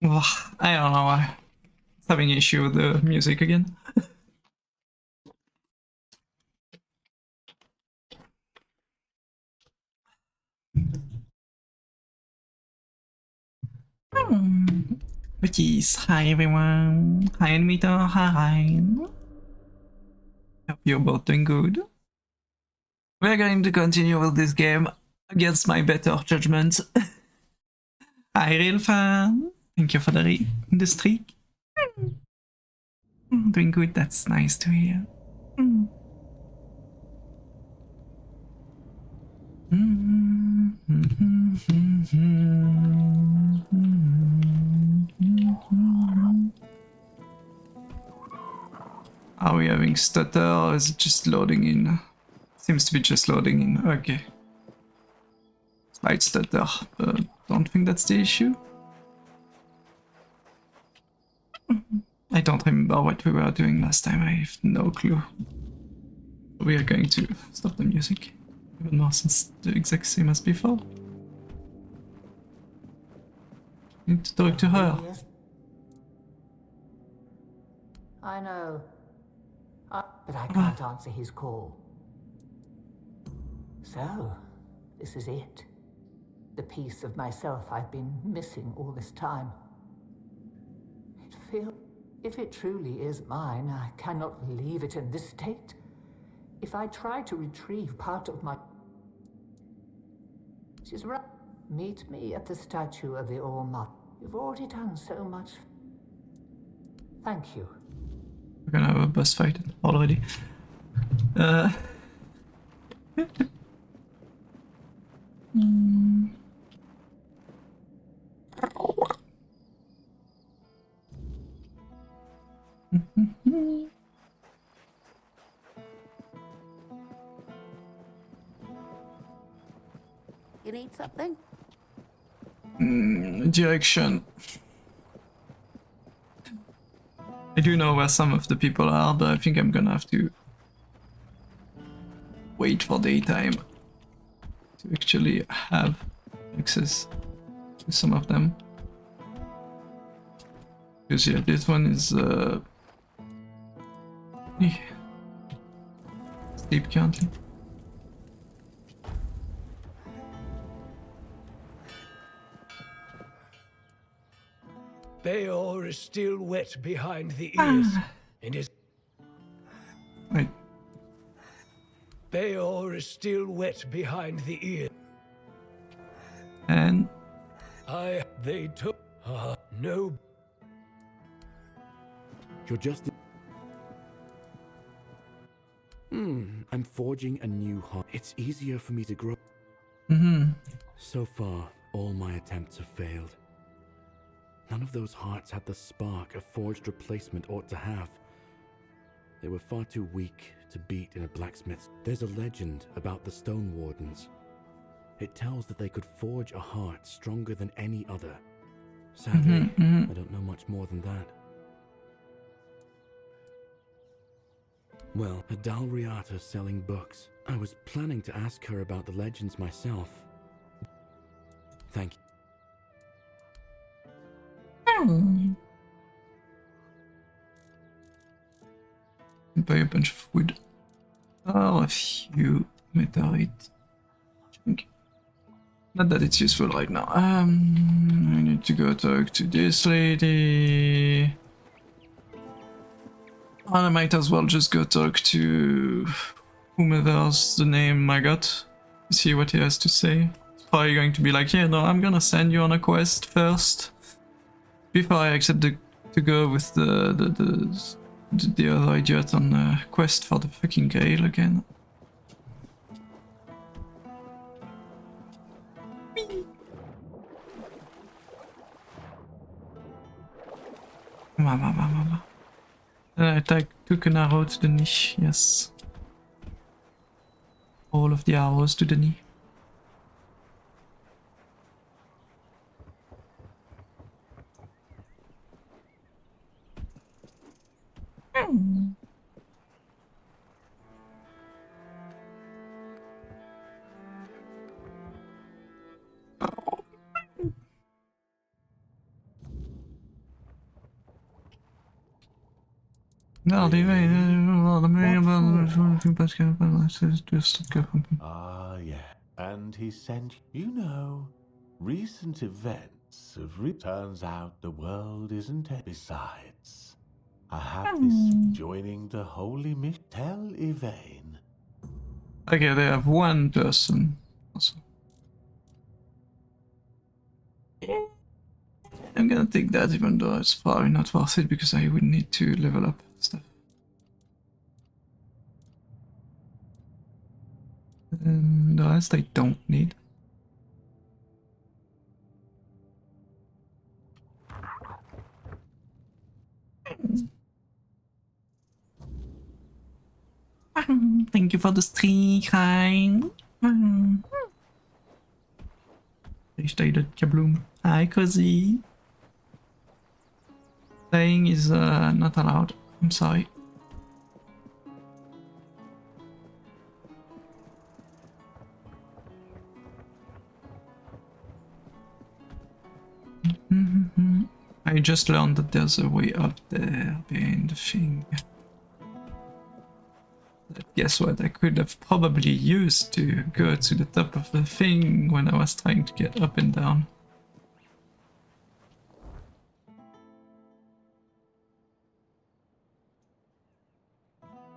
Ugh, I don't know why. It's having issue with the music again. But yes, hi everyone. Hi Anmita, hi. Hope you're both doing good. We're going to continue with this game against my better judgment. Hi real fan. Thank you for the streak. Doing good, that's nice to hear. Are we having stutter or is it just loading in? Seems to be just loading in. Okay. Slight stutter. Don't think that's the issue. I don't remember what we were doing last time. I have no clue. We are going to stop the music. Even more since the exact same as before. Need to talk to her. I know. But I can't answer his call. So, this is it. The piece of myself I've been missing all this time. It feels... If it truly is mine, I cannot leave it in this state. If I try to retrieve part of my... She's right. Meet me at the statue of the All-Mother. You've already done so much. Thank you. We're gonna have a boss fight already. You need something? Direction. I do know where some of the people are, but I think I'm gonna have to wait for daytime to actually have access to some of them. Because yeah, this one is asleep currently. Bayor is still wet behind the ears, and his... Wait. Bayor is still wet behind the ears. And They took... no... You're just... I'm forging a new heart. It's easier for me to grow. So far, all my attempts have failed. None of those hearts had the spark a forged replacement ought to have. They were far too weak to beat in a blacksmith. There's a legend about the Stone Wardens. It tells that they could forge a heart stronger than any other. Sadly, I don't know much more than that. Well, Adalriata's selling books. I was planning to ask her about the legends myself. Thank you. buy a bunch of wood. Or a few meteorite. Not that it's useful right now. I need to go talk to this lady. And I might as well just go talk to whomever's the name I got. See what he has to say. It's probably going to be like, yeah, no, I'm gonna send you on a quest first. Before I accept to go with the other idiot on a quest for the fucking Grail again. I took an arrow to the knee, yes. All of the arrows to the knee. No, Ah, yeah. And he sent, recent events turns out the world isn't. Besides, I have this joining the holy Tell Yvain. Okay, they have one person. Also. I'm gonna take that even though it's probably not worth it because I would need to level up stuff. And the rest I don't need. Thank you for the stream, Hein. Stated Kabloom. Hi, Cozy. Playing is not allowed. I'm sorry. I just learned that there's a way up there behind the thing. But guess what? I could have probably used to go to the top of the thing when I was trying to get up and down.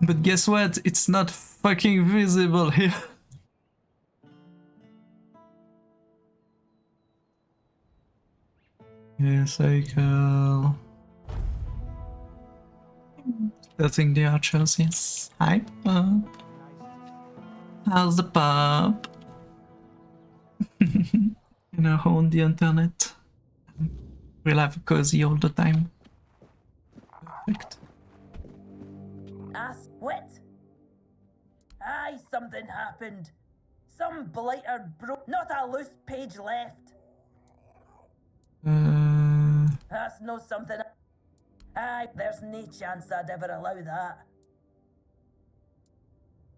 But guess what? It's not fucking visible here. Yeah, cycle. Starting the archers, yes. Hi, pup. How's the pup? You know, on the internet. We'll have Cozy all the time. Perfect. Ass wet. Aye, something happened. Some blighter broke. Not a loose page left. That's no something. Aye, there's no chance I'd ever allow that.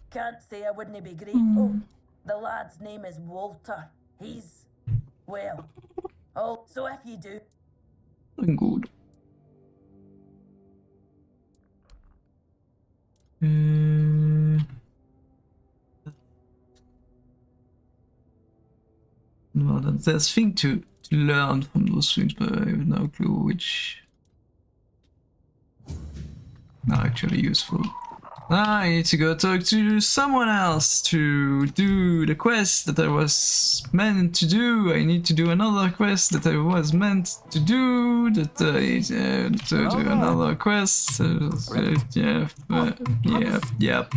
Can't say I wouldn't be grateful. The lad's name is Walter. He's, well, oh, so if you do. Good. No, there's thing to learn from those things, but I have no clue which are actually useful. I need to go talk to someone else to do the quest that I was meant to do. I need to do another quest that I was meant to do. That I to do another quest. Yep.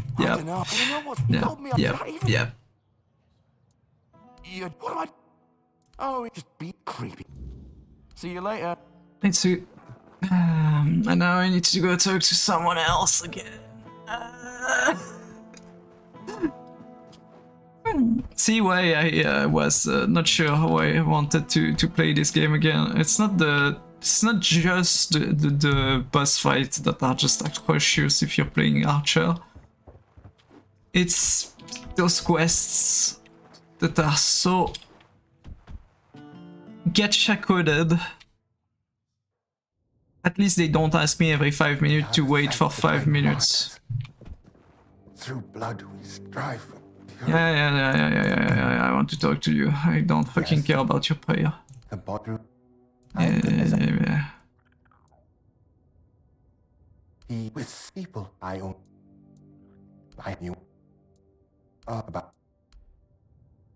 Oh, it just be creepy. See you later. Need to. And now I need to go talk to someone else again. See why I was not sure how I wanted to play this game again. It's not just the boss fights that are just atrocious if you're playing Archer. It's those quests that are so gacha coded. At least they don't ask me every 5 minutes to wait for 5 minutes. Through blood we strive for purity. Yeah, I want to talk to you. I don't fucking care about your prayer. The bottom. Yeah. He with people I own. I knew. About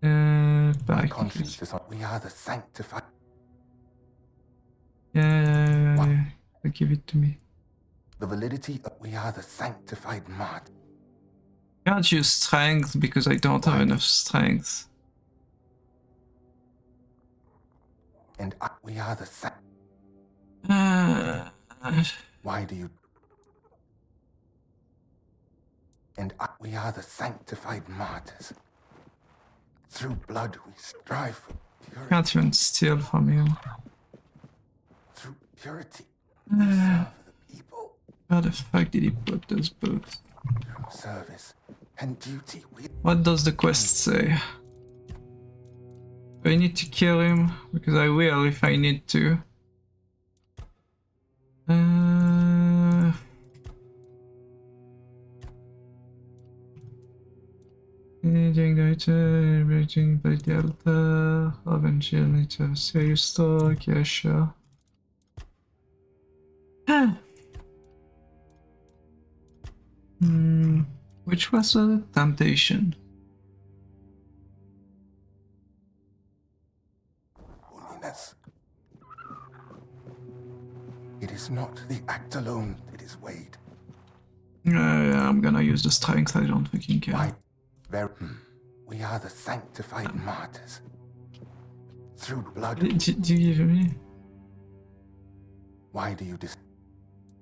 my conscience is on. We are the sanctified. Yeah. Give it to me. The validity of we are the sanctified mart. Can't use strength because I don't have enough strength. And we are the Why do you? And we are the sanctified martyrs. Through blood we strive for purity. Can't even steal from you. Through purity we serve the people. Where the fuck did he put those books? Through service and duty we... What does the quest say? Do I need to kill him? Because I will if I need to. later, rating by the altar, eventually later, serious talk, yeah, sure. Which was a temptation? Holiness. It is not the act alone that is weighed. I'm gonna use the strength, I don't fucking care. Why? We are the sanctified martyrs. Through blood. Do you hear me? Why do you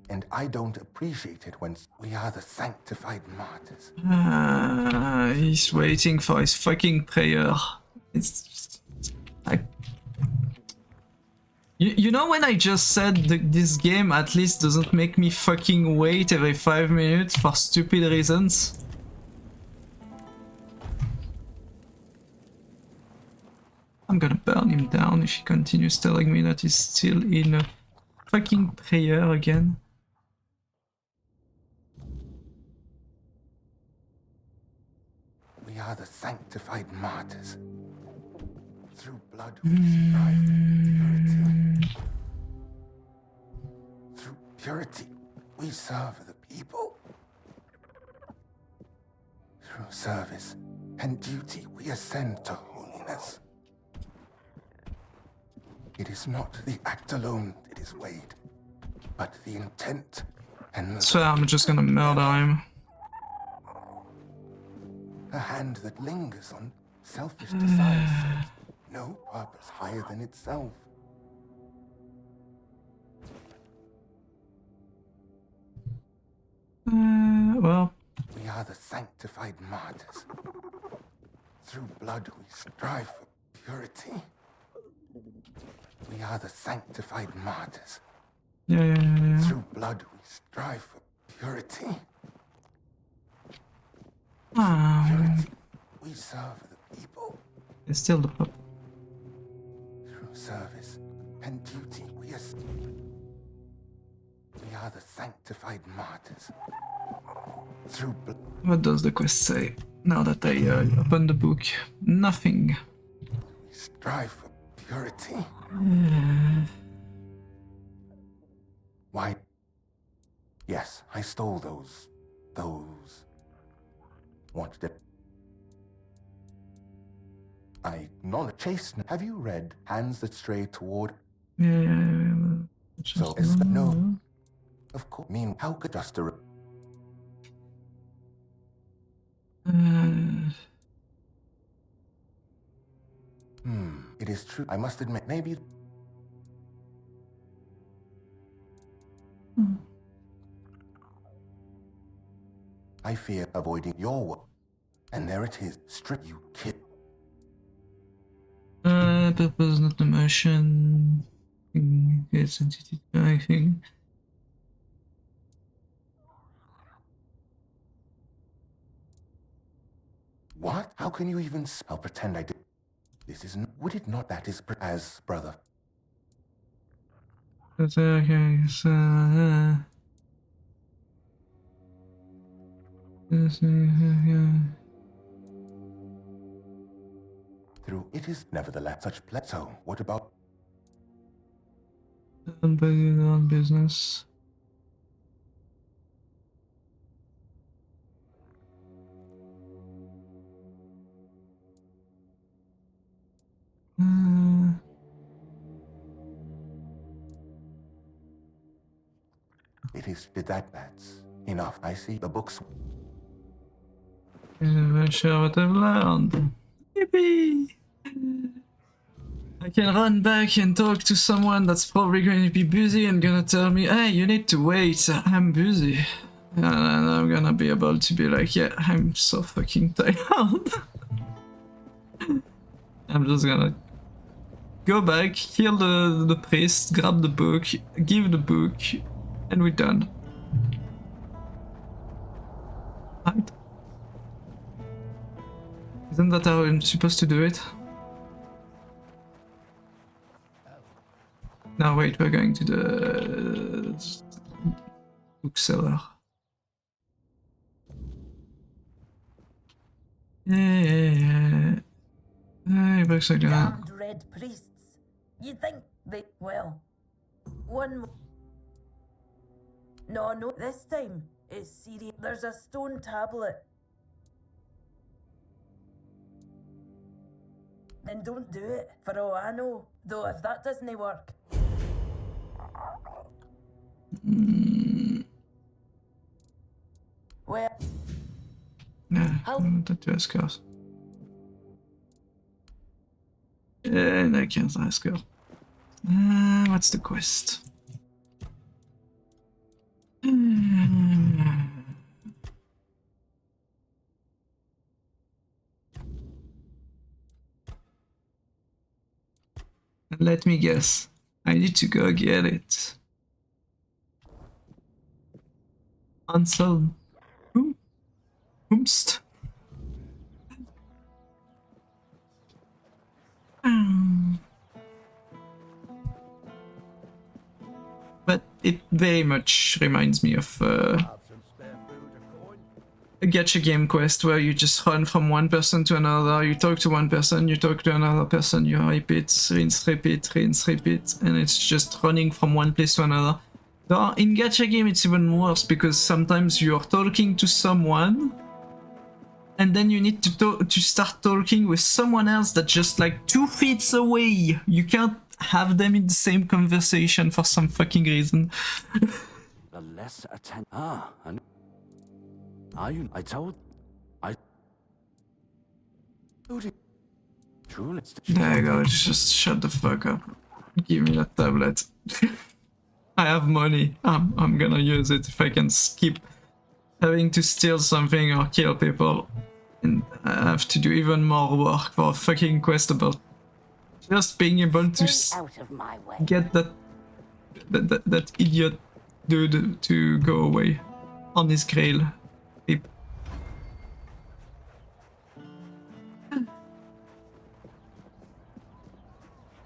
And I don't appreciate it when we are the sanctified martyrs. He's waiting for his fucking prayer. It's like, you know when I just said this game at least doesn't make me fucking wait every 5 minutes for stupid reasons? I'm gonna burn him down if he continues telling me that he's still in a fucking prayer again. We are the sanctified martyrs. Through blood we strive for purity. Through purity we serve the people. Through service and duty we ascend to holiness. It is not the act alone that is weighed, but the intent and the... So I'm just gonna murder him. A hand that lingers on selfish desires serves no purpose higher than itself. Well... We are the sanctified martyrs. Through blood we strive for purity. We are the sanctified martyrs. Yeah. Through blood we strive for purity. Purity we serve the people. It's still the pup. Through service and duty we are the sanctified martyrs. Through What does the quest say? Now that I open the book, nothing. we strive for purity. Why? Yes, I stole those. What did I acknowledge chasten? Have you read Hands That Stray Toward? Yeah. So is that no? Of course. Mean how could just a It is true. I must admit, maybe. I fear avoiding your work. And there it is. Strip you kid. Purpose, not emotion. It's entity, I think. What? How can you even I'll pretend I did. This isn't. Would it not that is as brother? That's okay, so... Through it is nevertheless such so what about on business? it is did that's enough. I see the books. I'll share what I've learned. Yippee! I can run back and talk to someone that's probably going to be busy and gonna tell me, hey, you need to wait, I'm busy. And I'm gonna be able to be like, yeah, I'm so fucking tired. I'm just gonna go back, kill the priest, grab the book, give the book, and we're done. Right? Isn't that how I'm supposed to do it? Now wait, we're going to the bookseller. Yeah. It looks like that. Damned red priests. You think they... Well, one... No, this time it's serious. There's a stone tablet. Then don't do it, for all I know. Though if that doesn't work... Well... Yeah, that you ask us. And I can't ask her. What's the quest? Let me guess. I need to go get it. Ansel. Oomst. But it very much reminds me of a gacha game quest where you just run from one person to another, you talk to one person, you talk to another person, you repeat, rinse, repeat, and it's just running from one place to another. Though in gacha game it's even worse because sometimes you're talking to someone and then you need to start talking with someone else that's just like 2 feet away. You can't have them in the same conversation for some fucking reason. The less attention. I told. Truly. There you go. Just shut the fuck up. Give me that tablet. I have money. I'm gonna use it if I can skip having to steal something or kill people. And I have to do even more work for a fucking quest about just being able to get that idiot dude to go away on his grail. Beep.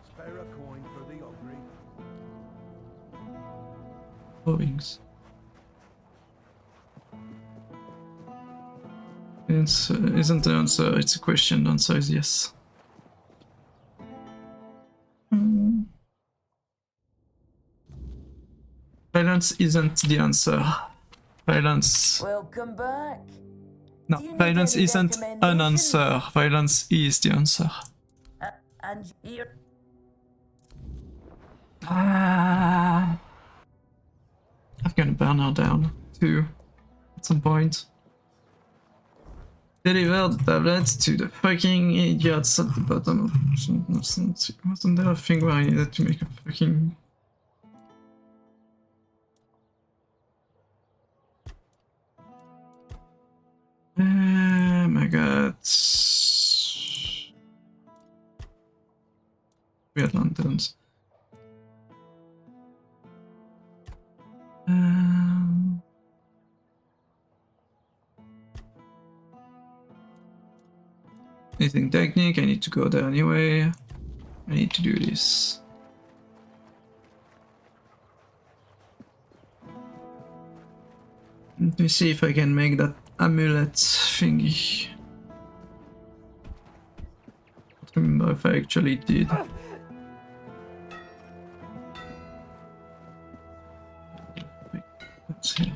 Spare a coin for the ogre. Wings. It's isn't the answer, it's a question. The answer is yes. Violence isn't the answer. Violence. Welcome back. No, violence isn't an answer. Violence is the answer. And here... I'm gonna burn her down too at some point. Deliver the tablet to the fucking idiots at the bottom of the... Wasn't there a thing where I needed to make a fucking... Oh my god. Weird lanterns. Anything technique, I need to go there anyway. I need to do this. Let me see if I can make that amulet thingy. I don't remember if I actually did. Let's see.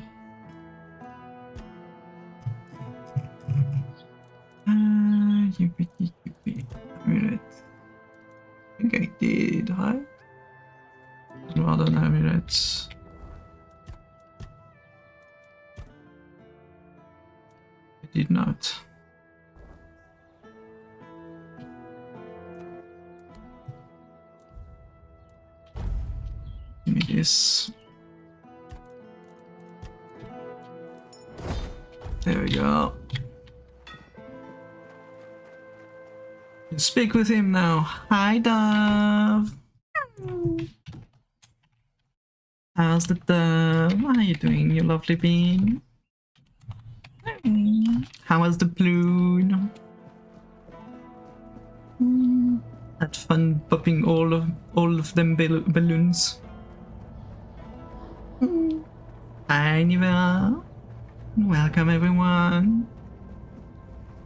Amulet. I think I did, right? Modern amulets. I did not. Give me this. There we go. Speak with him now. Hi, Dove. How's the dove? How are you doing, you lovely bean? How was the balloon? Had fun popping all of them balloons. Hi, Niva. Welcome, everyone.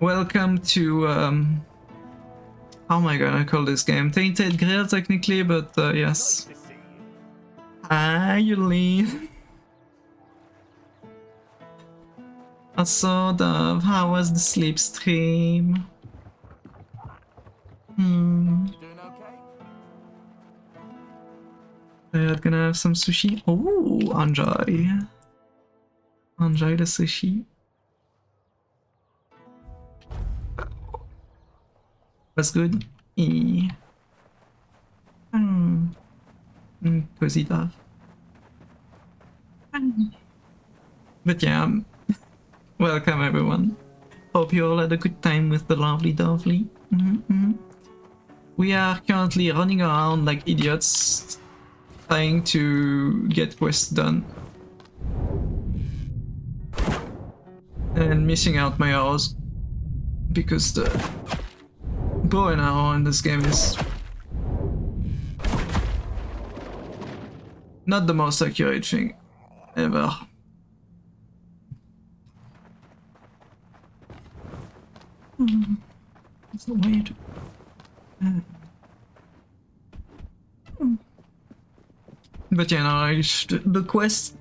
welcome to how am I gonna call this game? Tainted Grail technically, but yes. Hi, Yulene. Sort of. How was the sleep stream? Doing okay? I'm gonna have some sushi. Oh, enjoy. Enjoy the sushi. Was good? Cozy dove. But yeah, welcome everyone. Hope you all had a good time with the lovely Dovely. We are currently running around like idiots, trying to get quests done. And missing out my arrows. Because the bow and arrow in this game is not the most accurate thing ever. It's weird. But yeah, no, the quests,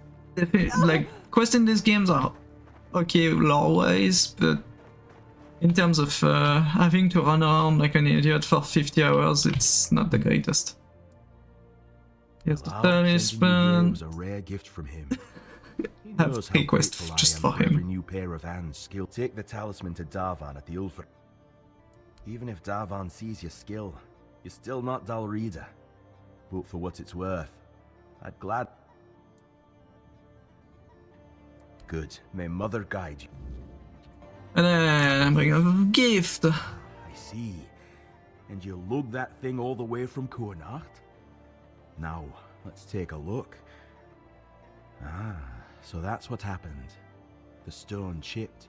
like quests in these games are okay lore-wise, but in terms of having to run around like an idiot for 50 hours, it's not the greatest. Here's the talisman. Was a rare gift from him. He Have knows a how quest grateful I just am for him. every new pair of hands skill. Take the talisman to Darvan at the Ulfer. Even if Darvan sees your skill, you're still not Dalrida. But for what it's worth, I'd glad. Good. May Mother guide you. And then bring a gift. I see. And you lug that thing all the way from Kornacht? Now, let's take a look. Ah, so that's what happened. The stone chipped.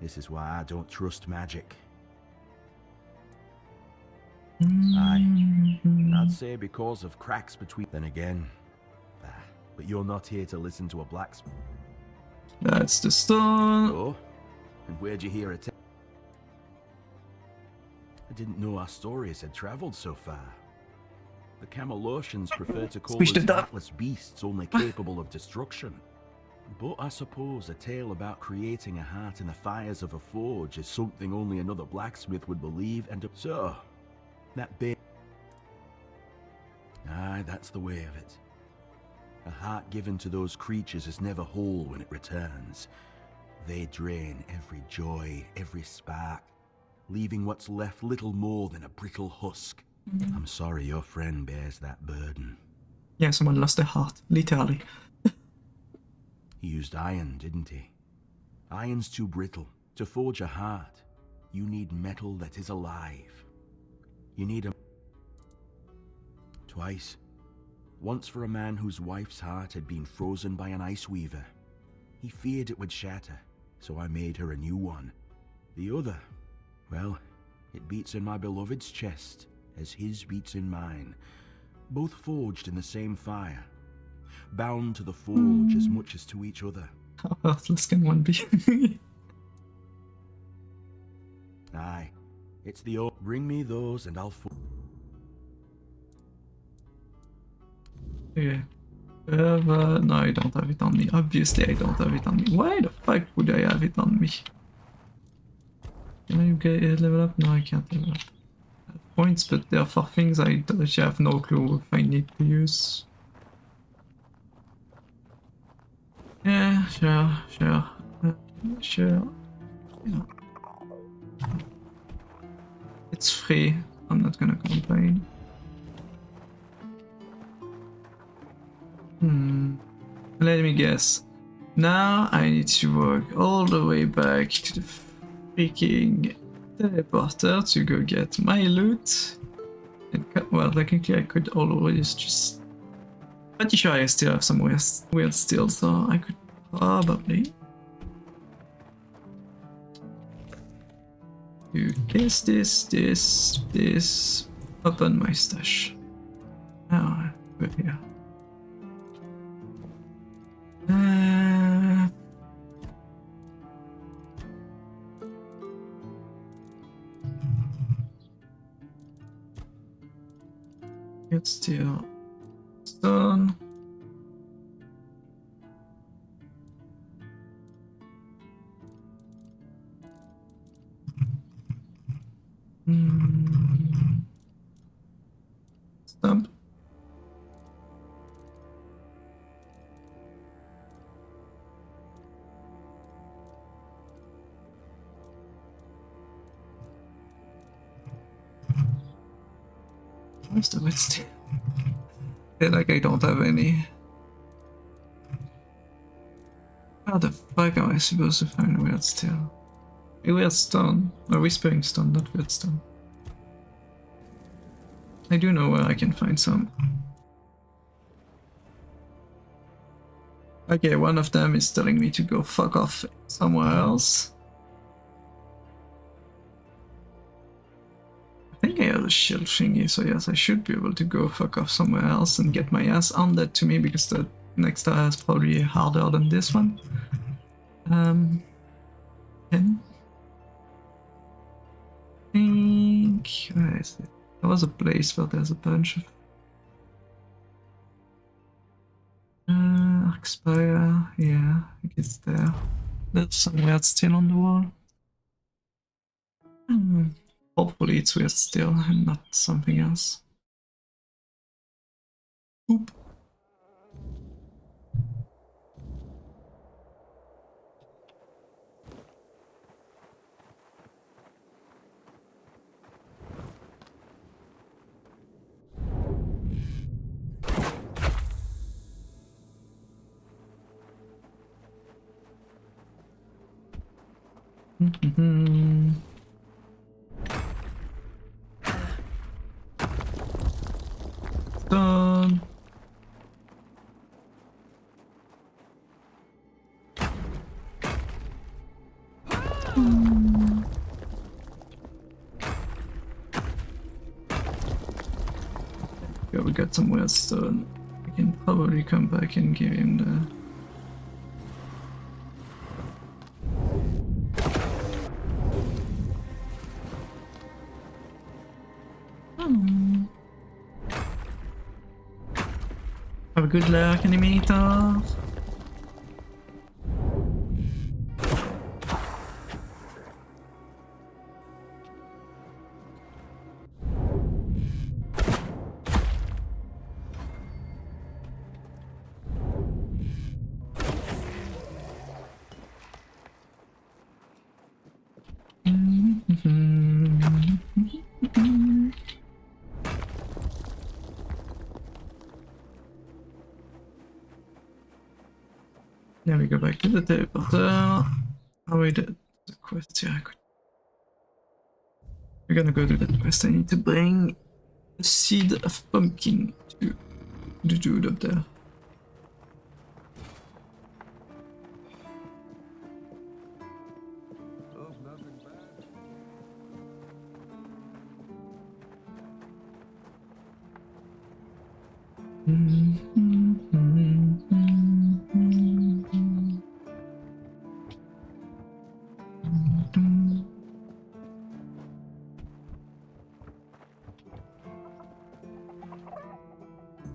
This is why I don't trust magic. Aye, I'd say because of cracks between. Then again, but you're not here to listen to a blacksmith. That's the stone. Oh, and where'd you hear it? I didn't know our stories had traveled so far. The Camelosians prefer to call us heartless beasts only capable of destruction. But I suppose a tale about creating a heart in the fires of a forge is something only another blacksmith would believe, and so, that bit. Aye, that's the way of it. A heart given to those creatures is never whole when it returns. They drain every joy, every spark, leaving what's left little more than a brittle husk. I'm sorry your friend bears that burden. Yeah, someone lost their heart, literally. He used iron, didn't he? Iron's too brittle. To forge a heart, you need metal that is alive. You need a... Twice. Once for a man whose wife's heart had been frozen by an ice weaver. He feared it would shatter, so I made her a new one. The other, well, it beats in my beloved's chest, as his beats in mine, both forged in the same fire, bound to the forge as much as to each other. How heartless can one be? Aye, it's the old. Bring me those and I'll Okay. No, I don't have it on me. Obviously, I don't have it on me. Why the fuck would I have it on me? Can I get level up? No, I can't level up. Points, but they're for things I have no clue if I need to use. Yeah, sure. Sure. Yeah. It's free. I'm not gonna complain. Let me guess. Now I need to walk all the way back to the freaking teleporter to go get my loot. And well, technically I could always just... Pretty sure I still have some weird steel, so I could probably do this, open my stash. Now, we're here. It's still stone. Stump. Where's the wet I feel like I don't have any. How the fuck am I supposed to find weird steel? A weird stone. A whispering stone, not weird stone. I do know where I can find some. Okay, one of them is telling me to go fuck off somewhere else. I think I have a shield thingy, so yes, I should be able to go fuck off somewhere else and get my ass undead to me, because the next tile is probably harder than this one. 10. I think... where is it? There was a place where there's a bunch of... Arcspire, yeah, I think it's there. There's some weird steel on the wall. Hopefully it's weird steel and not something else. Oop. Done. Yeah, we got some weird stone. I can probably come back and give him the... Have a good luck, animator. Now we go back to the teleporter. Oh wait, the quest, yeah, we're gonna go do that quest. I need to bring a seed of pumpkin to the dude up there.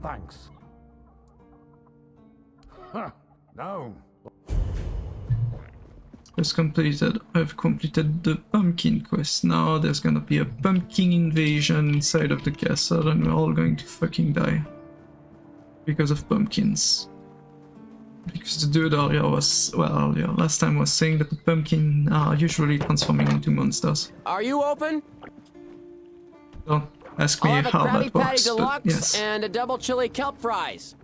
Thanks. Huh, no. I've completed the pumpkin quest. Now there's gonna be a pumpkin invasion inside of the castle and we're all going to fucking die. Because of pumpkins. Because the dude earlier was, well, earlier, last time was saying that the pumpkin are usually transforming into monsters. Are you open? Don't ask me I'll have a how Krabby that Patty works, but Deluxe yes. and a double chili kelp fries.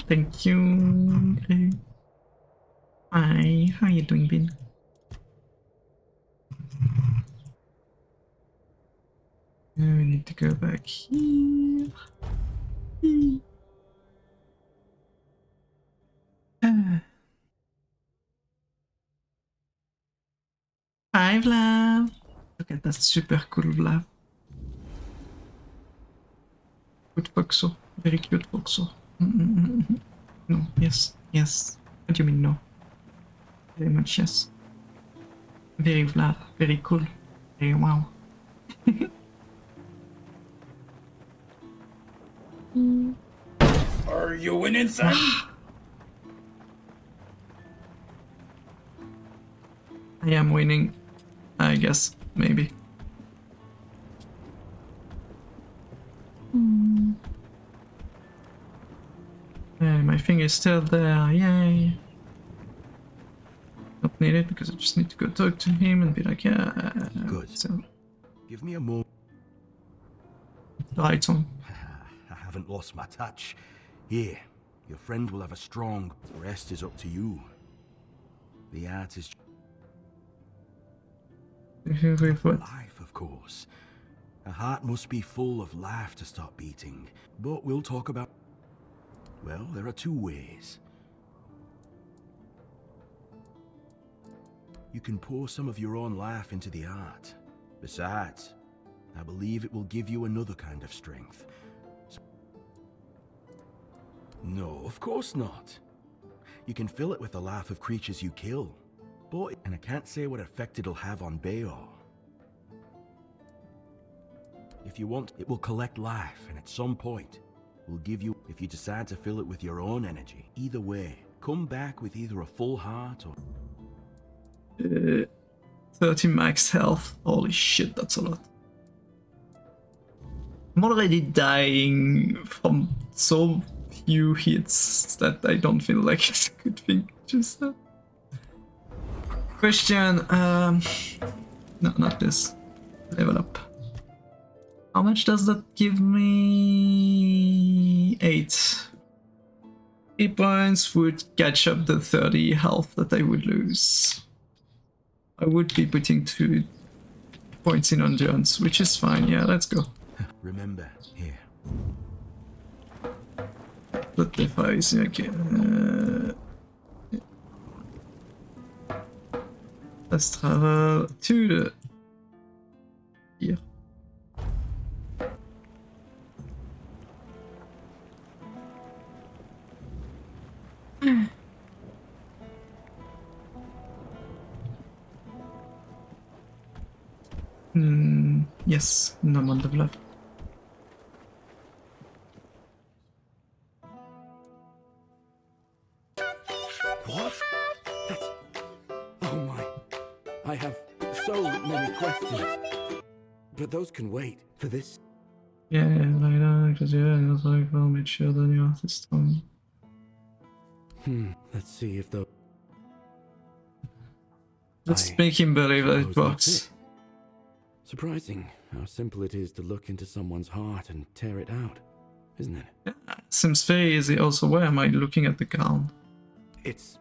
Thank you. Okay. Hi, how you doing, Bin? We need to go back here. Hi, Vlav. Look at that super cool Vlav. Good Foxo. Very cute Foxo. No, yes, yes. What do you mean no? Very much yes. Very Vlav. Very cool. Very wow. You winning, son? I am winning, I guess, maybe. Yeah, my thing is still there, yay. Don't need it because I just need to go talk to him and be like, yeah. Good. So, Give me a moment. right on. I haven't lost my touch. Here, your friend will have a strong. The rest is up to you. The art is life, of course. A heart must be full of life to start beating. But we'll talk about. Well, there are two ways. You can pour some of your own life into the art. Besides, I believe it will give you another kind of strength. No, of course not. You can fill it with the life of creatures you kill. But, and I can't say what effect it'll have on Bayor. If you want, it will collect life, and at some point, will give you, if you decide to fill it with your own energy. Either way, come back with either a full heart or... 30 max health. Holy shit, that's a lot. I'm already dying from so few hits that I don't feel like it's a good thing. Just question. No, not this. Level up. How much does that give me? 8. 3 points would catch up the 30 health that I would lose. I would be putting 2 points in endurance, which is fine. Yeah, let's go. Remember, here. That defies, okay. Let's travel to the... here. Yes, no I'm on the bluff. What? That's... Oh my. I have so many questions. But those can wait for this. Yeah, like because yeah, I was like, well, make sure that the artist on. Let's see if the... Let's make him believe that it works. Surprising how simple it is to look into someone's heart and tear it out, isn't it? Yeah, seems very easy. Also, why am I looking at the ground? It's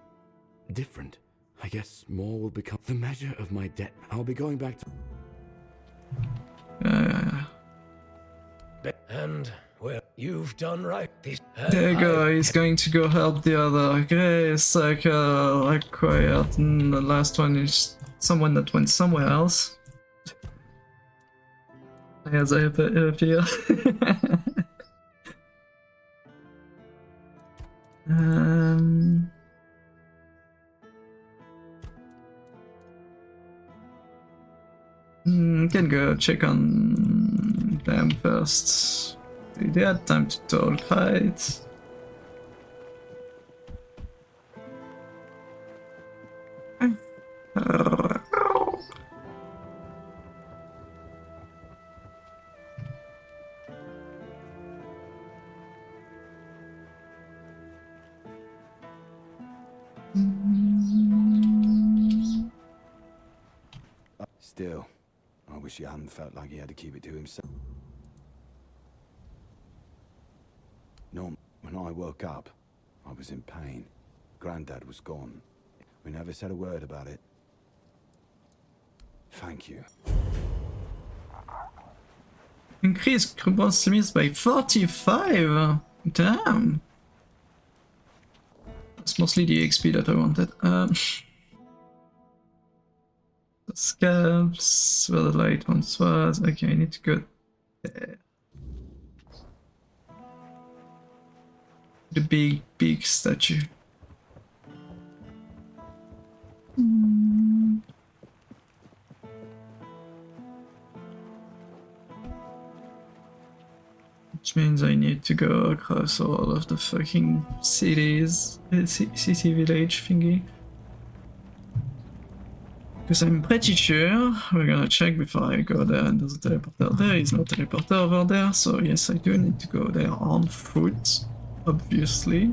different. I guess more will become the measure of my debt. I'll be going back to... And, well, you've done right. There you go, he's going to go help the other. Grey Cycle acquired. And the last one is someone that went somewhere else. As I appear. Can go check on them first. They had time to talk, right? Still, I wish he hadn't felt like he had to keep it to himself. No, when I woke up, I was in pain. Granddad was gone. We never said a word about it. Thank you. Increase responsiveness by 45! Damn! That's mostly the XP that I wanted. The scalps, where the light once was. Okay, I need to go there. The big statue. Which means I need to go across all of the fucking cities, city village thingy. Because I'm pretty sure, we're gonna check before I go there, and there's a teleporter. There is no teleporter over there, so yes, I do need to go there on foot, obviously.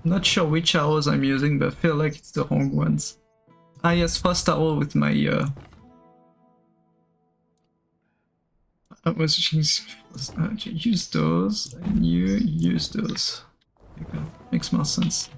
Not sure which arrows I'm using, but I feel like it's the wrong ones. Ah yes, first arrow with my I was use those, and you use those. Okay. Makes more sense.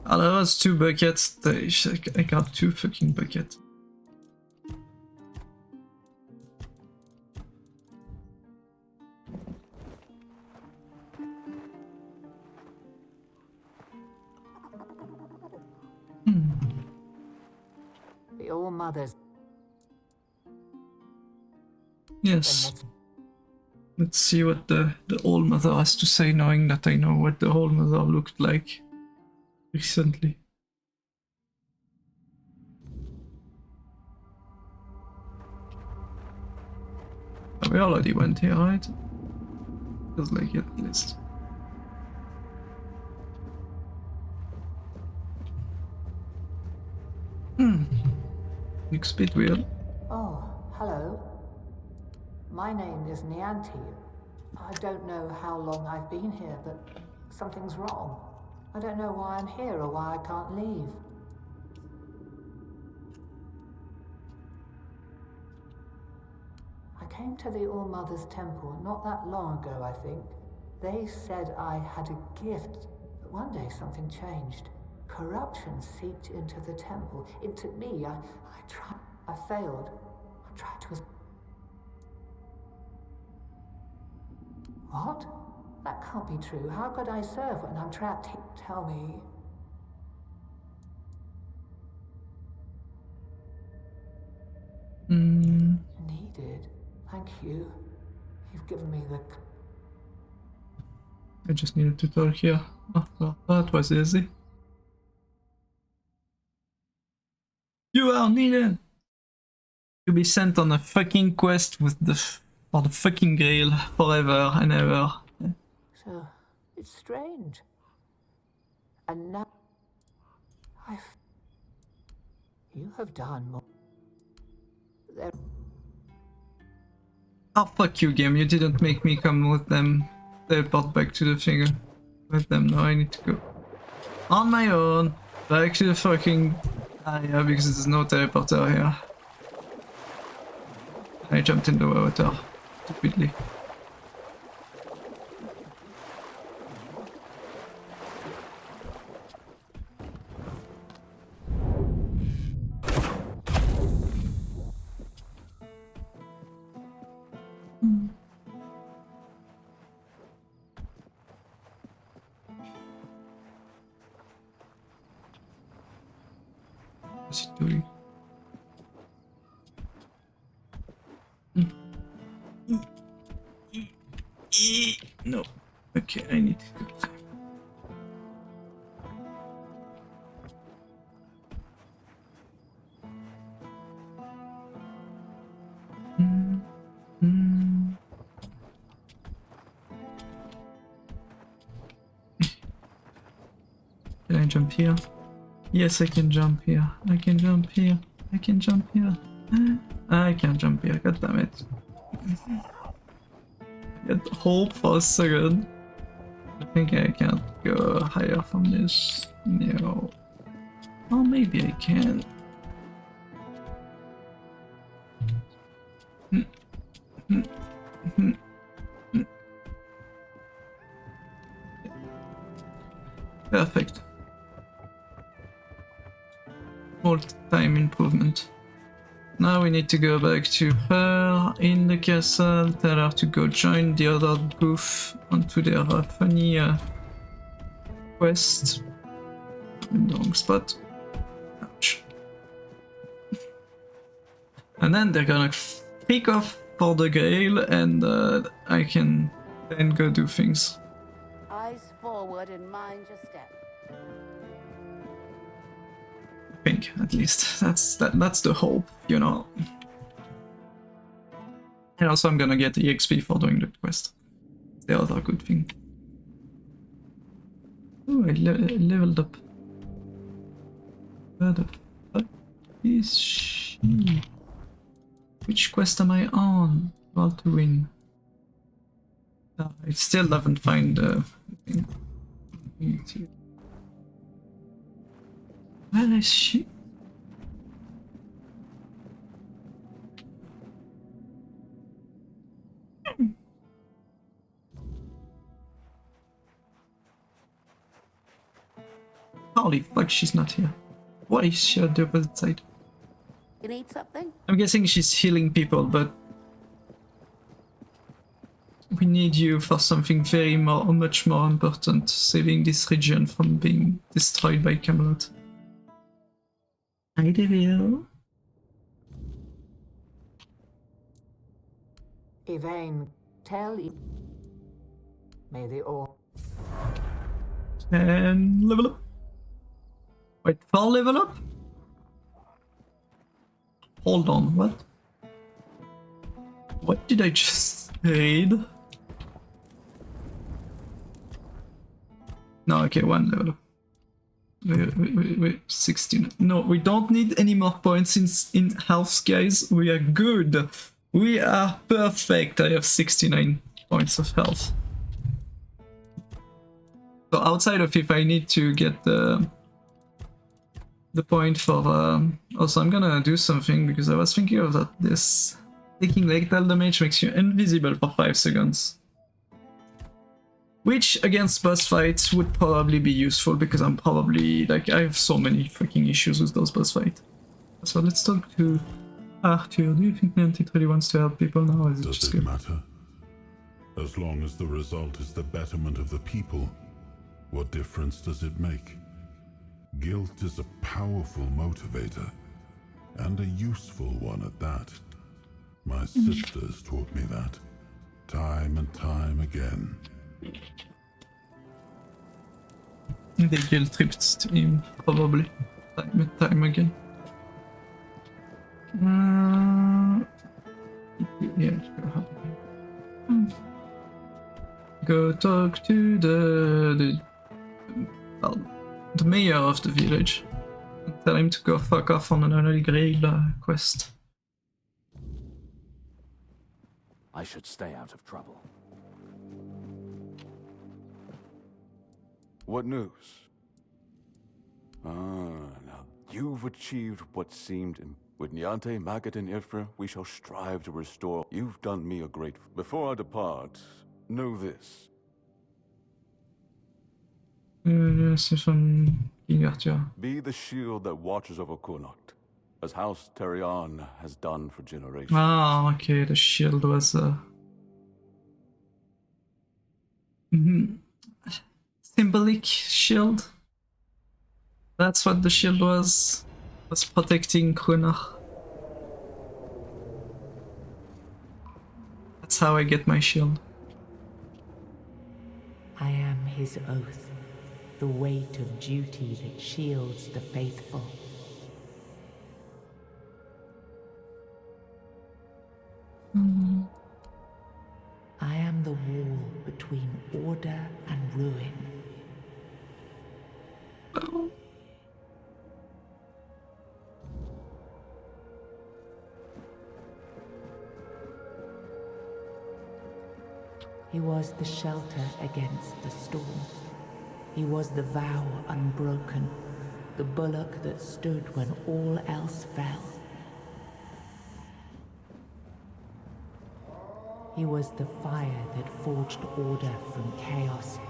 Oh, that was 2 buckets. I got 2 fucking buckets. The All-Mothers. Yes. Let's see what the All-Mother has to say, knowing that I know what the All-Mother looked like recently. Oh, we already went here, right? Feels like it, at least. Looks a bit weird. Oh, hello. My name is Nianti. I don't know how long I've been here, but something's wrong. I don't know why I'm here or why I can't leave. I came to the All-Mother's Temple not that long ago, I think. They said I had a gift, but one day something changed. Corruption seeped into the temple, into me. I tried. I failed. I tried to... What? That can't be true. How could I serve when I'm trapped here? Tell me. Needed. Thank you. You've given me the... I just needed to talk here. Oh, that was easy. You are needed to be sent on a fucking quest with for the fucking Grail forever and ever. So, it's strange. And now... You have done more... There... Oh, fuck you, game. You didn't make me come with them. Teleport back to the finger. With them. Now I need to go on my own. Back to the fucking... yeah, because there's no teleporter here. I jumped in the water. Stupidly. What's it doing? No. Okay, I need to go. Can I jump here? Yes, I can jump here. I can jump here. I can jump here. I can't jump here. God damn it. I had hope for a second. I think I can't go higher from this. No. Or maybe I can. Perfect. All time improvement. Now we need to go back to her in the castle, tell her to go join the other goof onto their funny quest. In the wrong spot. Ouch. And then they're gonna freak off for the Grail, and I can then go do things. Eyes forward and mind your step. I think, at least. That's the hope, you know. And also I'm gonna get the EXP for doing the quest. The other good thing. Oh, I leveled up. Where the fuck is she? Which quest am I on? Well, to win. I still haven't found the thing. Where is she? Holy fuck, she's not here. Why is she on the opposite side? You need something? I'm guessing she's healing people, but we need you for something much more important, saving this region from being destroyed by Camelot. Hi, Devil. Yvain, tell may the all. And level up. Wait, for level up? Hold on, what? What did I just read? No, okay, one level up. Wait, 16. No, we don't need any more points in health, guys. We are good. We are perfect. I have 69 points of health. So outside of if I need to get the point for... also, I'm gonna do something because I was thinking of that. This taking lethal damage makes you invisible for 5 seconds. Which, against boss fights, would probably be useful because I'm probably, like, I have so many freaking issues with those boss fights. So let's talk to Arthur. Do you think Nantic really wants to help people now? Or is it Does just it matter? As long as the result is the betterment of the people, what difference does it make? Guilt is a powerful motivator, and a useful one at that. My sisters taught me that, time and time again. They guilt tripped him, probably, time and time again. Yeah, go talk to the mayor of the village and tell him to go fuck off on another Grail quest. I should stay out of trouble. What news? Now you've achieved what seemed with Niante, Magat, and Ifra, we shall strive to restore. You've done me a great... Before I depart, know this. C'est from King Arthur. Be the shield that watches over Connacht, as House Terion has done for generations. Ah, okay, the shield was symbolic shield. That's what the shield was. Was protecting Krunach. That's how I get my shield. I am his oath, the weight of duty that shields the faithful. I am the wall between order and ruin. He was the shelter against the storm. He was the vow unbroken, the bulwark that stood when all else fell. He was the fire that forged order from chaos.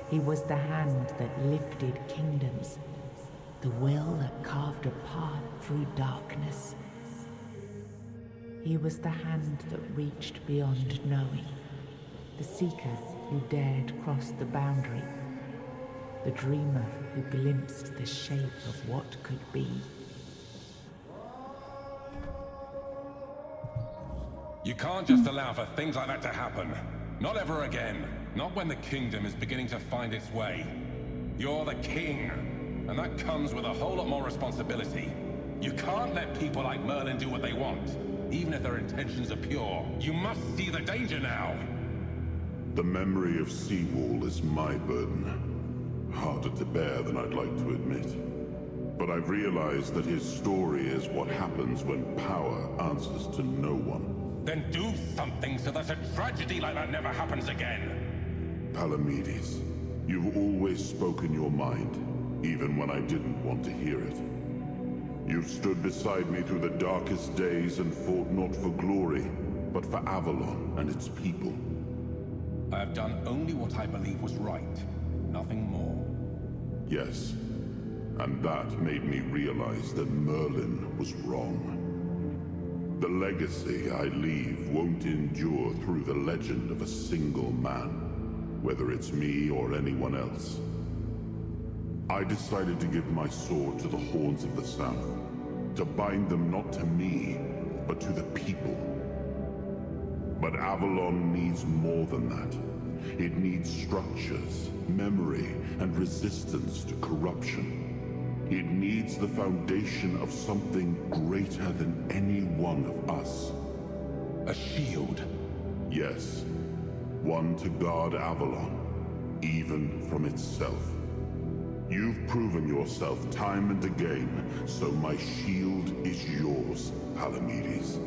He was the hand that lifted kingdoms, the will that carved a path through darkness. He was the hand that reached beyond knowing, the seeker who dared cross the boundary, the dreamer who glimpsed the shape of what could be. You can't just allow for things like that to happen. Not ever again. Not when the kingdom is beginning to find its way. You're the king, and that comes with a whole lot more responsibility. You can't let people like Merlin do what they want, even if their intentions are pure. You must see the danger now. The memory of Seawall is my burden. Harder to bear than I'd like to admit. But I've realized that his story is what happens when power answers to no one. Then do something so that a tragedy like that never happens again. Palamedes, you've always spoken your mind, even when I didn't want to hear it. You've stood beside me through the darkest days and fought not for glory, but for Avalon and its people. I have done only what I believe was right, nothing more. Yes, and that made me realize that Merlin was wrong. The legacy I leave won't endure through the legend of a single man, whether it's me or anyone else. I decided to give my sword to the Horns of the South, to bind them not to me, but to the people. But Avalon needs more than that. It needs structures, memory, and resistance to corruption. It needs the foundation of something greater than any one of us. A shield? Yes. One to guard Avalon, even from itself. You've proven yourself time and again, so my shield is yours, Palamedes.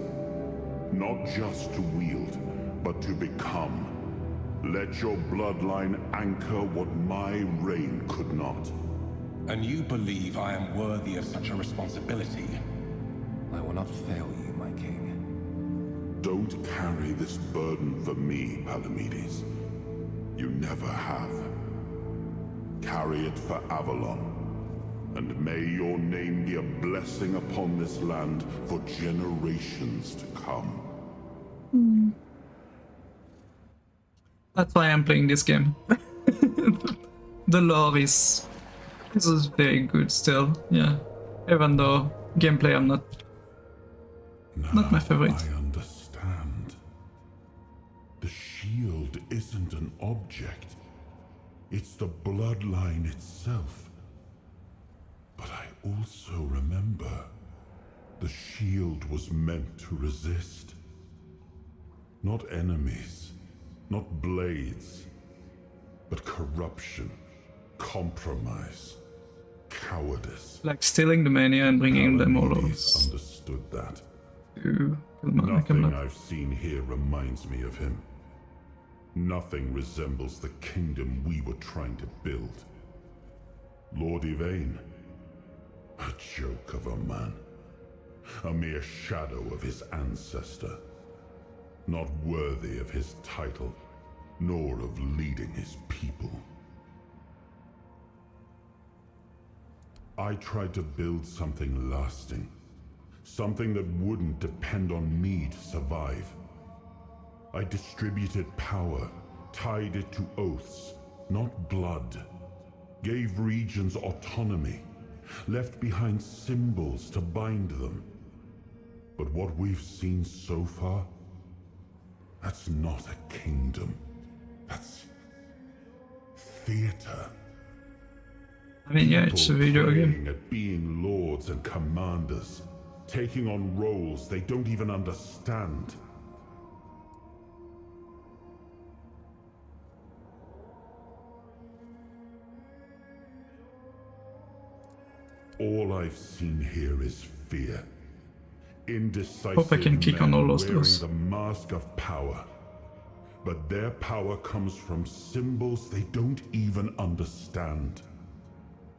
Not just to wield, but to become. Let your bloodline anchor what my reign could not. And you believe I am worthy of such a responsibility? I will not fail you, my king. Don't carry this burden for me, Palamedes. You never have. Carry it for Avalon. And may your name be a blessing upon this land for generations to come. That's why I'm playing this game. The lore is very good still, yeah. Even though gameplay I'm not my favorite. I understand. The shield isn't an object. It's the bloodline itself. But I also remember the shield was meant to resist. Not enemies, not blades, but corruption, compromise, cowardice. Like stealing the mania and bringing them all over. Understood that. To Nothing I've seen here reminds me of him. Nothing resembles the kingdom we were trying to build. Lord Yvain, a joke of a man. A mere shadow of his ancestor. Not worthy of his title, nor of leading his people. I tried to build something lasting. Something that wouldn't depend on me to survive. I distributed power, tied it to oaths, not blood. Gave regions autonomy, left behind symbols to bind them. But what we've seen so far, that's not a kingdom. That's theater. I mean, yeah, it's a video game. At being lords and commanders, taking on roles they don't even understand. All I've seen here is fear. Indecisive Hope I can kick on all those wearing doors. the mask of power. But their power comes from symbols they don't even understand.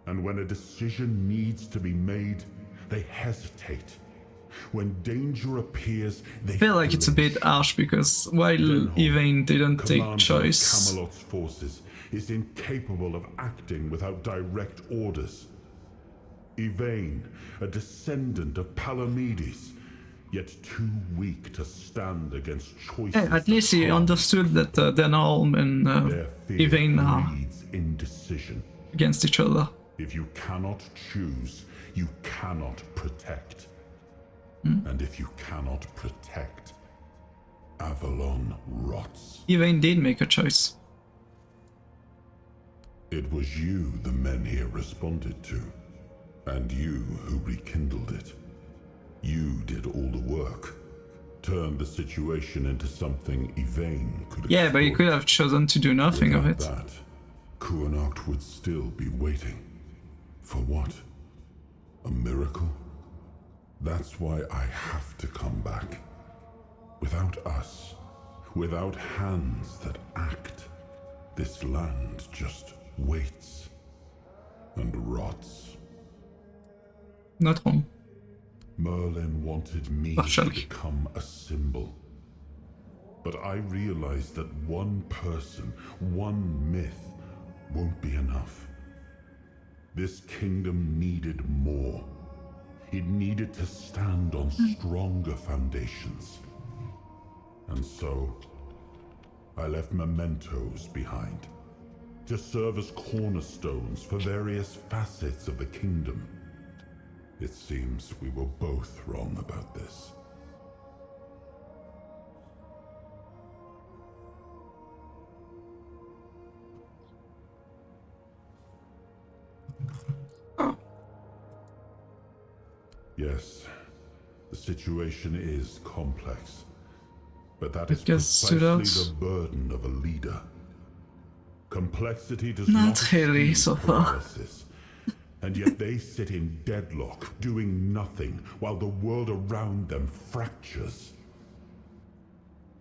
And when a decision needs to be made, they hesitate. When danger appears, they I feel like it's a bit harsh because while Yvain didn't take commander choice, of Camelot's forces, is incapable of acting without direct orders. Yvain, a descendant of Palamedes, yet too weak to stand against choices. yeah, at least he understood that Denholm and Yvain are breeds indecision. against each other. If you cannot choose, you cannot protect. And if you cannot protect, Avalon rots. Yvain did make a choice. It was you the men here responded to, and you who rekindled it. You did all the work, turned the situation into something Yvain could Yeah, but he could have chosen to do nothing of it. that, Kuanart would still be waiting. For what? A miracle? That's why I have to come back. Without us, without hands that act, this land just waits and rots. Not wrong. Merlin wanted me to become a symbol. But I realized that one person, one myth, won't be enough. This kingdom needed more. It needed to stand on stronger foundations. And so, I left mementos behind, to serve as cornerstones for various facets of the kingdom. It seems we were both wrong about this. Yes, the situation is complex, but that is precisely the burden of a leader. Complexity does not really so far. paralysis, and yet they sit in deadlock, doing nothing, while the world around them fractures.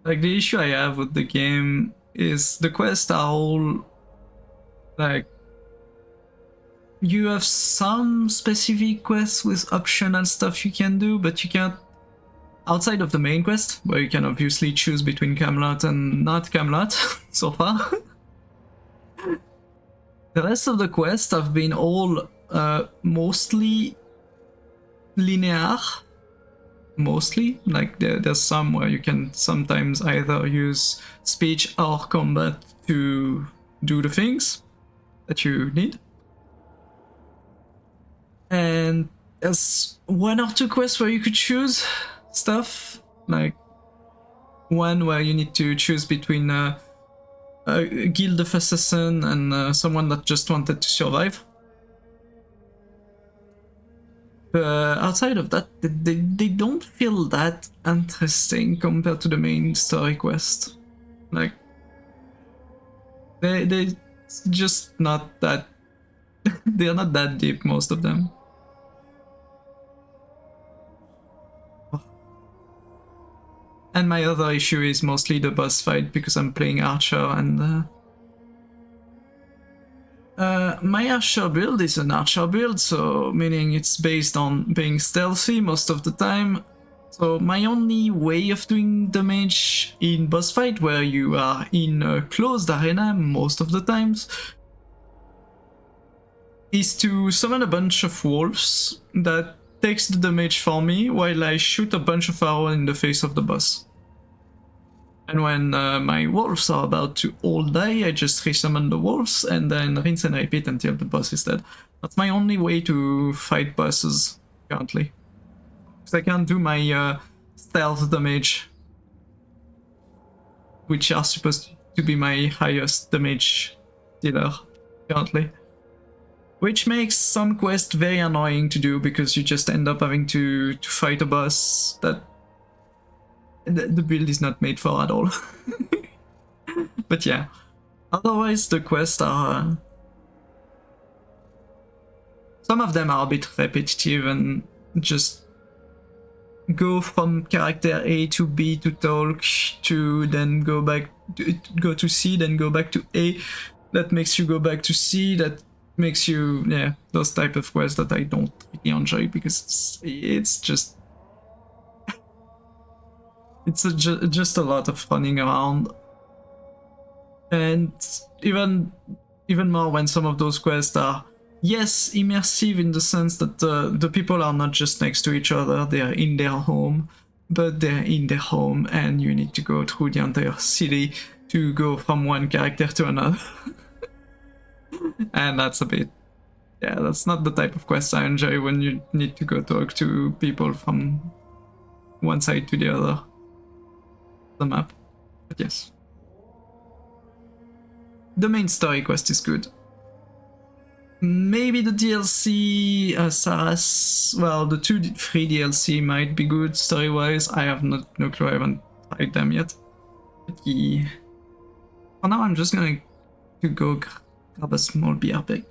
Like, the issue I have with the game is the quests are all like, you have some specific quests with optional stuff you can do, but you can't, outside of the main quest, where you can obviously choose between Camelot and not Camelot so far. The rest of the quests have been all mostly linear. Mostly, like there's some where you can sometimes either use speech or combat to do the things that you need. And there's one or two quests where you could choose stuff, like one where you need to choose between a guild of assassin and someone that just wanted to survive. Outside of that, they don't feel that interesting compared to the main story quest. Like, they just not that. They're not that deep, most of them. And my other issue is mostly the boss fight, because I'm playing Archer, and my Archer build is an Archer build, so meaning it's based on being stealthy most of the time. So my only way of doing damage in boss fight, where you are in a closed arena most of the times, is to summon a bunch of wolves that takes the damage for me while I shoot a bunch of arrows in the face of the boss. And when my wolves are about to all die, I just resummon the wolves and then rinse and repeat until the boss is dead. That's my only way to fight bosses currently. Because I can't do my stealth damage, which are supposed to be my highest damage dealer currently. Which makes some quests very annoying to do because you just end up having to fight a boss that the build is not made for at all. But yeah, otherwise the quests are... some of them are a bit repetitive and just go from character A to B to talk, to then go back, go to C, then go back to A. That makes you go back to C, that makes you, yeah, those type of quests that I don't really enjoy because it's just... it's just a lot of running around. And even more when some of those quests are, yes, immersive in the sense that the people are not just next to each other, they are in their home, but they're in their home and you need to go through the entire city to go from one character to another. And that's a bit... yeah, that's not the type of quest I enjoy when you need to go talk to people from one side to the other of the map. But yes. The main story quest is good. Maybe the DLC, Saras, well, the 3 DLC might be good story-wise. I have no clue, I haven't tried them yet. But yeah. For now, I'm just gonna go grab a small BRB.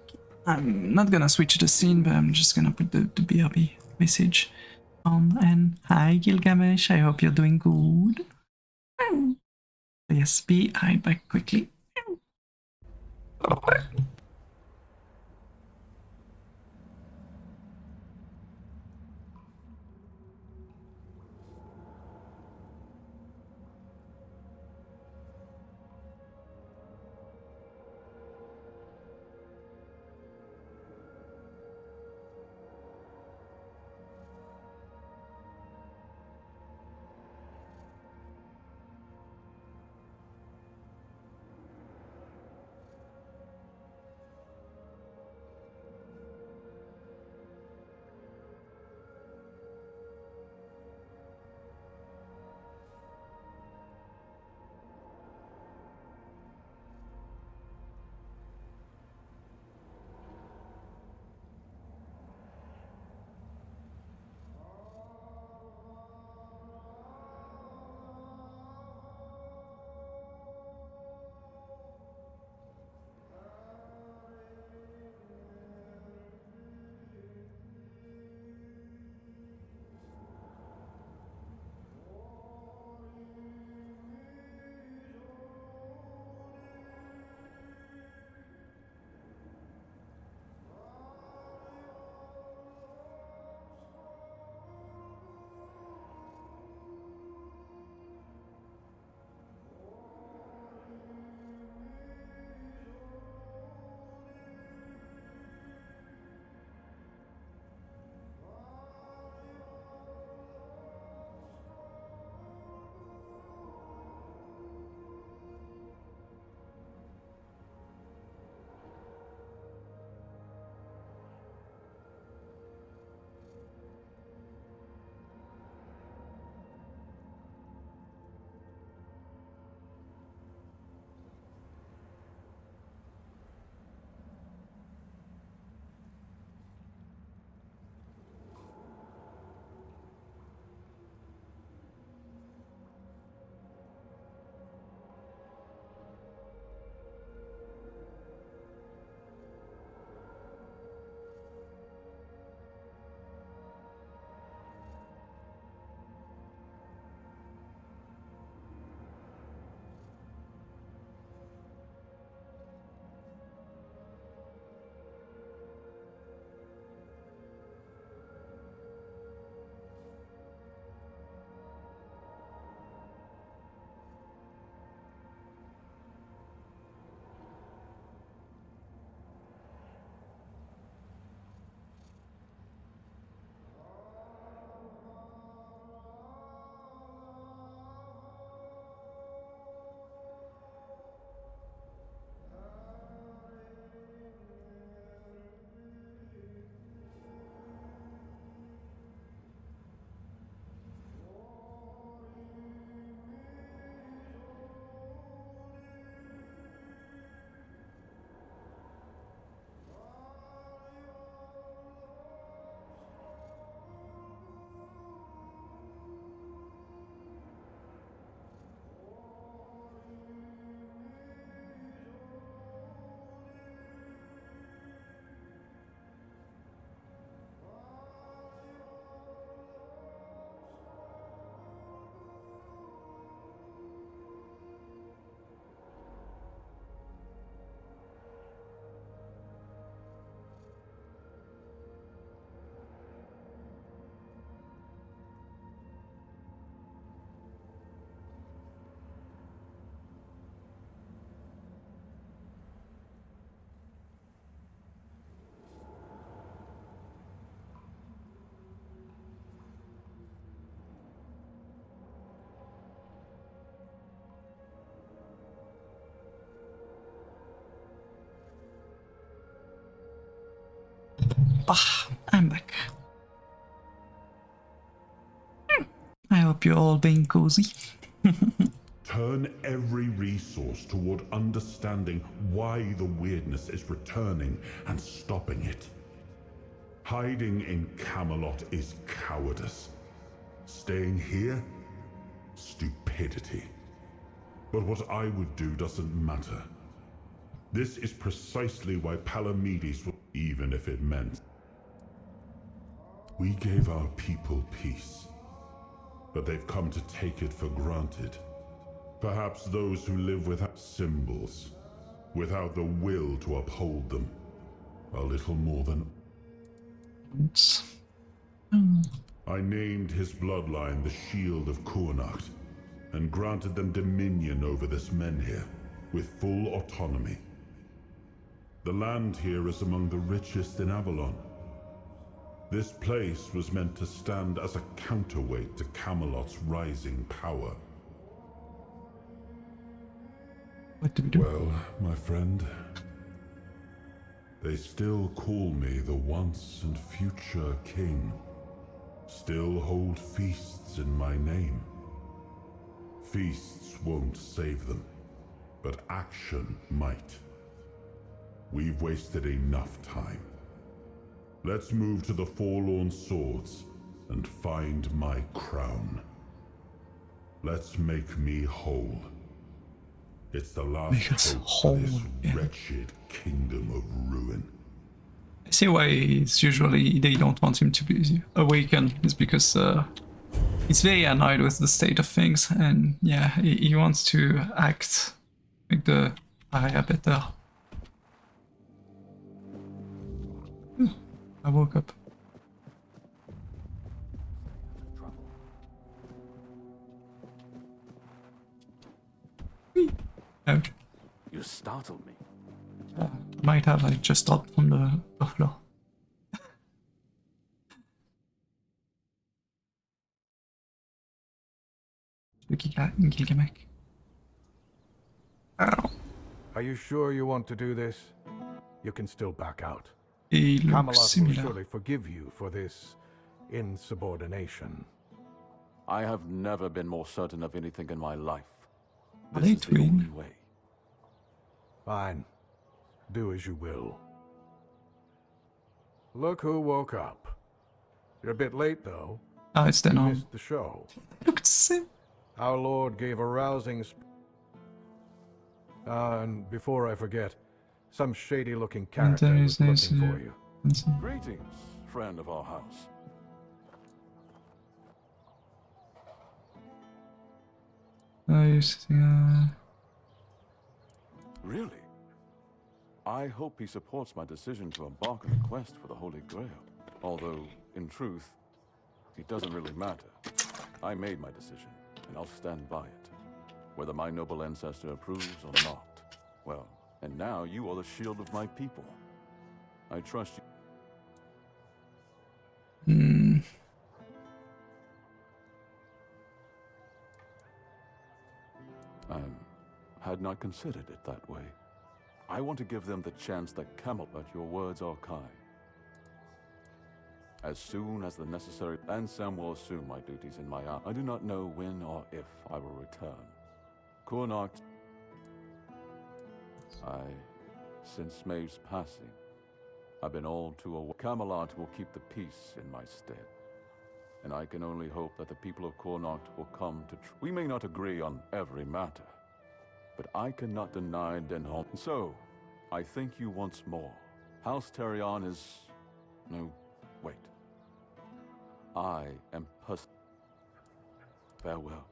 I'm not gonna switch the scene, but I'm just gonna put the BRB message on. And hi, Gilgamesh, I hope you're doing good. Yes, be right back quickly. Bah, I'm back. I hope you're all being cozy. Turn every resource toward understanding why the weirdness is returning and stopping it. Hiding in Camelot is cowardice. Staying here? Stupidity. But what I would do doesn't matter. This is precisely why Palamedes will, even if it meant. We gave our people peace, but they've come to take it for granted. Perhaps those who live without symbols, without the will to uphold them, a little more than... I named his bloodline the Shield of Kurnacht, and granted them dominion over this menhir, with full autonomy. The land here is among the richest in Avalon. This place was meant to stand as a counterweight to Camelot's rising power. What do we do? Well, my friend, they still call me the once and future king. Still hold feasts in my name. Feasts won't save them, but action might. We've wasted enough time. Let's move to the Forlorn Swords and find my crown. Let's make me whole. It's the last hope of this wretched kingdom of ruin. I see why it's usually they don't want him to be awakened. It's because he's very annoyed with the state of things, and yeah, he wants to act, make the area better. I woke up. Ouch. You startled me. Might have, I just dropped from the floor. Are you sure you want to do this? You can still back out. He Camelot looks will similar. surely forgive you for this insubordination. I have never been more certain of anything in my life. Are This they is the only twin? way. Fine. Do as you will. Look who woke up. You're a bit late, though. Oh, it's You then on. missed the show. Look, sim. Our Lord gave a rousing and before I forget, some shady-looking character was looking for you. Greetings, friend of our house. Really? I hope he supports my decision to embark on a quest for the Holy Grail. Although, in truth, it doesn't really matter. I made my decision, and I'll stand by it. Whether my noble ancestor approves or not. Well, and now you are the shield of my people. I trust you. I had not considered it that way. I want to give them the chance that Camelot, but your words are kind. As soon as the necessary, and Sam will assume my duties in my arm. I do not know when or if I will return. Kurnacht, since Maeve's passing, I've been all too aware. Camelot will keep the peace in my stead. And I can only hope that the people of Kurnacht will come to we may not agree on every matter, but I cannot deny Denholm. So, I thank you once more. House Terion is... no, wait. I am farewell.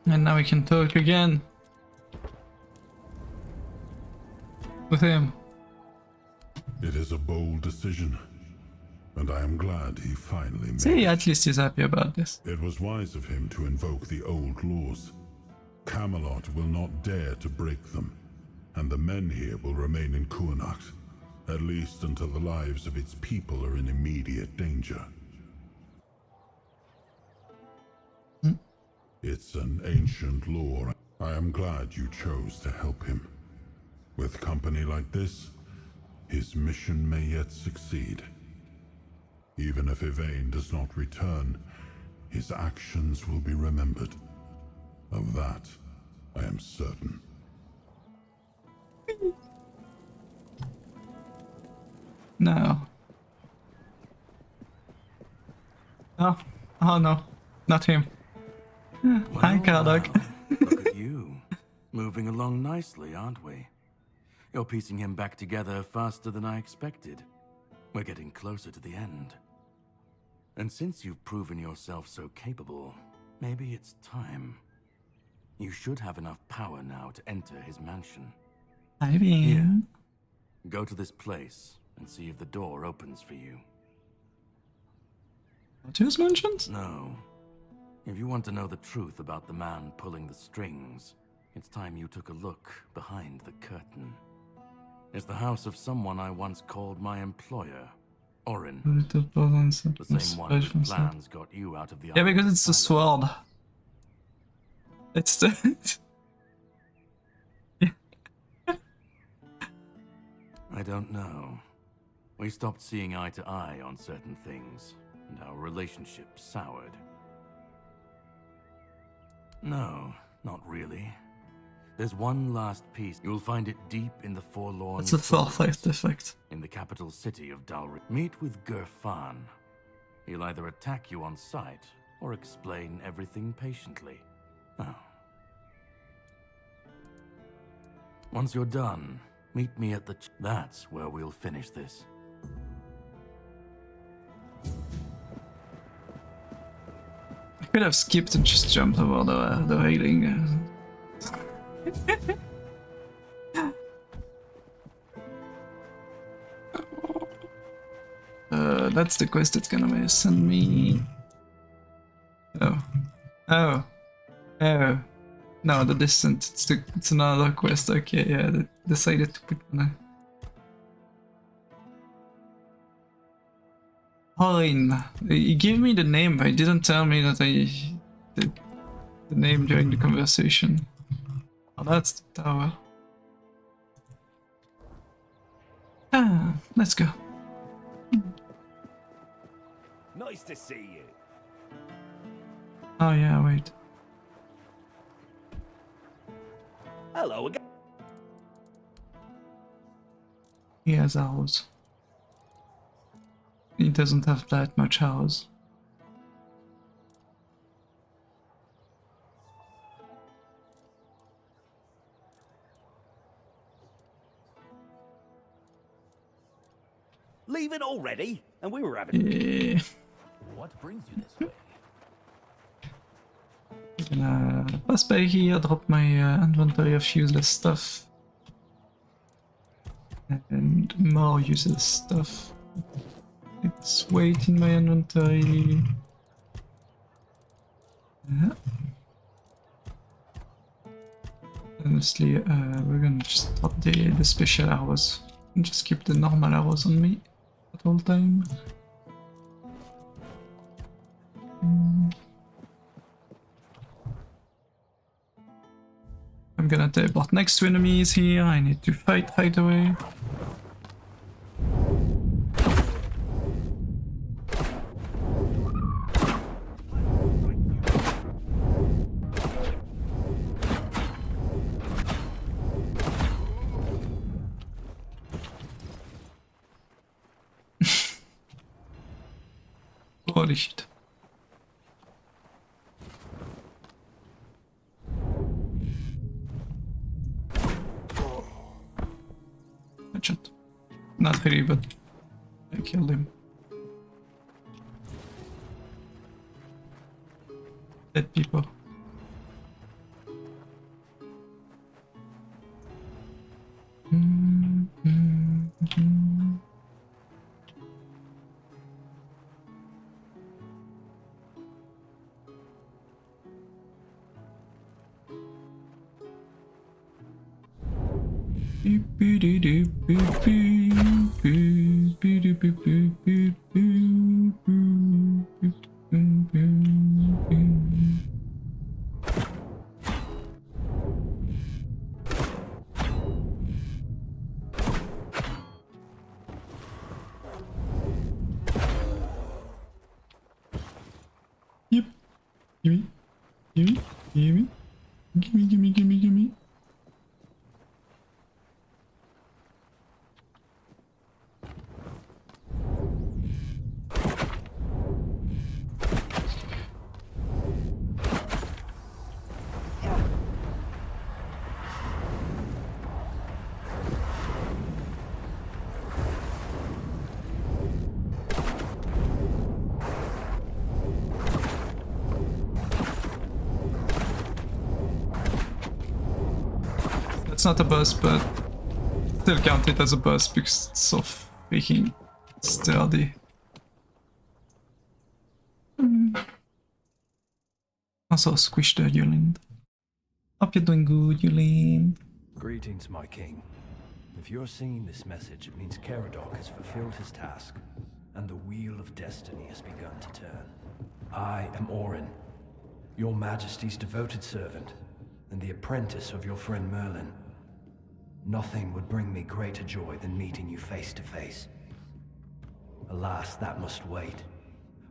And now we can talk again with him. It is a bold decision, and I am glad he finally made See, it. at least he's happy about this. It was wise of him to invoke the old laws. Camelot will not dare to break them, and the men here will remain in Kurnacht, at least until the lives of its people are in immediate danger. It's an ancient law. I am glad you chose to help him. With company like this, his mission may yet succeed. Even if Yvain does not return, his actions will be remembered. Of that, I am certain. No. Oh no, not him. Hi, Kardok. Look at you. Moving along nicely, aren't we? You're piecing him back together faster than I expected. We're getting closer to the end. And since you've proven yourself so capable, maybe it's time. You should have enough power now to enter his mansion. I mean... Here. Go to this place and see if the door opens for you. To his mansions? No. If you want to know the truth about the man pulling the strings, it's time you took a look behind the curtain. It's the house of someone I once called my employer, Orin. The same one whose plans got you out of the Yeah, because it's the sword. It's the... I don't know. We stopped seeing eye to eye on certain things, and our relationship soured. No, not really. There's one last piece. You'll find it deep in the forlorn. It's a Farsight effect. In the capital city of Dalry. Meet with Gerfan. He'll either attack you on sight or explain everything patiently. Oh. Once you're done, meet me at the... That's where we'll finish this. I could have skipped and just jumped over the railing. That's the quest it's gonna send me. Oh. No, the distant. It's another quest. Okay, yeah, they decided to put one. Horin. He gave me the name, but he didn't tell me that I did the name during the conversation. Oh, that's the tower. Let's go. Nice to see you. Oh yeah, wait. Hello again. He has arrows. He doesn't have that much arrows. Leaving already? And we were having... Yeah. What brings you this way? I'm gonna pass by here, drop my inventory of useless stuff. And more useless stuff. It's weight in my inventory. Yeah. Honestly, we're gonna just drop the special arrows and just keep the normal arrows on me at all time. I'm gonna teleport next to enemies here. I need to fight right away. Holy shit. Headshot. Not really, but I killed him. Dead people. Gimme. Gimme. Gimme. Gimme, gimme, gimme, gimme. It's not a boss, but still count it as a boss because it's so freaking sturdy. Also squish the Yulind. Hope you're doing good, Yulind. Greetings, my king. If you're seeing this message, it means Caradoc has fulfilled his task, and the wheel of destiny has begun to turn. I am Orin, your majesty's devoted servant, and the apprentice of your friend Merlin. Nothing would bring me greater joy than meeting you face to face. Alas, that must wait,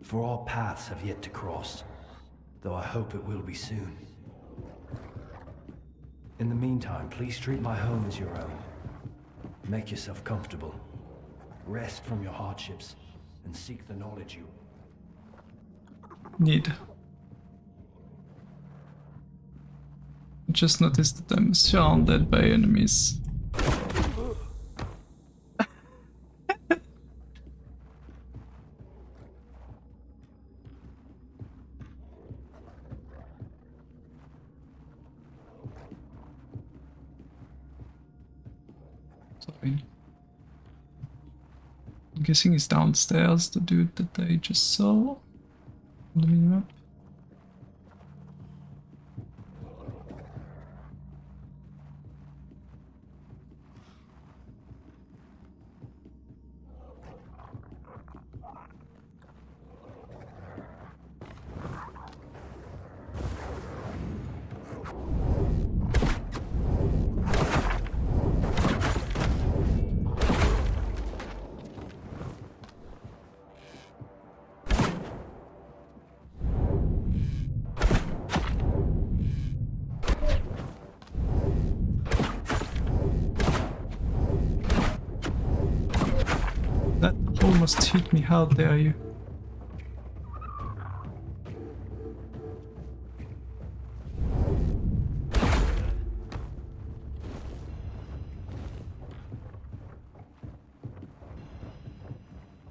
for our paths have yet to cross, though I hope it will be soon. In the meantime, please treat my home as your own. Make yourself comfortable. Rest from your hardships, and seek the knowledge you need. Just noticed that I'm surrounded by enemies. Sorry. I'm guessing he's downstairs, the dude that I just saw on the minimap. That almost hit me, how dare you?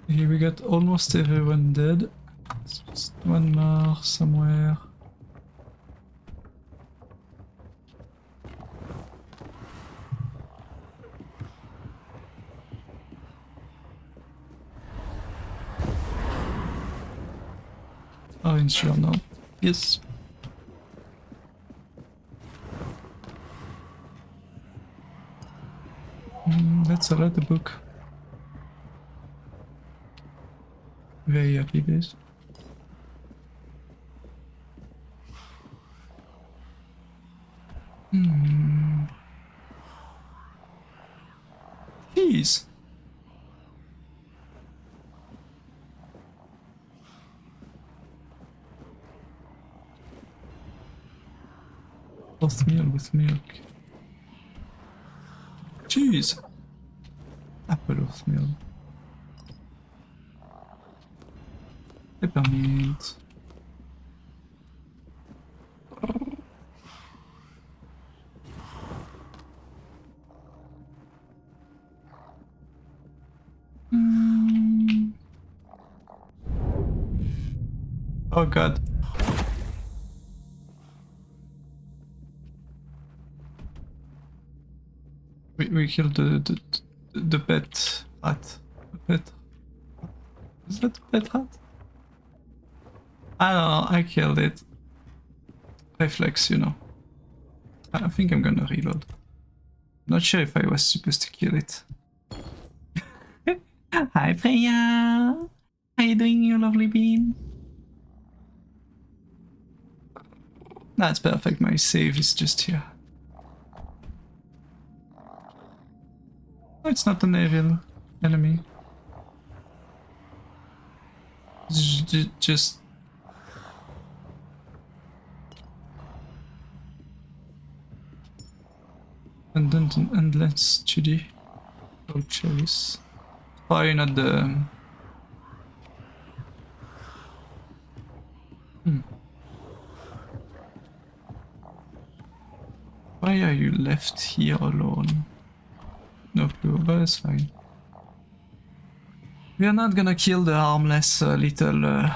Here we got almost everyone dead. There's just one more somewhere. Oh, sure now. Yes. That's a lot of book. Very happy days. Jeez. Oatmeal with milk. Cheese. Apple oatmeal. Peppermint. Oh god. We killed the pet rat. The pet. Is that a pet rat? I don't know, I killed it. Reflex, you know. I think I'm gonna reload. Not sure if I was supposed to kill it. Hi Freya! How you doing, you lovely bean? That's perfect, my save is just here. Oh, it's not an evil enemy. It's just Abundant and endless study. Oh, cherries. Probably not the. Why are you left here alone? No clue, but it's fine. We are not gonna kill the harmless little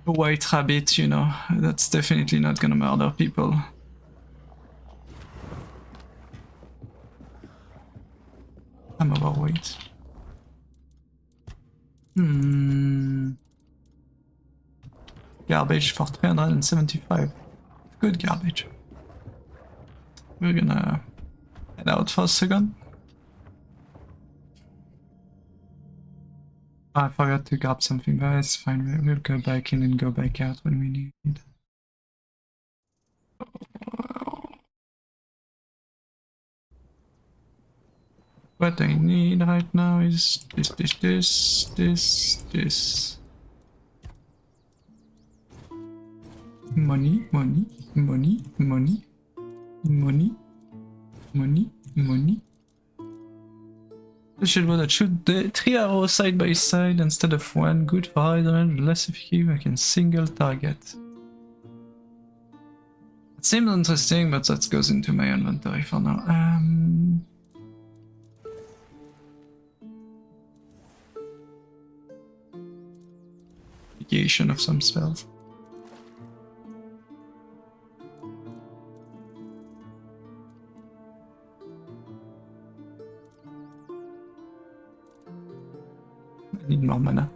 white rabbit, you know. That's definitely not gonna murder people. I'm overweight. Garbage for 375. Good garbage. We're gonna head out for a second. I forgot to grab something, but it's fine. We'll go back in and go back out when we need. What I need right now is this. Money. I should shoot the 3 arrows side by side instead of one. Good for high damage, less effective. I can single target. It seems interesting, but that goes into my inventory for now. Negation of some spells. I need more mana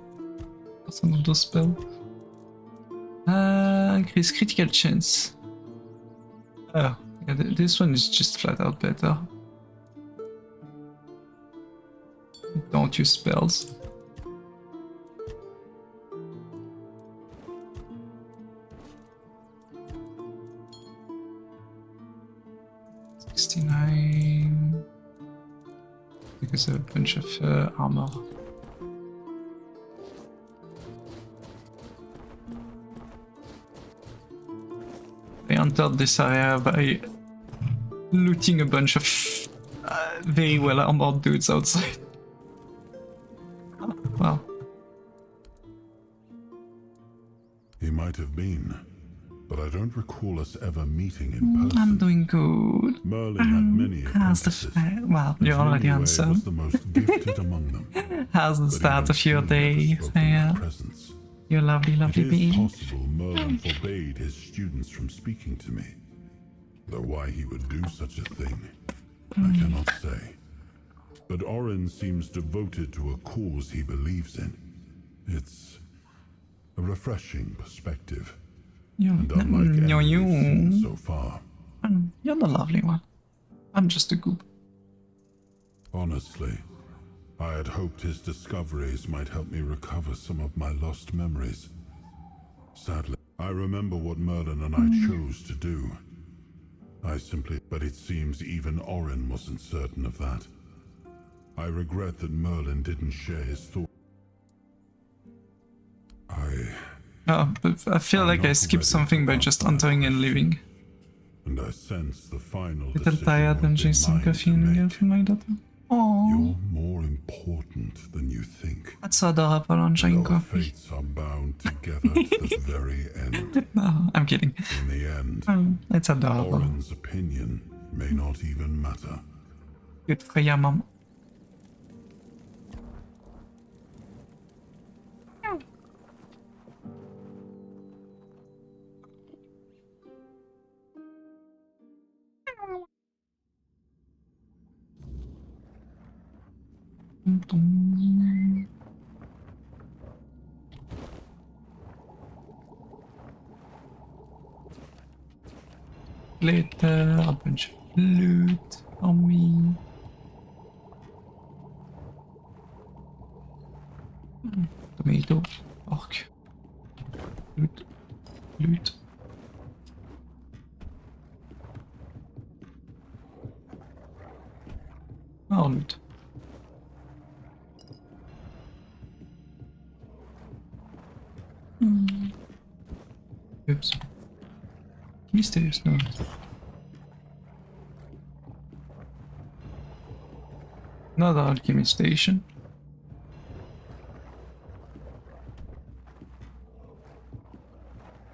for some of those spells. Increase critical chance. Oh, yeah, this one is just flat out better. Don't use spells. Because of a bunch of armor. I entered this area by looting a bunch of very well armored dudes outside. Well. He might have been, but I don't recall us ever meeting in person. I'm doing good. Merlin had many apprentices. Well, you already answered. Was the most gifted among them. How's the start of your day, Freya? You lovely, lovely bee. It is possible Merlin forbade his students from speaking to me. Though why he would do such a thing, I cannot say. But Orin seems devoted to a cause he believes in. It's a refreshing perspective. And unlike anything we've seen so far. You're the lovely one. I'm just a goob. Honestly, I had hoped his discoveries might help me recover some of my lost memories. Sadly, I remember what Merlin and I chose to do. But it seems even Orin wasn't certain of that. I regret that Merlin didn't share his thoughts. But I feel like I skipped something by just entering and leaving. And I sense the final Little tired and drinking some coffee and for my daughter. Aww. You're more important than you think. That's adorable, enjoying coffee. Our fates are bound together to the very end. No, I'm kidding. In the end, it's adorable. Orin's opinion may not even matter. Good for your mom. Later, a bunch of loot on me. Tomato, pork. Loot. Oh, loot. Oops. Mysterious note. Another alchemy station.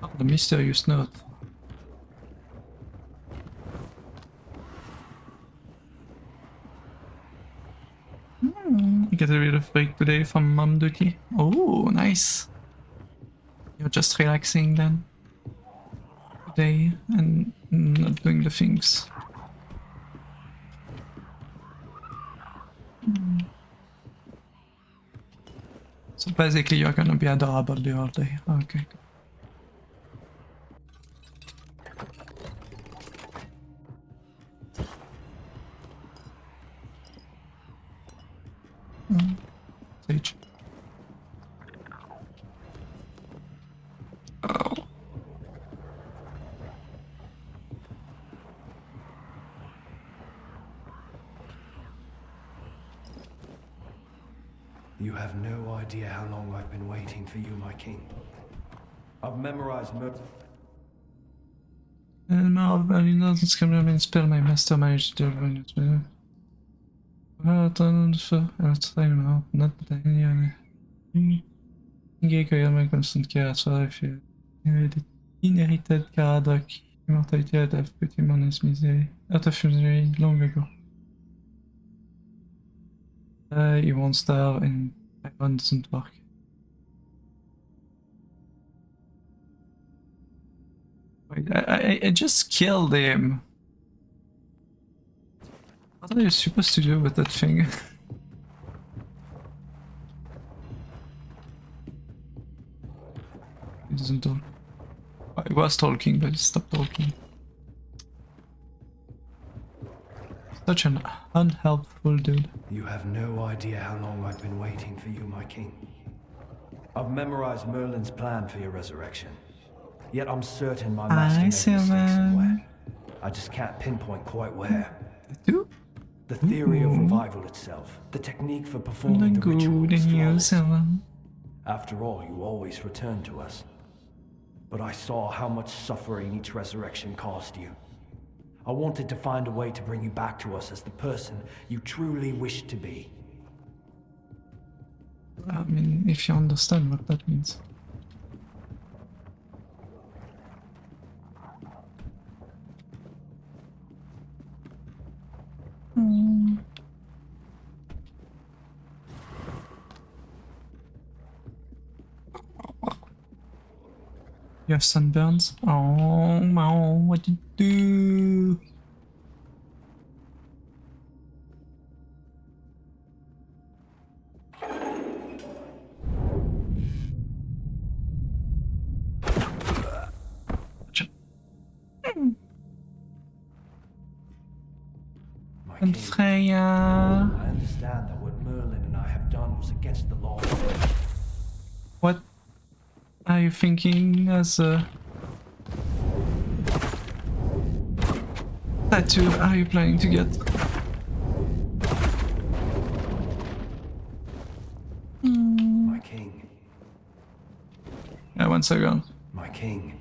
Oh, the mysterious note. Get a bit of break today from mom duty. Oh, nice. You're just relaxing then today and not doing the things. So basically you're gonna be adorable the whole day. Okay. Sage. Oh. You have no idea how long I've been waiting for you, my king. I've memorized No, I mean, doesn't scream me spell my master managed to do it. Not Ingéköljelmek constant chaos inherited Caradoc, immortality out of pretty honest misery. Out of misery long ago. He won't starve and Iron doesn't work. Wait, I just killed him. What are you supposed to do with that thing? He doesn't talk. I was talking, but he stopped talking. Such an unhelpful dude. You have no idea how long I've been waiting for you, my king. I've memorized Merlin's plan for your resurrection. Yet I'm certain my master made mistakes somewhere. I just can't pinpoint quite where. The theory of revival itself, the technique for performing the ritual is flawless. After all, you always return to us. But I saw how much suffering each resurrection caused you. I wanted to find a way to bring you back to us as the person you truly wished to be. I mean, if you understand what that means. You have sunburns? Oh, what did you do? And Freya. I understand that what Merlin and I have done was against the law. What are you thinking as a tattoo are you planning to get? My king. Yeah, 1 second. My king.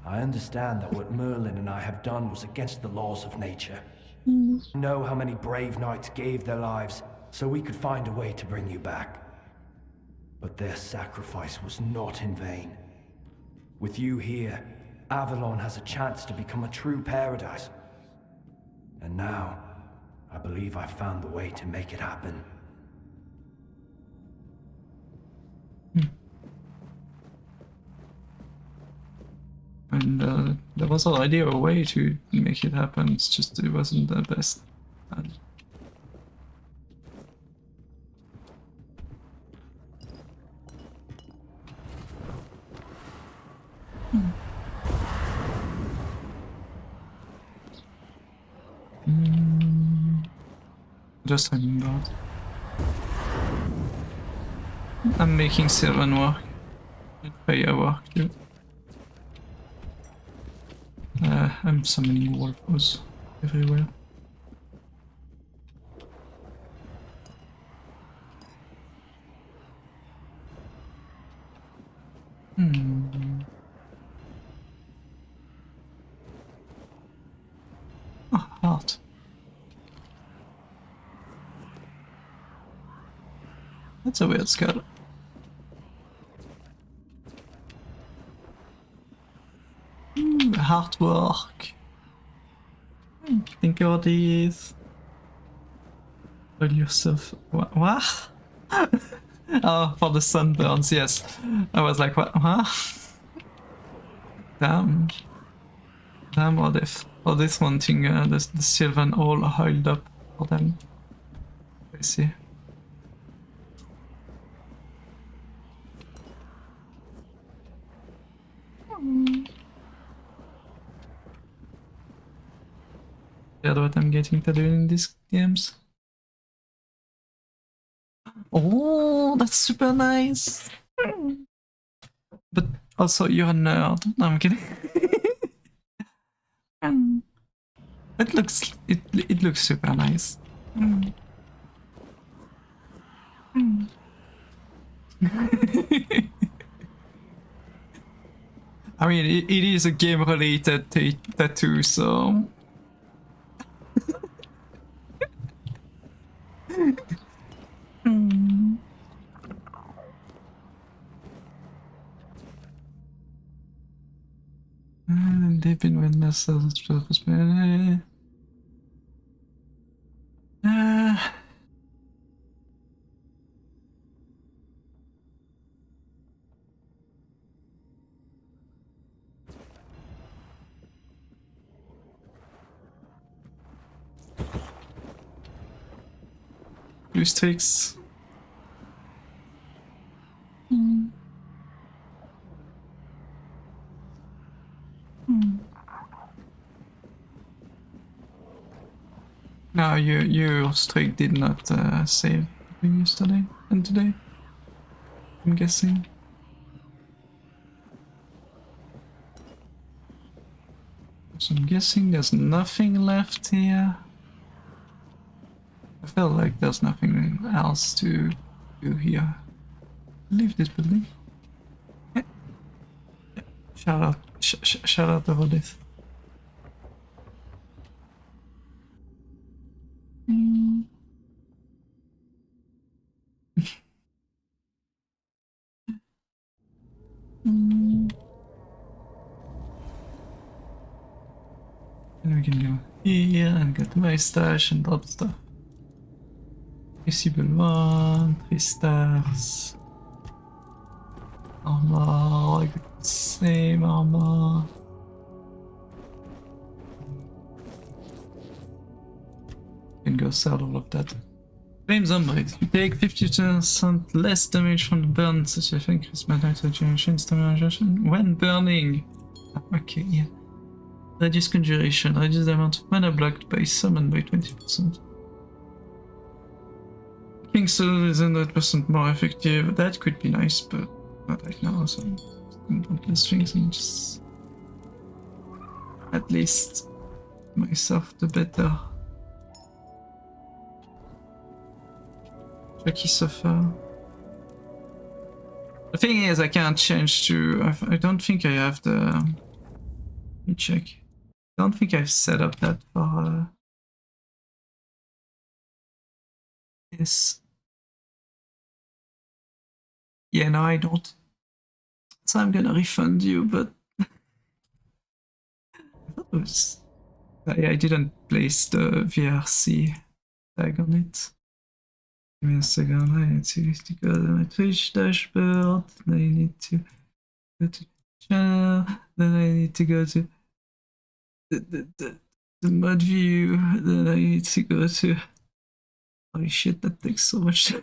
I understand that what Merlin and I have done was against the laws of nature. You know how many brave knights gave their lives so we could find a way to bring you back. But their sacrifice was not in vain. With you here, Avalon has a chance to become a true paradise. And now, I believe I've found the way to make it happen. And there was already a way to make it happen, it's just it wasn't the best. Just hanging out. I'm making Sylvan work. And Freya work too. I'm summoning wolves everywhere. Oh, heart. That's a weird skull. Artwork. Think about these. All yourself. What? Oh, for the sunburns, yes. I was like, what? Huh? Damn. Damn, what if? Or this wanting the Sylvan all oiled up for them. I see. That's what I'm getting to do in these games. Oh, that's super nice. But also, you're a nerd. No, I'm kidding. It looks super nice. I mean, it is a game-related tattoo, so. They've been witness as its purpose. Blue sticks. No, your streak did not save yesterday and today, I'm guessing. So I'm guessing there's nothing left here. I feel like there's nothing else to do here. Leave this building. Yeah. Yeah. Shout out, shout out about this. And we can go here and get my stash and drop stuff. Visible 1, 3 stars. Armor, I got the same armor. Can go sell all of that. Flame Zombie. You take 50% less damage from the burn, such as increased magic generation, stamina generation when burning. Okay, yeah. Reduce conjuration, reduce the amount of mana blocked by summon by 20%. King Soul is 100% more effective. That could be nice, but not right now, so don't list things and just at least myself the better. Lucky so far. The thing is, I can't change to. I don't think I have the. Let me check. I don't think I've set up that for this. Yeah, no, I don't. So I'm gonna refund you, but I didn't place the VRC tag on it. Give me a second. I need to go to my Twitch dashboard. Then I need to go to channel. Then I need to go to the mod view. Then I need to go to. Holy shit, that takes so much.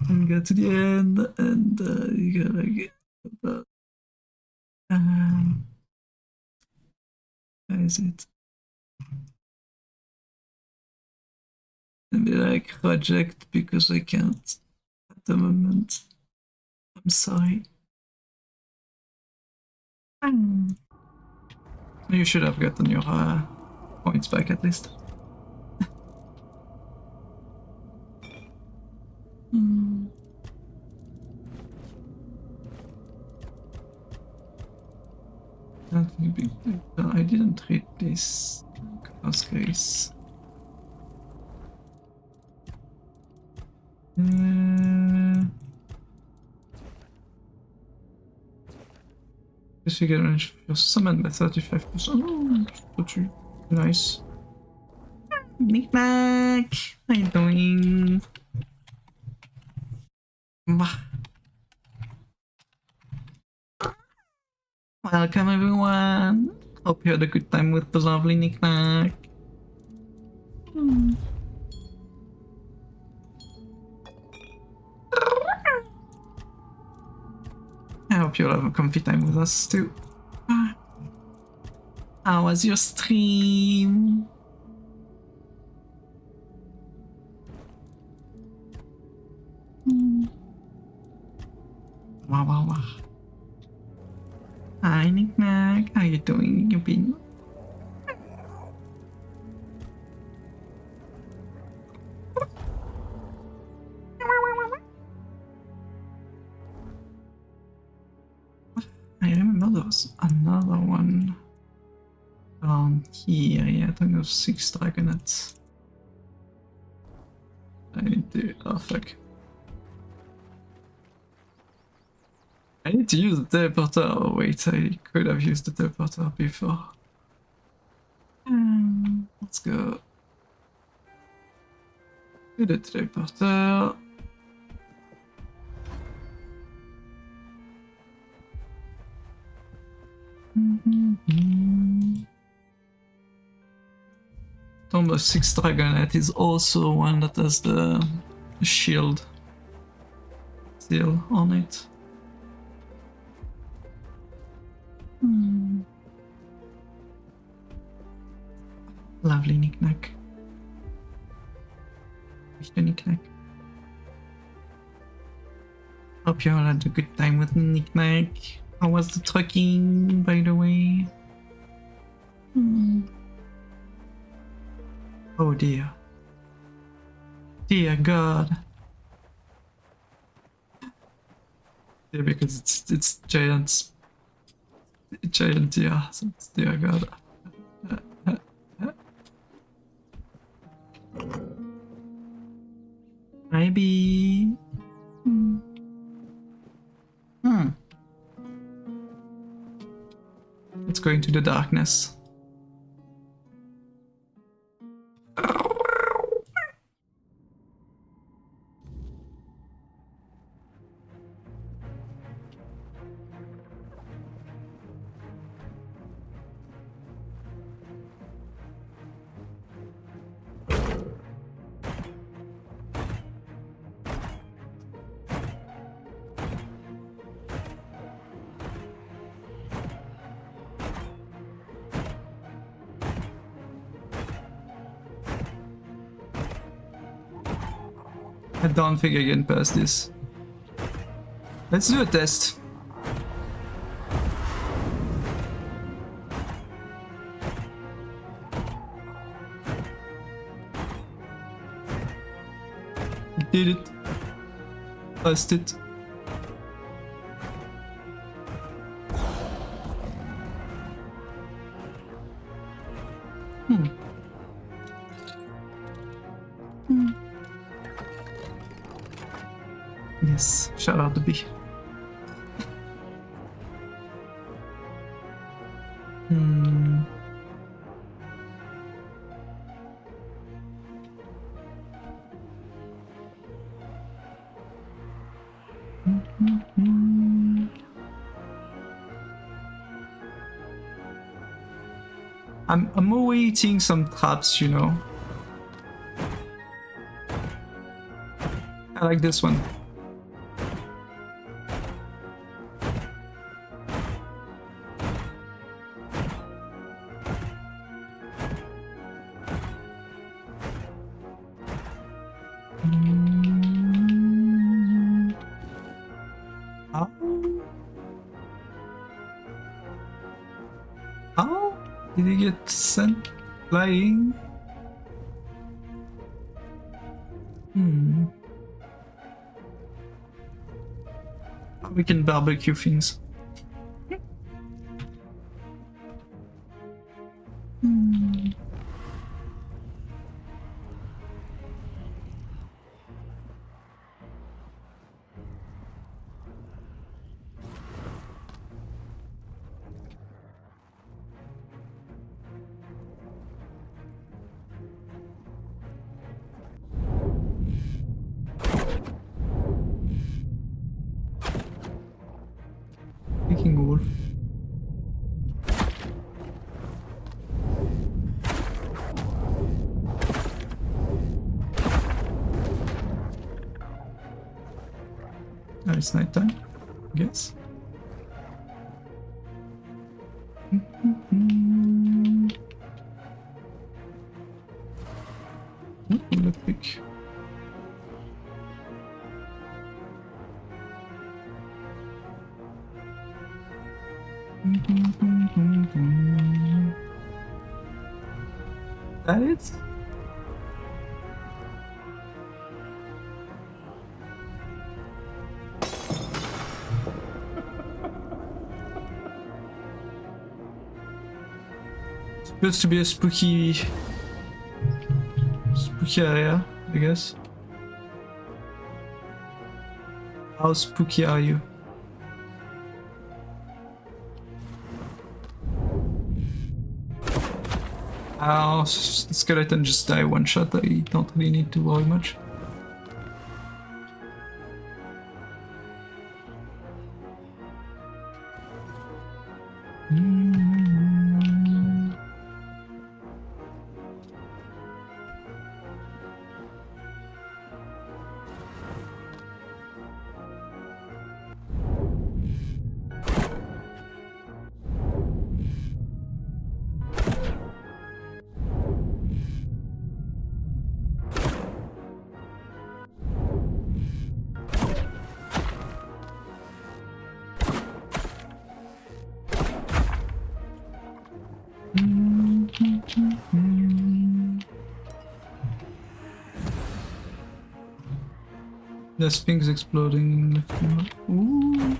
And go to the end, and you gotta get. Where is it? And be like project because I can't at the moment. I'm sorry. You should have gotten your points back at least. I didn't read this. Cross case. Disfigure range of your summon by 35%. Oh, pretty nice. Knick-knack! How you doing? Welcome everyone! Hope you had a good time with the lovely Knick-knack. I hope you'll have a comfy time with us too. How was your stream? Wow. Hi Knick-knack, how you doing? You been? I remember there was another one around here. Yeah, I think there was 6 dragonets. I need to. Oh fuck. I need to use the teleporter. Oh wait, I could have used the teleporter before. Let's go to the teleporter. Tomb of 6 Dragonet is also one that has the shield still on it. Lovely Knick-knack. Mr. Knick-knack. Hope you all had a good time with Knick-knack. How was the trucking, by the way? Oh dear. Dear God. Yeah, because it's giant deer, so it's dear God. Maybe. Let's go into the darkness. I don't think I can pass this. Let's do a test. Did it. Passed it. Yes, shout out to B. I'm awaiting some traps, you know. I like this one. How did he get sent flying? We can barbecue things. it's nighttime, I guess. Look. That it? Supposed to be a spooky area, I guess. How spooky are you? Oh, skeleton just die one shot. I don't really need to worry much. There's things exploding. Ooh.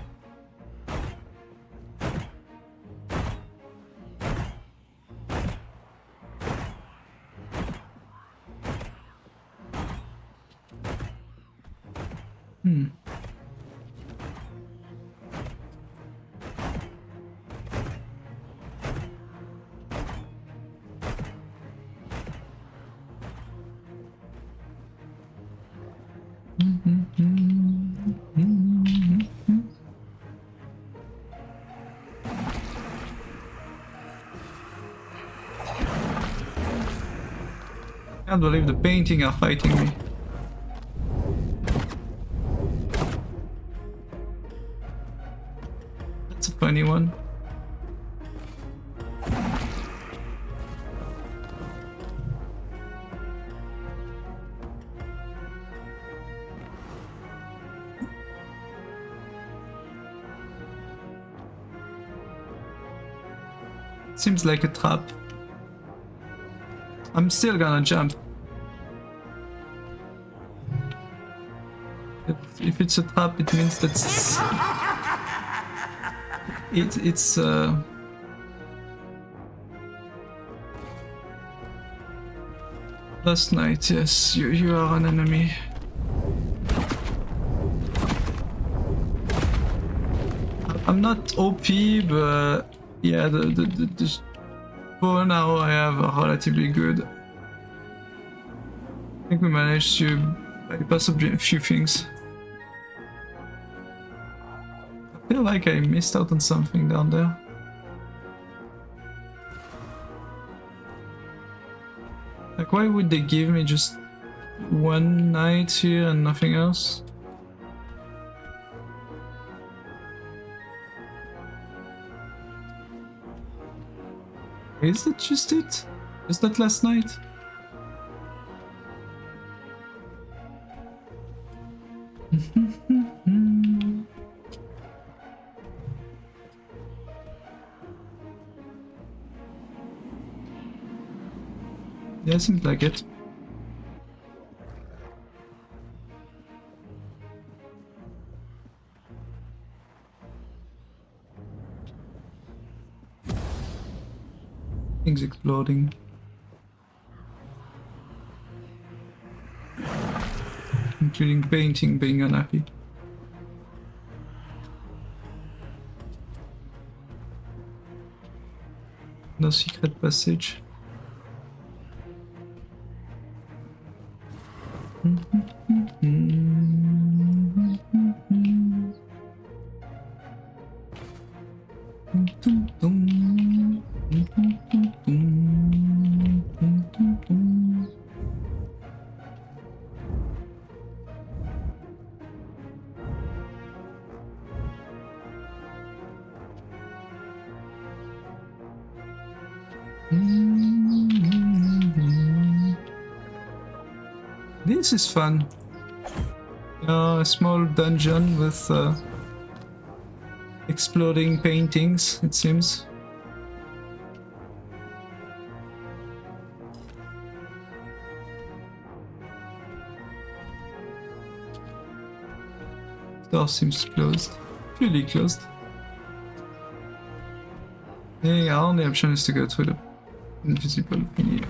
Can't believe the painting are fighting me. That's a funny one. Seems like a trap. I'm still gonna jump. If it's a trap, it means that it's last night. Yes, you are an enemy. I'm not OP, but yeah, the bow and arrow I have are relatively good. I think we managed to bypass a few things. I feel like I missed out on something down there. Like, why would they give me just one night here and nothing else? Is that just it? Is that last night? Yeah, seems like it. Things exploding. Including painting being unhappy. No secret passage. This is fun. A small dungeon with exploding paintings, it seems. Door seems closed. Really closed. The only option is to go through the invisible thingy.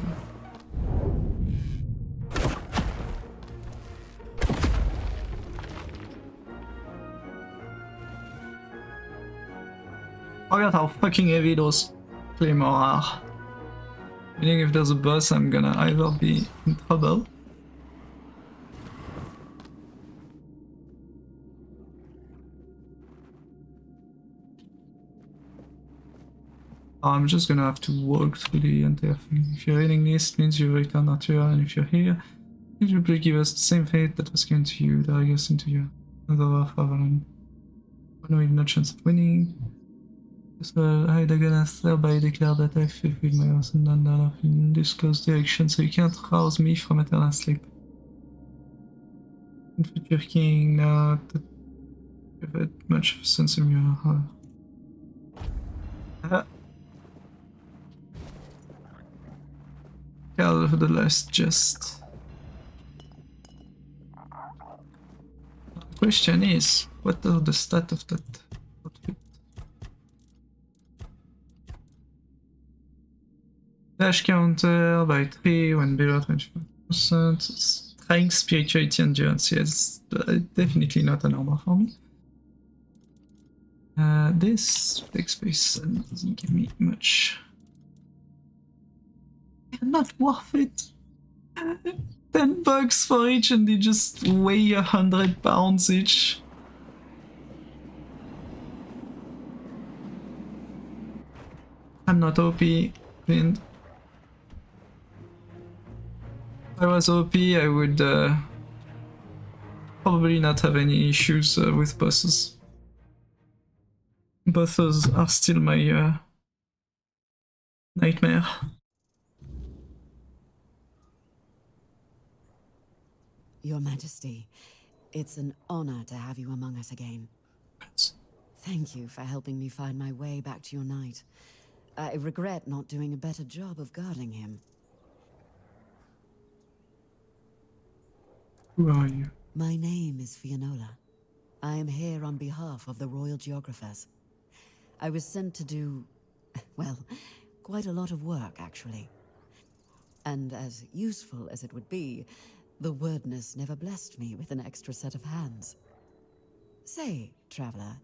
Forget how fucking heavy those claymore are. Meaning if there's a boss, I'm gonna either be in trouble. I'm just gonna have to walk through the entire thing. If you're reading this, it means you return natural, and if you're here, it will give us the same fate that was given to you, drag us into your another half Avalon. One with no chance of winning. So I, Dagonath, thereby declare that I fulfilled my oath and done that in this close direction, so you can't rouse me from eternal sleep. And future king, now that you've had much of a sense of your heart. Call of the last jest. The question is, what are the stats of that outfit? Dash counter by 3 when below 25%. Strength, spirituality, endurance. Yes, definitely not an armor for me. This big space doesn't give me much. They're not worth it. $10 for each, and they just weigh 100 pounds each. I'm not OP, Wind. If I was OP, I would probably not have any issues with bosses. Bosses are still my nightmare. Your Majesty, it's an honor to have you among us again. Thank you for helping me find my way back to your knight. I regret not doing a better job of guarding him. Who are you? My name is Fianola. I am here on behalf of the Royal Geographers. I was sent to do, well, quite a lot of work, actually. And as useful as it would be, the wordness never blessed me with an extra set of hands. Say, traveler,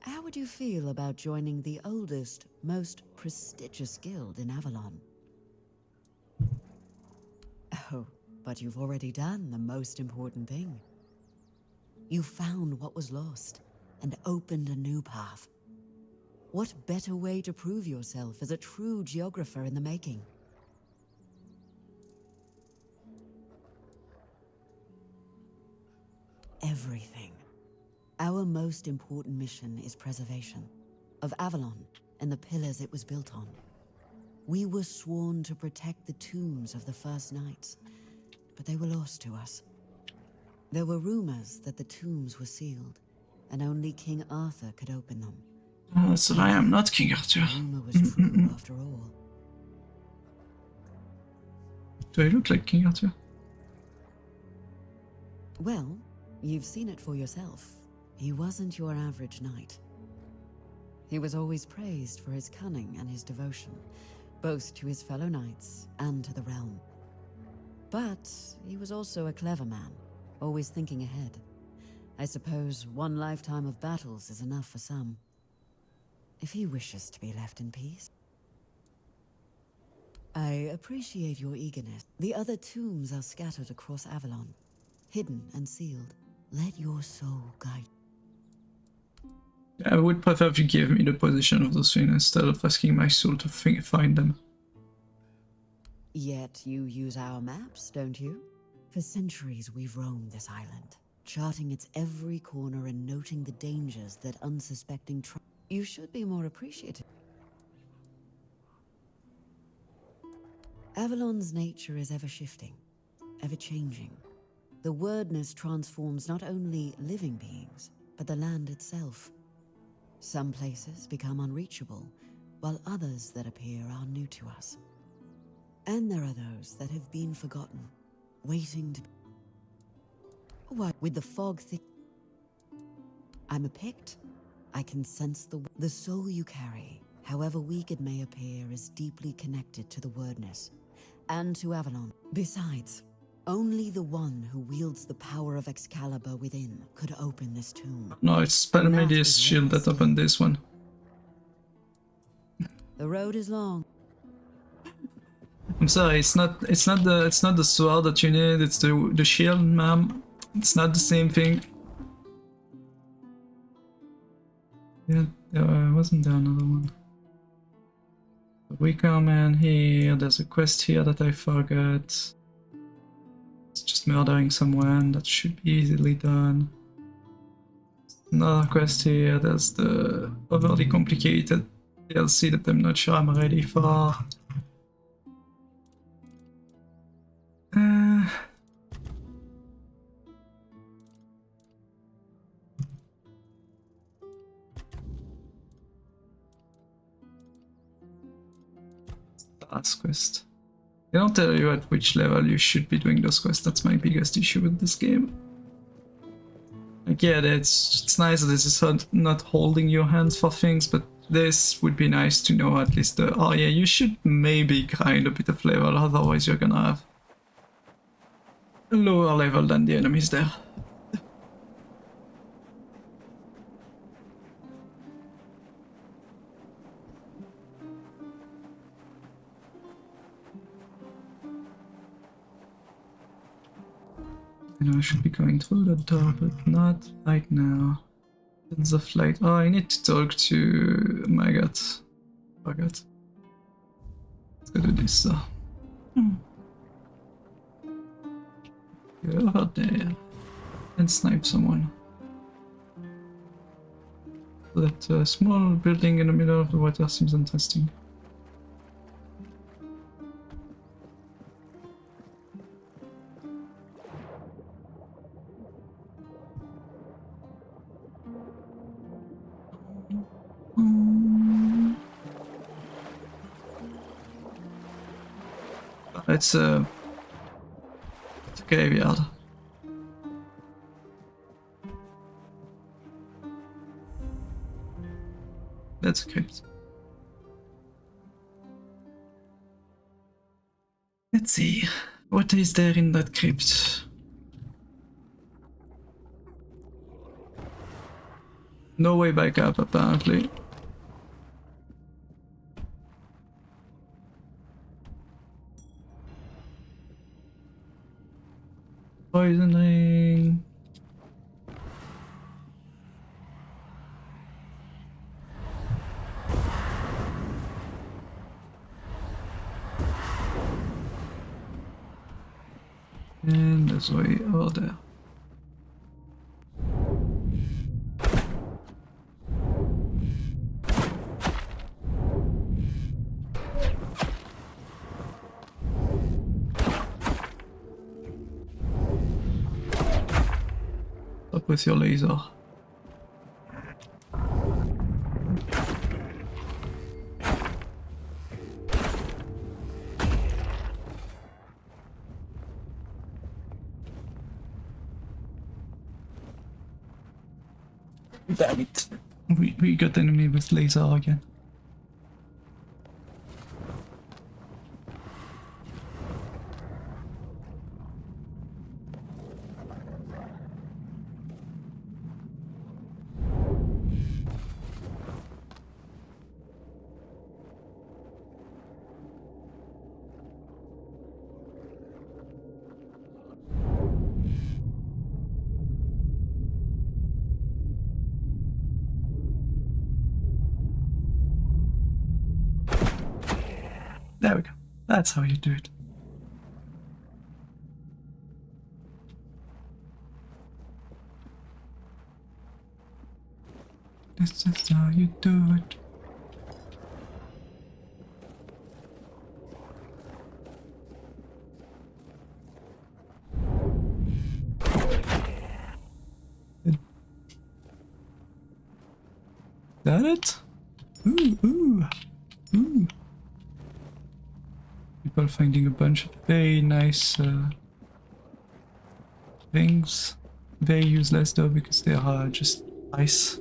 how would you feel about joining the oldest, most prestigious guild in Avalon? Oh, but you've already done the most important thing. You found what was lost and opened a new path. What better way to prove yourself as a true geographer in the making? Everything. Our most important mission is preservation of Avalon and the pillars it was built on. We were sworn to protect the tombs of the first knights, but they were lost to us. There were rumors that the tombs were sealed, and only King Arthur could open them. So I am not King Arthur. The rumor was true after all. Do I look like King Arthur? Well, you've seen it for yourself. He wasn't your average knight. He was always praised for his cunning and his devotion, both to his fellow knights and to the realm. But he was also a clever man, always thinking ahead. I suppose one lifetime of battles is enough for some. If he wishes to be left in peace. I appreciate your eagerness. The other tombs are scattered across Avalon, hidden and sealed. Let your soul guide. I would prefer if you gave me the position of those things instead of asking my soul to find them. Yet you use our maps, don't you? For centuries we've roamed this island, charting its every corner and noting the dangers that unsuspecting You should be more appreciative. Avalon's nature is ever shifting, ever changing. The wordness transforms not only living beings, but the land itself. Some places become unreachable, while others that appear are new to us. And there are those that have been forgotten, waiting to... Why, with the fog thick... I'm a Pict. I can sense the soul you carry, however weak it may appear, is deeply connected to the wordness, and to Avalon. Besides, only the one who wields the power of Excalibur within could open this tomb. No, it's Palmedius' shield that opened this one. The road is long. I'm sorry, it's not the sword that you need, it's the shield, ma'am. It's not the same thing. Yeah, wasn't there another one? We come in here, there's a quest here that I forgot. It's just murdering someone, that should be easily done. Another quest here, there's the overly complicated DLC that I'm not sure I'm ready for. Last quest. They don't tell you at which level you should be doing those quests. That's my biggest issue with this game. Like, yeah, it's nice that this is not holding your hands for things, but this would be nice to know at least oh yeah, you should maybe grind a bit of level, otherwise you're gonna have a lower level than the enemies there. I know I should be going through the door, but not right now. It's a flight. Oh, I need to talk to... Oh my god. Forgot. Let's go do this though. Go over there and snipe someone. That small building in the middle of the water seems interesting. It's a graveyard. That's a crypt. Let's see, what is there in that crypt? No way back up, apparently. Poisoning. And there's way over there. Up with your laser. Damn it. We got enemy with laser again. There we go. That's how you do it. This is how you do it. that it? Ooh. People finding a bunch of very nice things. Very useless though because they are just ice.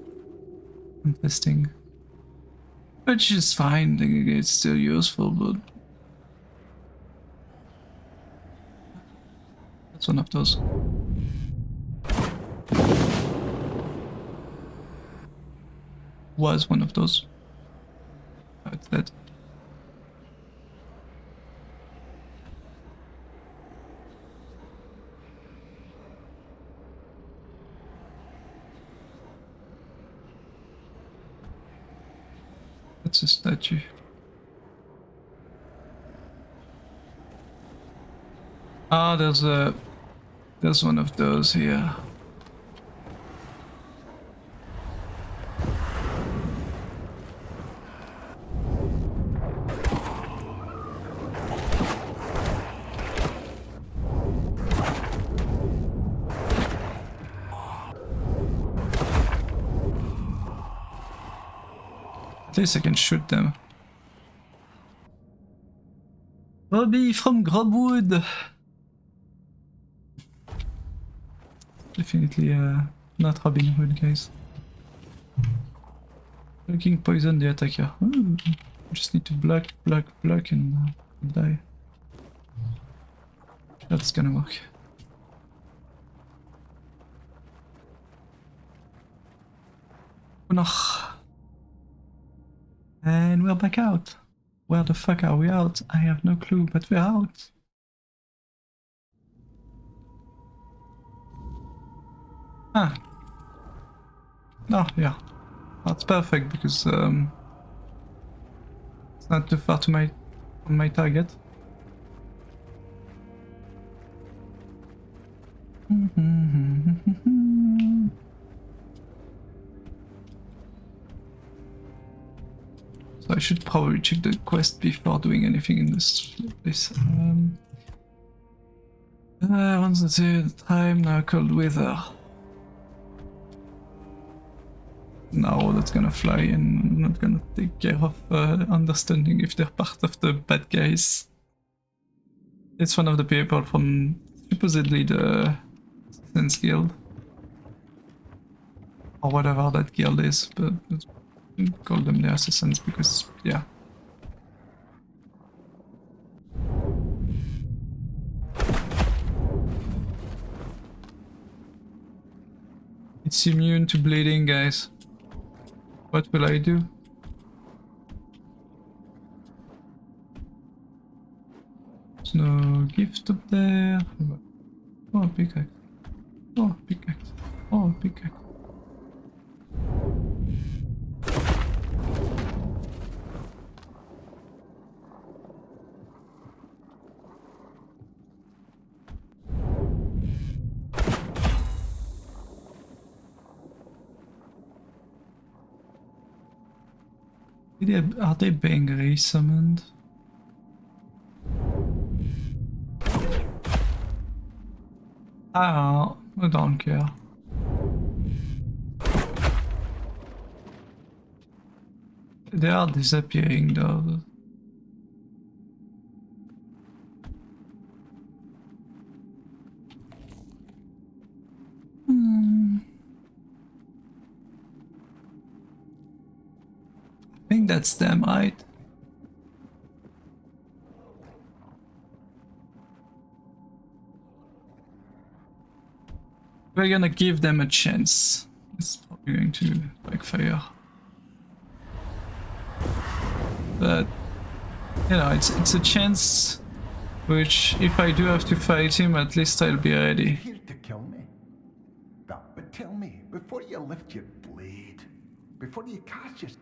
Interesting. Which is fine, it's still useful, but that's one of those. Was one of those. Oh, it's dead. That's a statue. Ah, there's one of those here. At least I can shoot them. Robbie from Grobwood! Definitely not Robin Hood, guys. Looking poison the attacker. Ooh, just need to block and die. That's gonna work. And we're back out. Where the fuck are we out? I have no clue, but we're out. Ah. Oh, yeah. That's perfect because it's not too far to my target. So I should probably check the quest before doing anything in this place. Once the time now cold weather. No, that's gonna fly and I'm not gonna take care of understanding if they're part of the bad guys. It's one of the people from supposedly the Assassin's Guild. Or whatever that guild is, but call them the Assassins because, yeah. It's immune to bleeding, guys. What will I do? There's no gift up there. Oh, pickaxe. Oh, pickaxe. Oh, pickaxe. Are they being resummoned? I don't care. They are disappearing though. I think that's them, right? We're gonna give them a chance. It's probably going to backfire. But, you know, it's a chance which, if I do have to fight him, at least I'll be ready. Here to kill me? But tell me, before you lift your blade, before you cast your...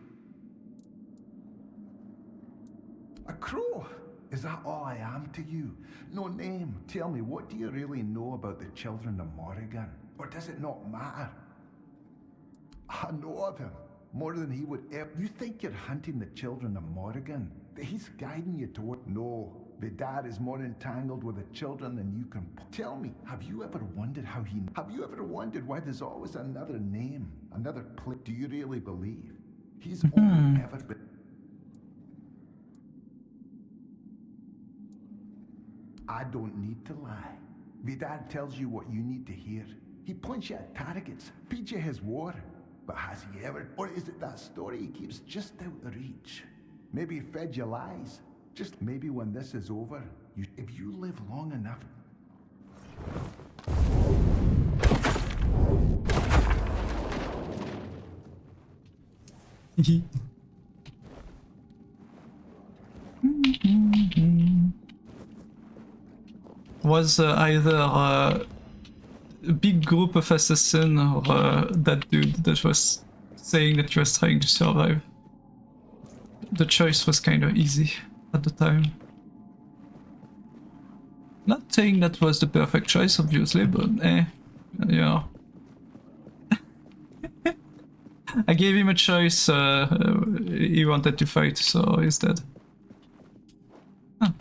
A crow? Is that all I am to you? No name. Tell me, what do you really know about the children of Morrigan? Or does it not matter? I know of him. More than he would ever... You think you're hunting the children of Morrigan? That he's guiding you toward... No. The dad is more entangled with the children than you can... Tell me, have you ever wondered how he... Have you ever wondered why there's always another name? Another place? Do you really believe? He's only ever been... I don't need to lie. Vidar tells you what you need to hear. He points you at targets, feeds you his war. But has he ever... Or is it that story he keeps just out of reach? Maybe he fed you lies. Just maybe when this is over, if you live long enough... Was either a big group of assassins or that dude that was saying that he was trying to survive. The choice was kind of easy at the time. Not saying that was the perfect choice, obviously, but yeah. I gave him a choice, he wanted to fight, so he's dead. Huh.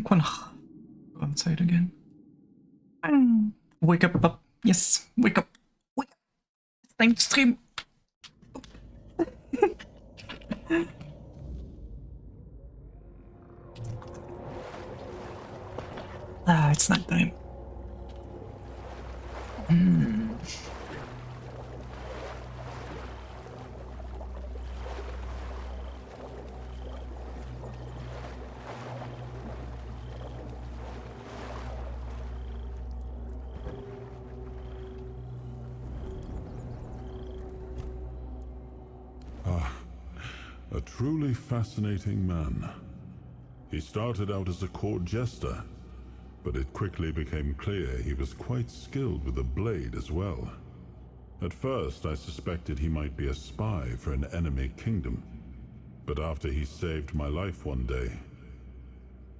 Go outside again. Wake up, up. Yes, wake up. Wake up. It's time to stream. It's night time. A truly fascinating man. He started out as a court jester, but it quickly became clear he was quite skilled with a blade as well. At first, I suspected he might be a spy for an enemy kingdom, but after he saved my life one day,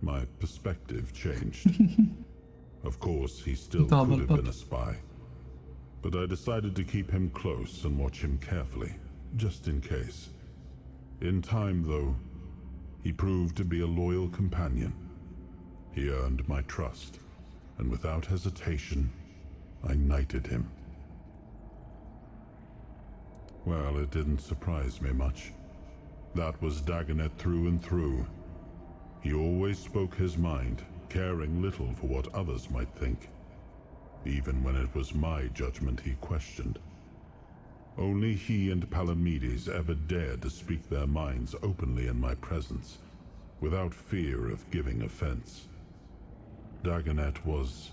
my perspective changed. Of course, he still could have been a spy, but I decided to keep him close and watch him carefully, just in case. In time, though, he proved to be a loyal companion. He earned my trust, and without hesitation, I knighted him. Well, it didn't surprise me much. That was Dagonet through and through. He always spoke his mind, caring little for what others might think, even when it was my judgment he questioned. Only he and Palamedes ever dared to speak their minds openly in my presence, without fear of giving offense. Dagonet was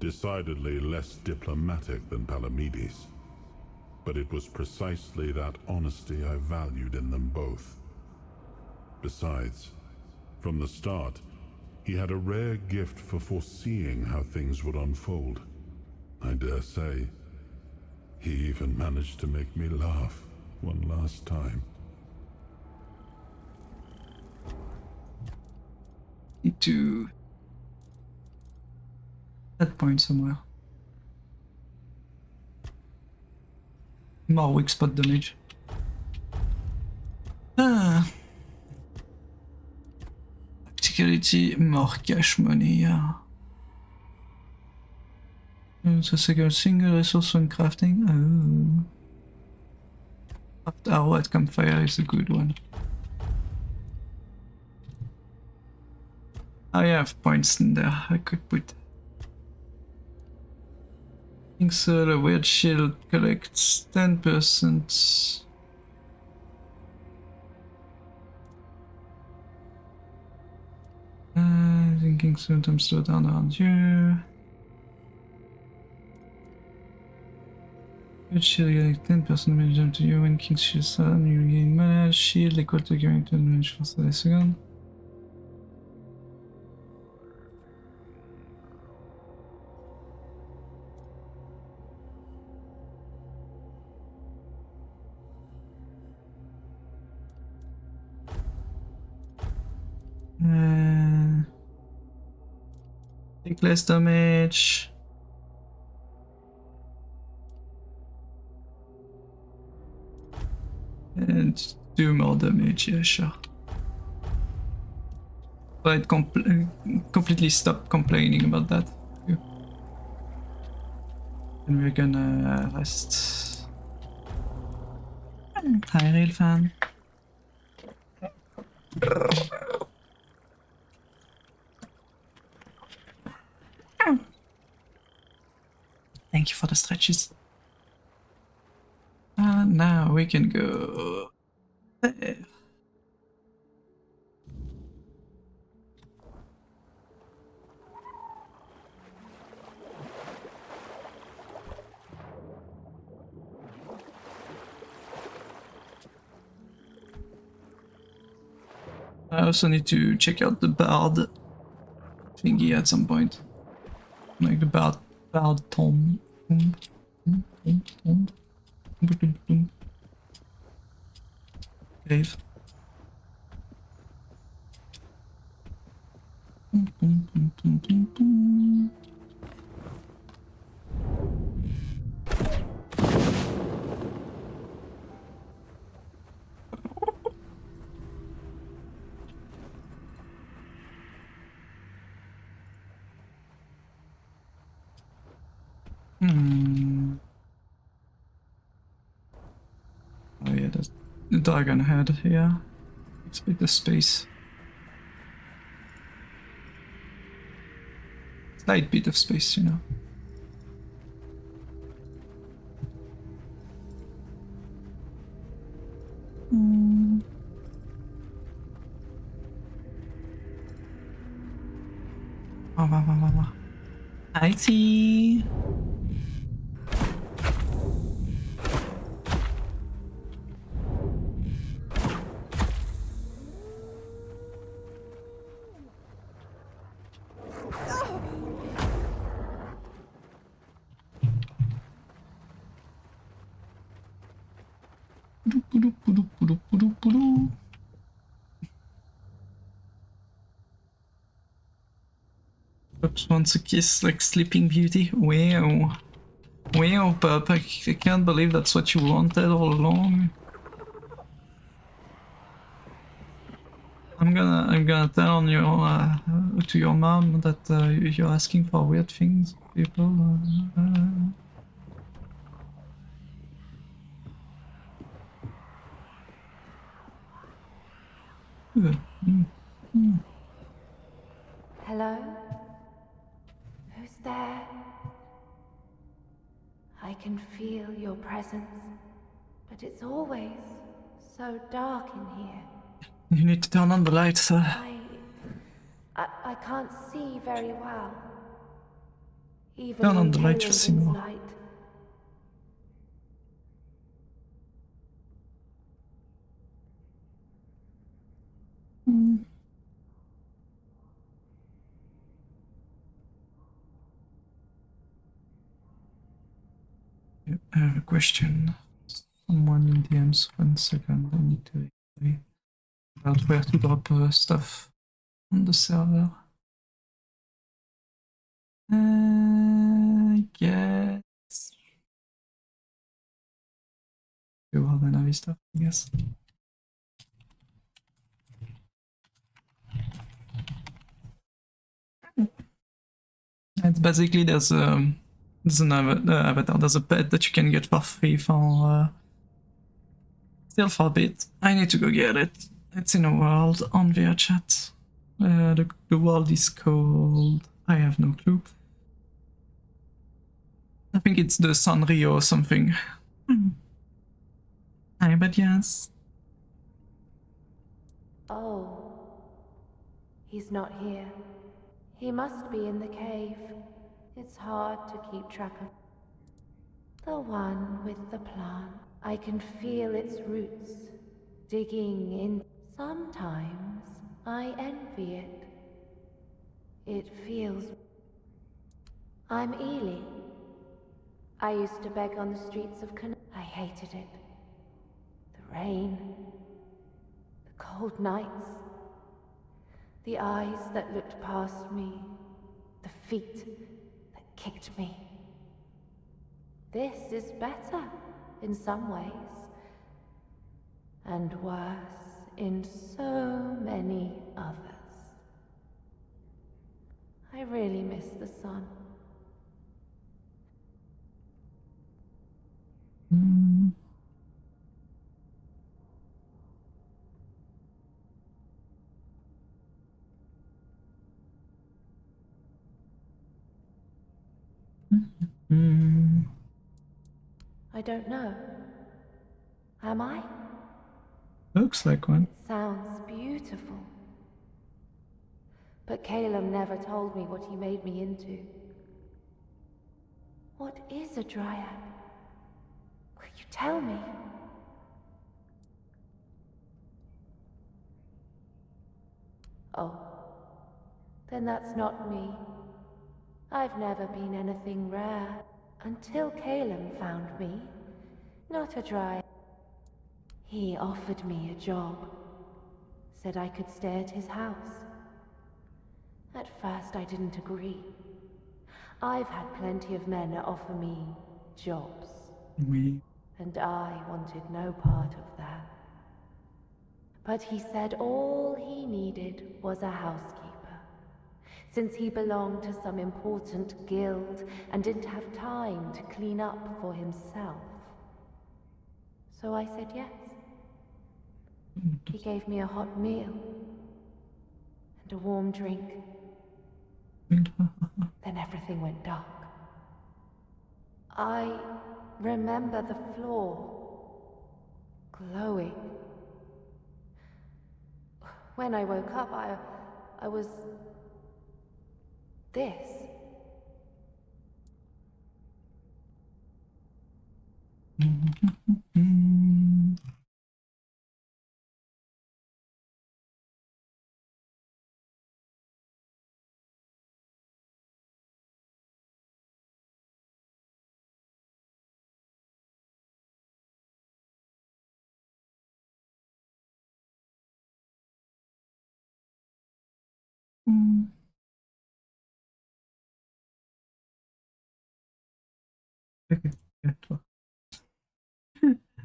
decidedly less diplomatic than Palamedes, but it was precisely that honesty I valued in them both. Besides, from the start, he had a rare gift for foreseeing how things would unfold. I dare say, he even managed to make me laugh one last time. Need to... that point somewhere. More weak spot damage. Practicality, more cash money, yeah. So c'est a single resource when crafting. Oh. Craft arrow at campfire is a good one. I have points in there I could put. I think so, the weird shield collects 10%. Thinking sometimes slow down around you. Weird shield collects 10% damage jump to you when King's Shield sudden you gain mana. Shield equal to giving to damage for 30 seconds. Take less damage. And do more damage, yeah, sure. But completely stop complaining about that. Yeah. And we're gonna rest. Hi, Rail fan. Thank you for the stretches. And now we can go there. I also need to check out the bard thingy at some point. Like the bard tom. Grave. Oh yeah, there's the dragon head here. Let's make the space. Slight bit of space, you know. Wow. I see. Pup wants a kiss like Sleeping Beauty. Wow. Wow, Pup, I can't believe that's what you wanted all along. I'm gonna tell on your to your mom that you're asking for weird things, people. Hello? Who's there? I can feel your presence, but it's always so dark in here. You need to turn on the light, sir. I can't see very well. Even Turn on in the light to see more. light. I have a question. Someone in DMs, 1 second, I need to agree about where to drop stuff on the server. I guess. You have another stuff, I guess. It's basically there's an avatar, there's a pet that you can get for free for still for a bit. I need to go get it. It's in a world on VRChat. The world is called, I have no clue. I think it's the Sanrio or something. Hi, but yes. Oh. He's not here. He must be in the cave. It's hard to keep track of. The one with the plant. I can feel its roots digging in. Sometimes I envy it. It feels... I'm Ely. I used to beg on the streets of I hated it. The rain. The cold nights. The eyes that looked past me. the feet that kicked me. This is better in some ways, and worse in so many others. I really miss the sun. I don't know. Am I? Looks like one. It sounds beautiful. But Caleb never told me what he made me into. What is a dryad? Will you tell me? Oh, then that's not me. I've never been anything rare until Caleb found me. Not a dryad. He offered me a job. Said I could stay at his house. At first I didn't agree. I've had plenty of men offer me jobs. Oui. And I wanted no part of that. But he said all he needed was a housekeeper, since he belonged to some important guild and didn't have time to clean up for himself. So I said yes. He gave me a hot meal and a warm drink. Then everything went dark. I remember the floor glowing. When I woke up, I was this.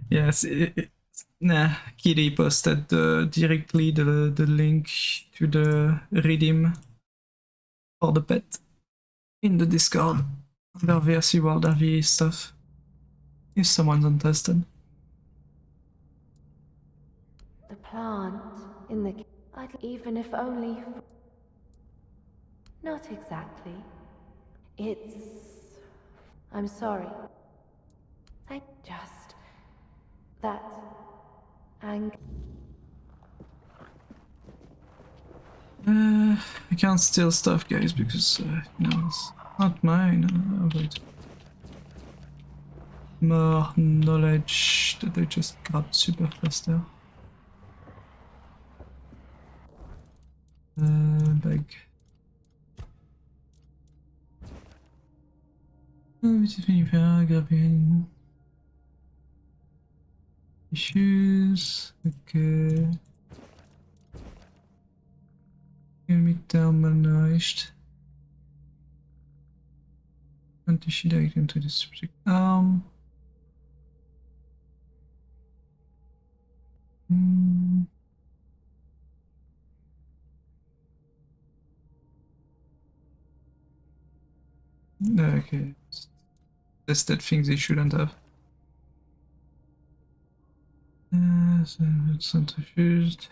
Yes, nah, Kitty posted directly the link to the redeem for the pet in the Discord under VRC World RV stuff. If someone's interested. The plant in the... even if only... Not exactly. It's... I'm sorry. I just... That... anger... I can't steal stuff, guys, because, no, it's not mine. Oh, wait. More knowledge that I just grabbed super fast there. Bag. Oh, it's fini faire, grabbing. Shoes, okay. Midterm malnourished. Anti direct into the subject arm. Okay. Tested things they shouldn't have. So it's centrifuged.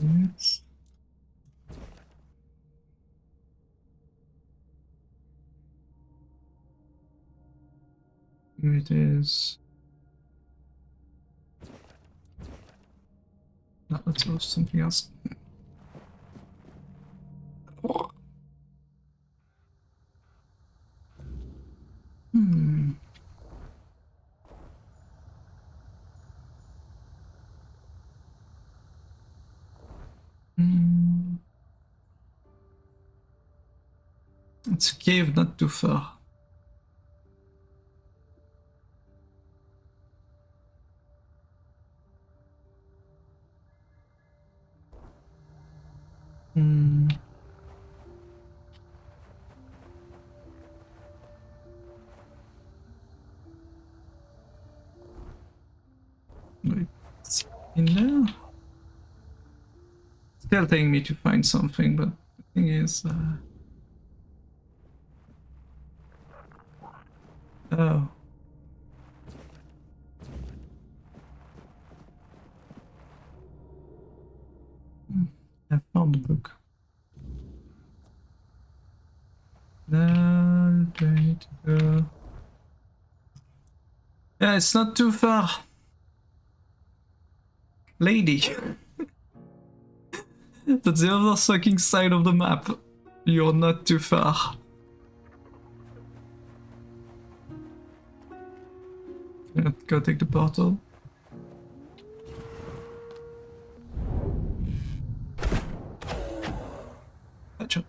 Minutes. Here it is. No, let's go something else. It's a cave not too far. Hmm. What's in there? Still telling me to find something, but the thing is, oh. I found the book. Now, do I need to go? Yeah, it's not too far. Lady. That's the other sucking side of the map. You're not too far. Let's go take the portal. Headshot.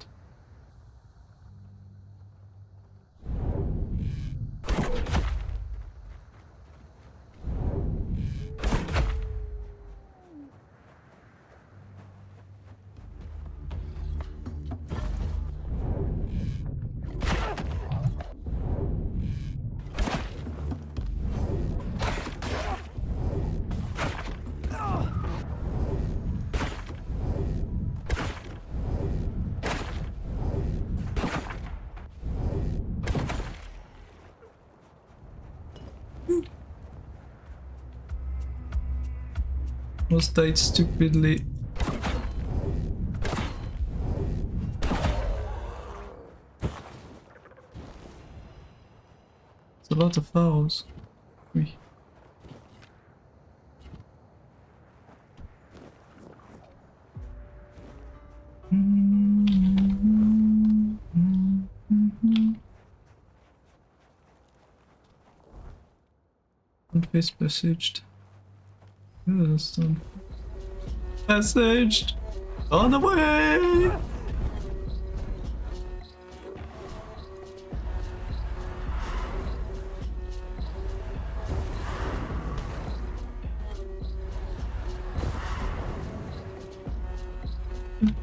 Almost died stupidly. It's a lot of arrows. Oui. Unface passaged. Oh, that's done. Passaged! On the way! The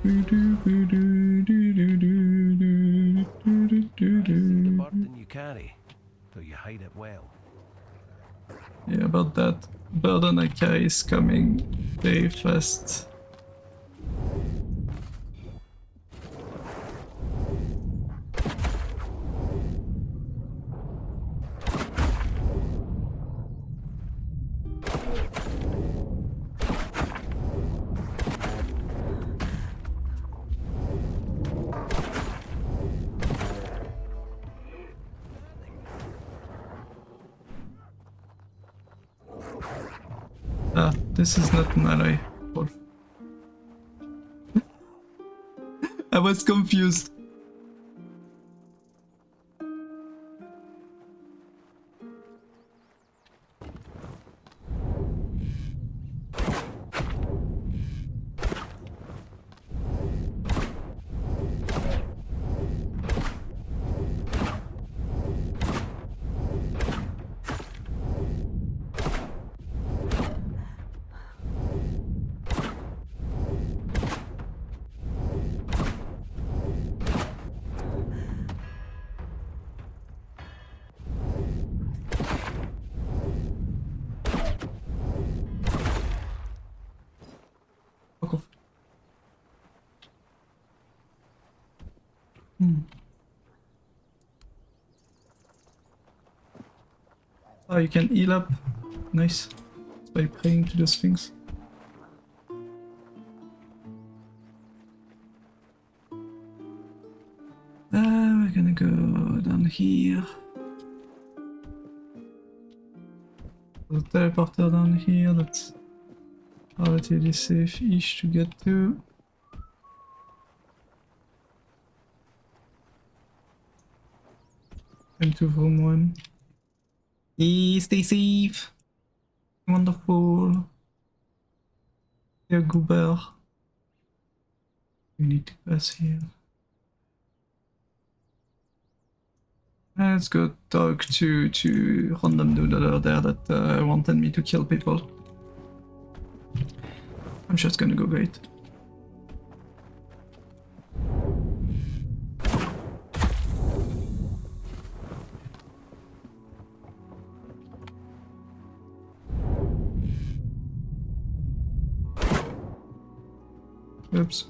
burden you carry, though you hide it well. Yeah, about that burden I carry is coming very fast. Ah, this is not an ally. I was confused. Oh, you can heal up. Nice. By praying to those things. We're gonna go down here. The teleporter down here, that's relatively safe-ish to get to. Time to room one. Stay safe. Wonderful. Dear Goober. We need to pass here. Let's go talk to random dude over there that wanted me to kill people. I'm just gonna go wait. Oops.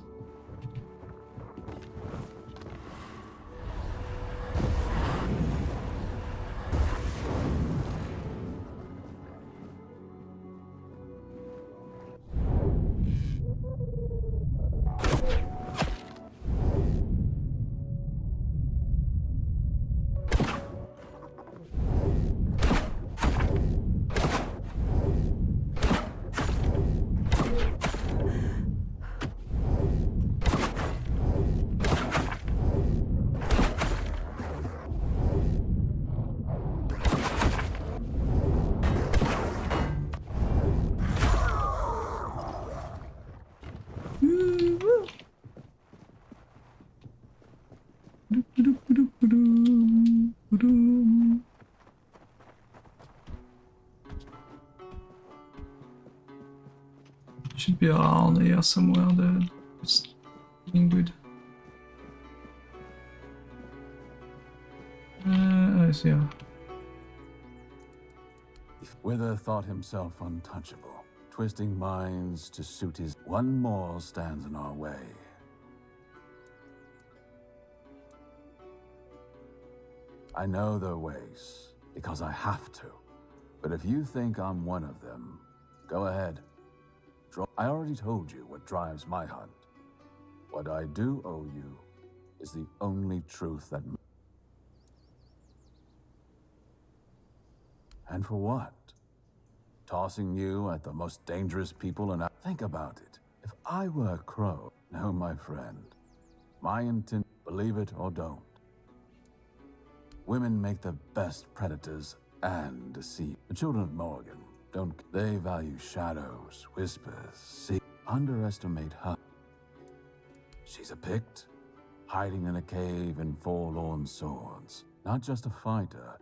Should be around here somewhere. It's doing good. I see. Wither thought himself untouchable, twisting minds to suit his. One more stands in our way. I know their ways, because I have to. But if you think I'm one of them, go ahead. I already told you what drives my hunt. What I do owe you is the only truth that... And for what? Tossing you at the most dangerous people and... Think about it. If I were a crow... No, my friend. My intent... Believe it or don't. Women make the best predators and deceive. The children of Morgan don't... They value shadows, whispers, see... Underestimate her. She's a Pict, hiding in a cave in forlorn swords. Not just a fighter,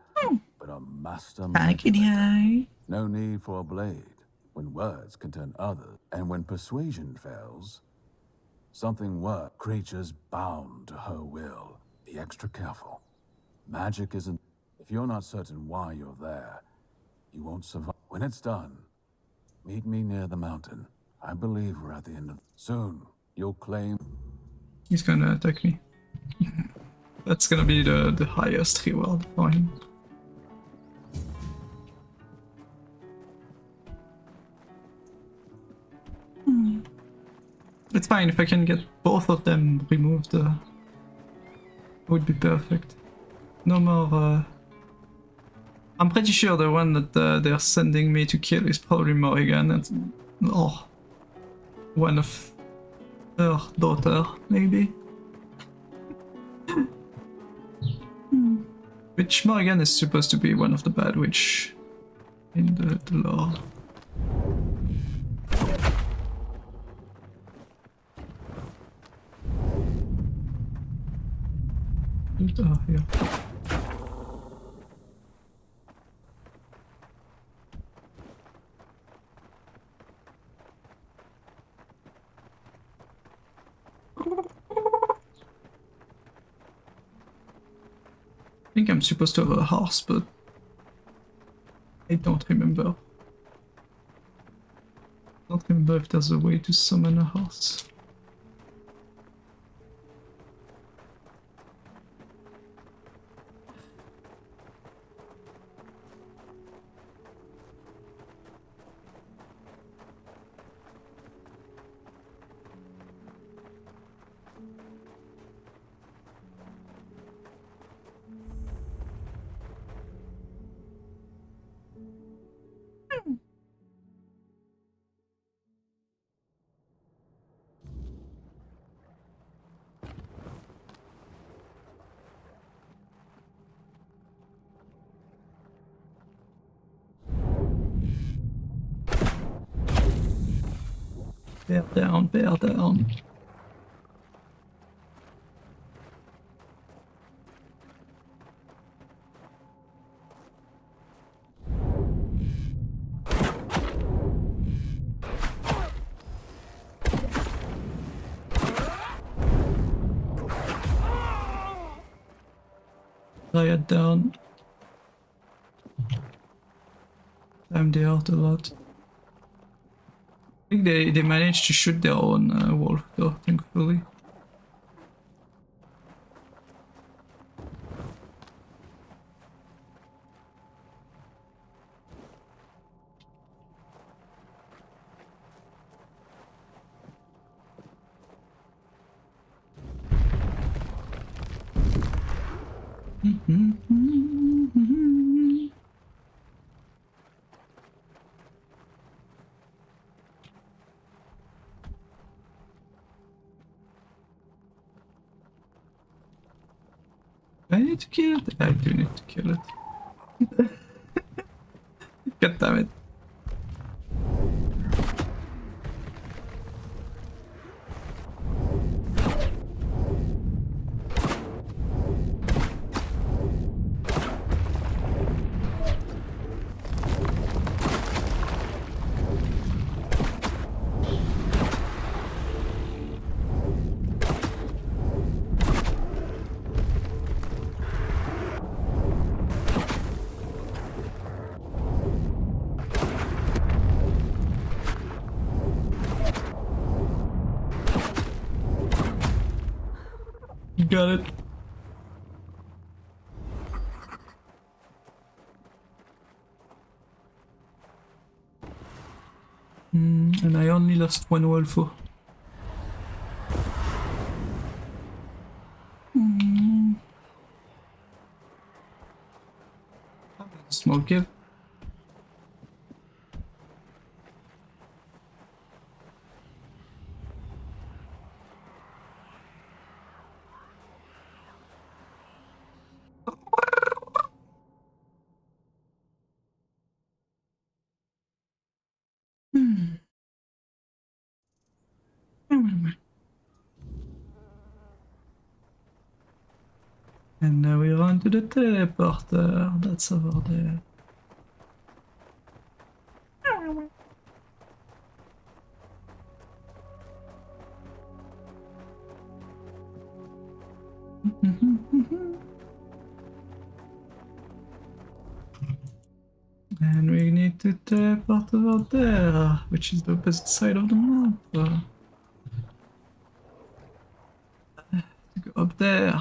but a master manipulator. No need for a blade, when words can turn others. And when persuasion fails, something worse. Creatures bound to her will. Be extra careful. Magic isn't... If you're not certain why you're there, you won't survive. When it's done, meet me near the mountain. I believe we're at the end of... Soon, you'll claim... He's gonna attack me. That's gonna be the highest reward for him. It's fine if I can get both of them removed. Would be perfect. No more. I'm pretty sure the one that they're sending me to kill is probably Morrigan. And, one of her daughter, maybe. Which Morrigan is supposed to be one of the bad witch in the lore. Oh, here. I think I'm supposed to have a horse, but I don't remember. I don't remember if there's a way to summon a horse. Bear down, bear down. Riot down. Time they hurt a lot. I think they managed to shoot their own wolf. though, thankfully. I need to kill it. I do need to kill it. God damn it. Got it. And I only lost one Wolfo. Small give. And now we run to the teleporter that's over there. And we need to teleport over there, which is the opposite side of the map. To go up there.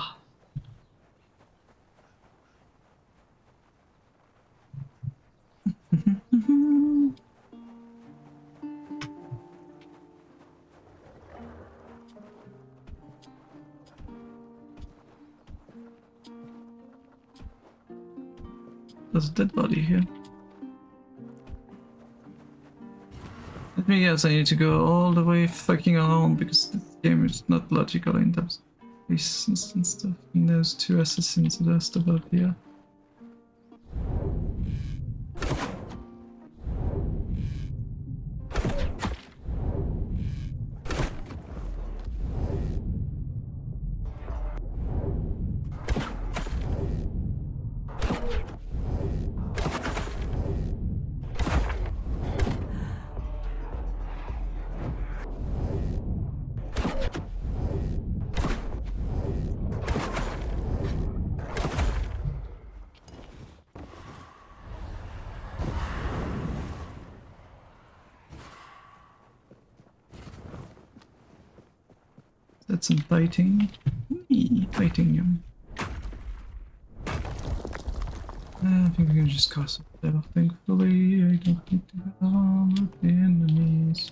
There's a dead body here. Let me guess, I need to go all the way fucking around because this game is not logical in terms of distance and stuff. And there's two assassins just above here. That's some fighting. Fighting. I think we can just cross up there. Thankfully, I don't need to go around with the enemies.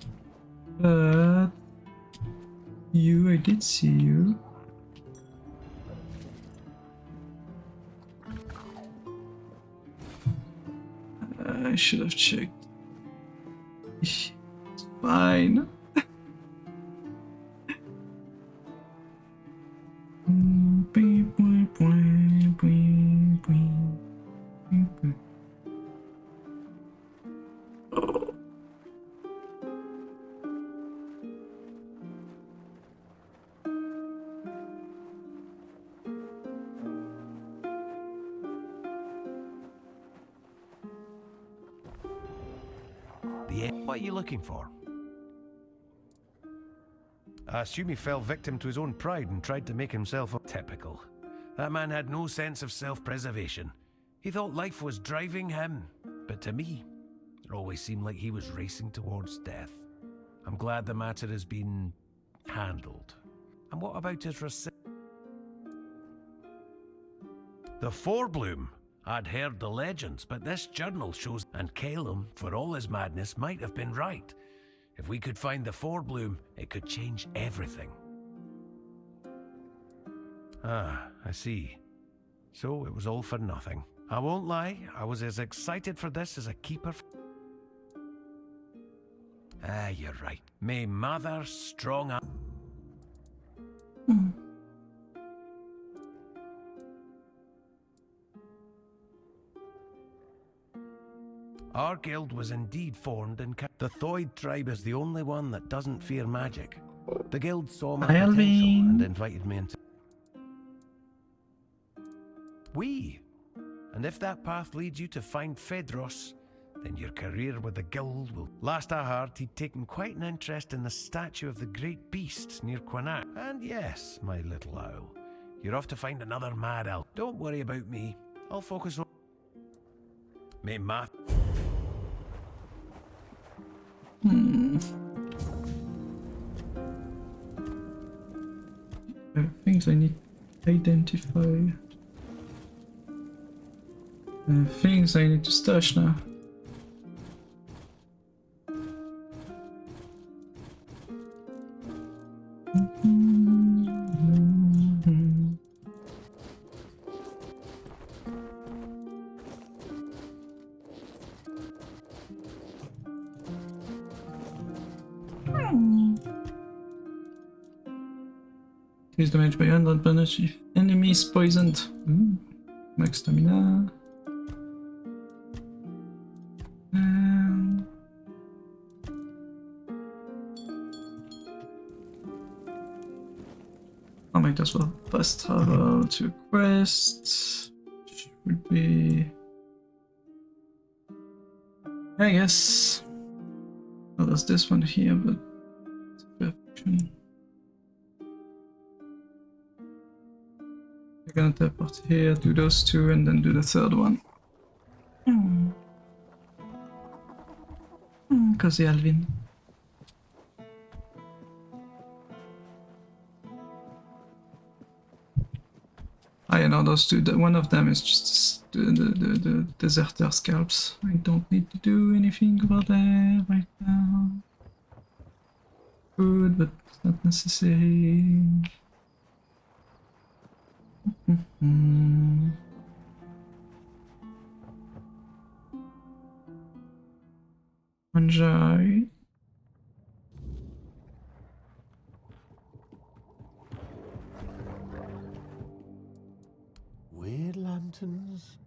But you, I did see you. I should have checked. It's fine. What are you looking for? I assume he fell victim to his own pride and tried to make himself typical. That man had no sense of self-preservation. He thought life was driving him, but to me, it always seemed like he was racing towards death. I'm glad the matter has been handled. And what about his the Forebloom? I'd heard the legends, but this journal shows, and Calum, for all his madness, might have been right. If we could find the Forebloom, it could change everything. Ah, I see. So it was all for nothing. I won't lie, I was as excited for this as a keeper. Ah, you're right. May Mother strong up. Our guild was indeed formed in the Thoid tribe is the only one that doesn't fear magic. The guild saw my potential and invited me into. And if that path leads you to find Phaedros, then your career with the guild will. Last I heard, he'd taken quite an interest in the statue of the great beasts near Quanat. And yes, my little owl, you're off to find another mad owl. Don't worry about me. I'll focus on. May math. Things I need to identify. Things I need to stash now. Increase damage by 100 bonus if enemy is poisoned. Max stamina. I might as well fast travel to quest. Would be. I guess. Oh, there's this one here, but it's a perfection. We're gonna teleport here, do those two, and then do the third one. Cozy Alvin. I know those two. One of them is just the deserter scalps. I don't need to do anything about that right now. Good, but it's not necessary. Enjoy. Weird lanterns?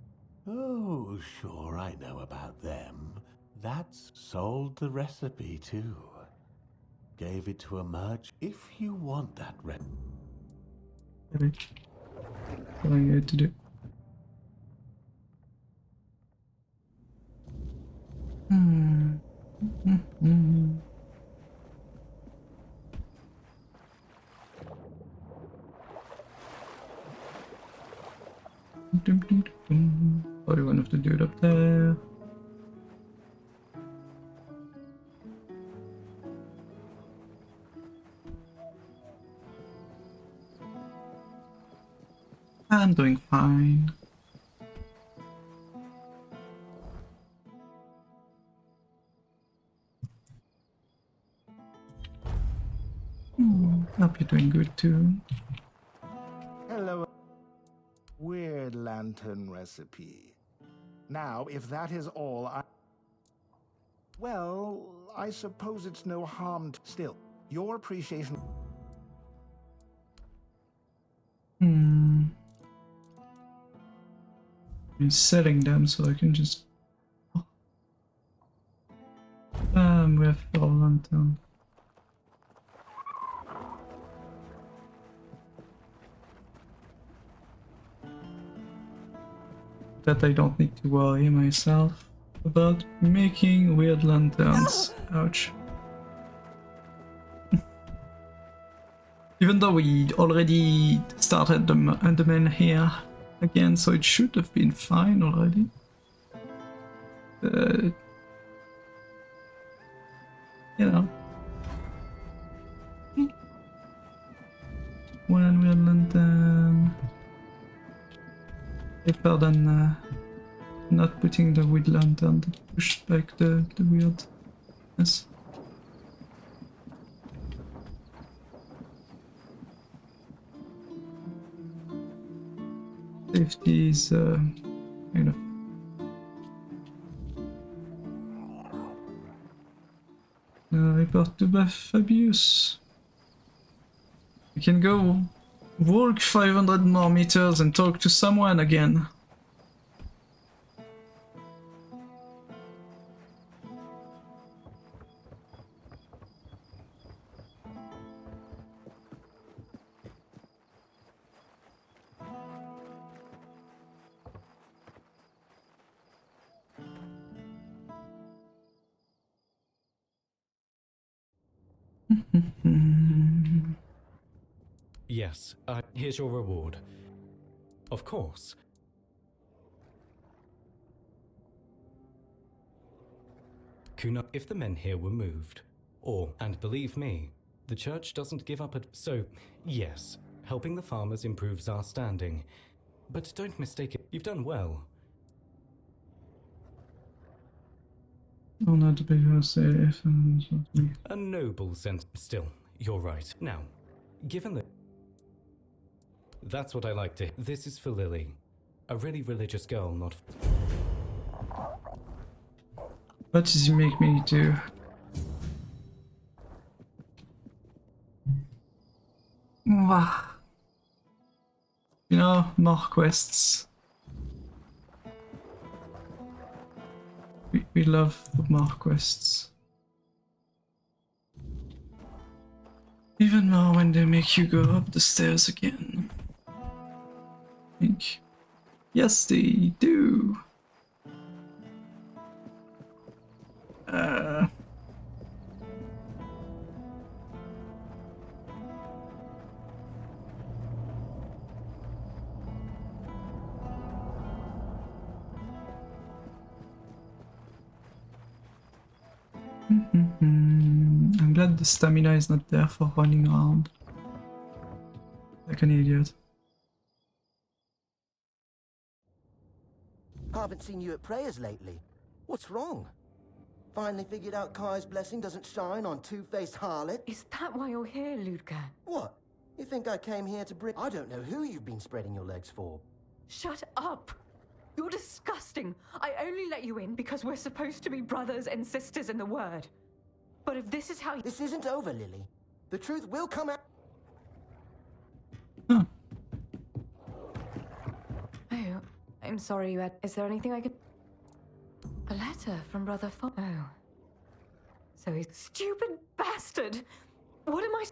Oh, sure, I know about them. That's sold the recipe too. Gave it to a merch. If you want that Maybe. What I need to do. Probably one of the dude up there. I'm doing fine. Hope you're doing good too. Hello. Weird lantern recipe. Now, if that is all well, I suppose it's no harm still. Your appreciation... He's selling them so I can just... we have 4 lanterns. That I don't need to worry myself about making weird lanterns. Ouch. Even though we already started the main here again, so it should have been fine already. You know. prefer than not putting the wood lantern to push back the weirdness. Safety is kind of report to Fabius. We can go walk 500 more meters and talk to someone again. Yes, here's your reward. Of course. Kuna, if the men here were moved, and believe me, the church doesn't give up so, yes, helping the farmers improves our standing. But don't mistake it, you've done well. Not be safe and a noble sense. Still, you're right. Now, given that... That's what I like to... This is for Lily. A really religious girl, not... What does he make me do? You know, more quests. We love more quests. Even more when they make you go up the stairs again. I think. Yes, they do. I'm glad the stamina is not there for running around like an idiot. Haven't seen you at prayers lately. What's wrong? Finally figured out Kai's blessing doesn't shine on two-faced harlot? Is that why you're here, Ludger? What? You think I came here to bring... I don't know who you've been spreading your legs for. Shut up! You're disgusting! I only let you in because we're supposed to be brothers and sisters in the word. But if this is how you... This isn't over, Lily. The truth will come out... Oh, I'm sorry you had... Is there anything I could... A letter from Brother Fo... Oh. So he's... Stupid bastard! What am I...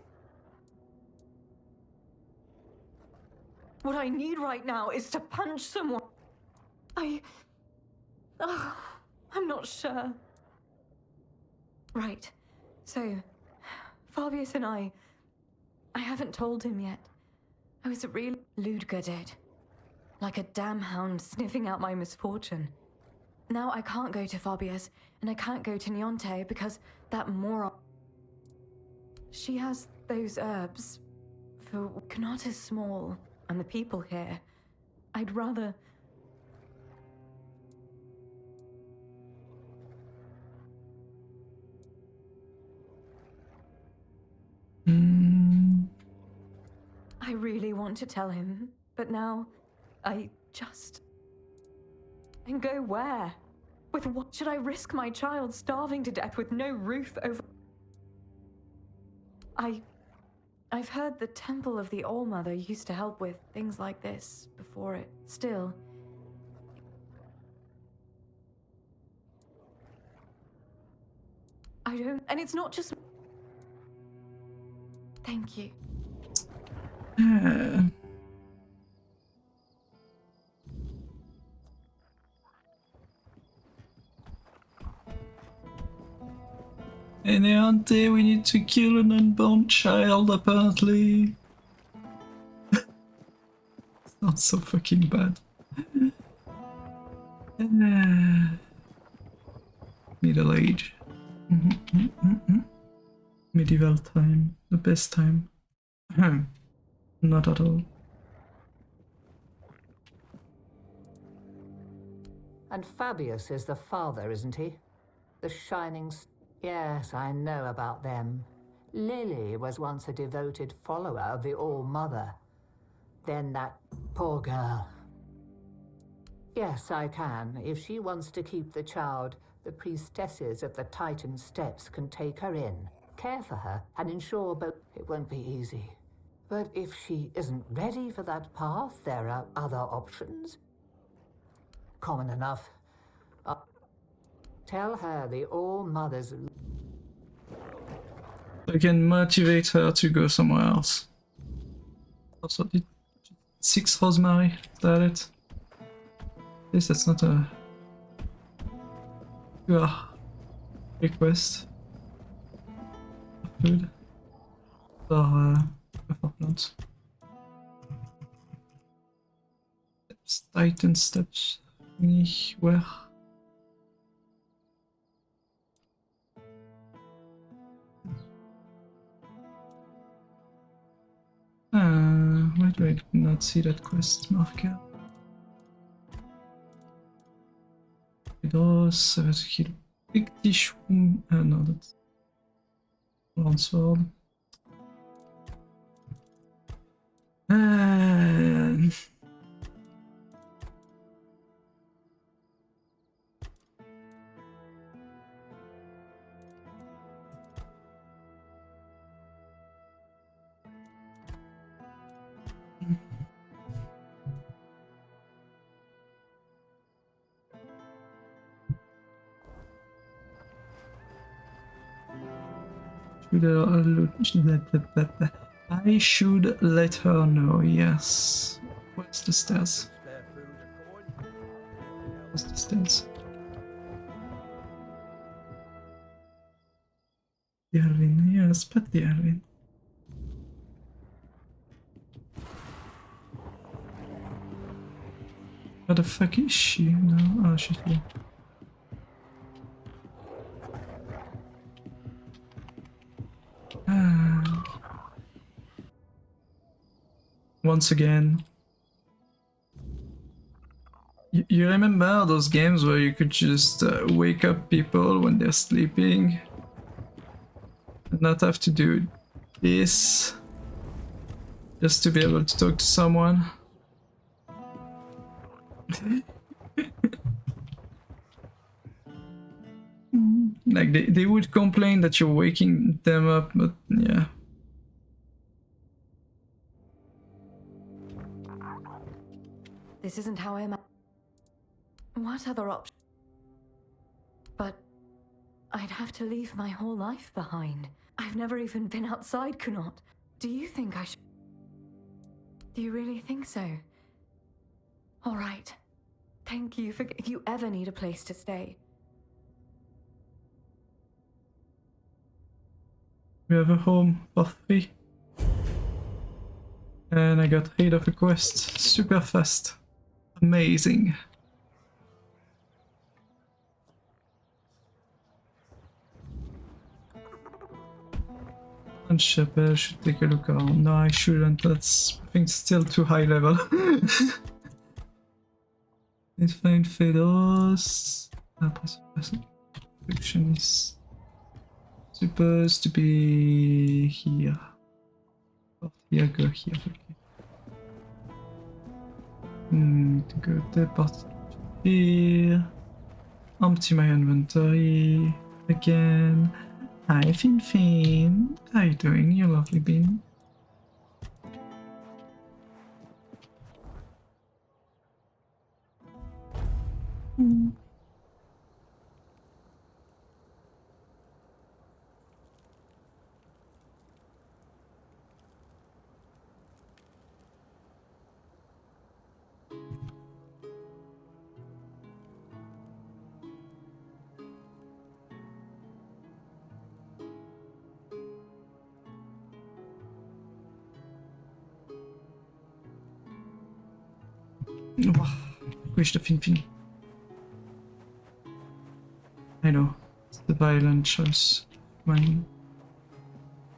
What I need right now is to punch someone. I'm not sure. Right. So, Fabius and I haven't told him yet. I was really... Ludger did. Like a damn hound sniffing out my misfortune. Now I can't go to Fabius, and I can't go to Nyonte because that moron... She has those herbs. For Knot is small, and the people here. I'd rather... I really want to tell him, but now I just... And go where? With what? Should I risk my child starving to death with no roof over... I've heard the Temple of the All-Mother used to help with things like this before it... Still... I don't... And it's not just... Thank you. In Nyonte, we need to kill an unborn child, apparently. It's not so fucking bad. Middle age. Medieval time. The best time. Not at all. And Fabius is the father, isn't he? The shining... Yes, I know about them. Lily was once a devoted follower of the All-Mother. Then that poor girl. Yes, I can. If she wants to keep the child, the priestesses of the Titan Steps can take her in, care for her, and ensure both. It won't be easy. But if she isn't ready for that path, there are other options. Common enough. Tell her the All-Mother's... I can motivate her to go somewhere else. Also, did 6 rosemary, is that it? At least that's not a... request. Food. For plants. Titan Steps. Where? Why do I not see that quest marker? Those big dish. No, that's one sword. I should let her know, yes. Where's the stairs? Where's the stairs? The Alvin, yes, but the Alvin. Where the fuck is she? No, oh, she's here. Once again, you remember those games where you could just wake up people when they're sleeping and not have to do this just to be able to talk to someone? Like they would complain that you're waking them up, but yeah. This isn't how I What other option? But I'd have to leave my whole life behind. I've never even been outside Kunot. Do you think I should? Do you really think so? All right. Thank you for if you ever need a place to stay. We have a home for free. And I got rid of a quest super fast. Amazing. And Chapel should take a look around. No, I shouldn't. That's, I think, still too high level. Let's find Phaedos. Description is supposed to be here. Here, go here. Okay. To go teleport here. Empty my inventory again. Hi, Fin. How you doing, you lovely bean? Wish the Fin. I know, it's the violent choice. Mine.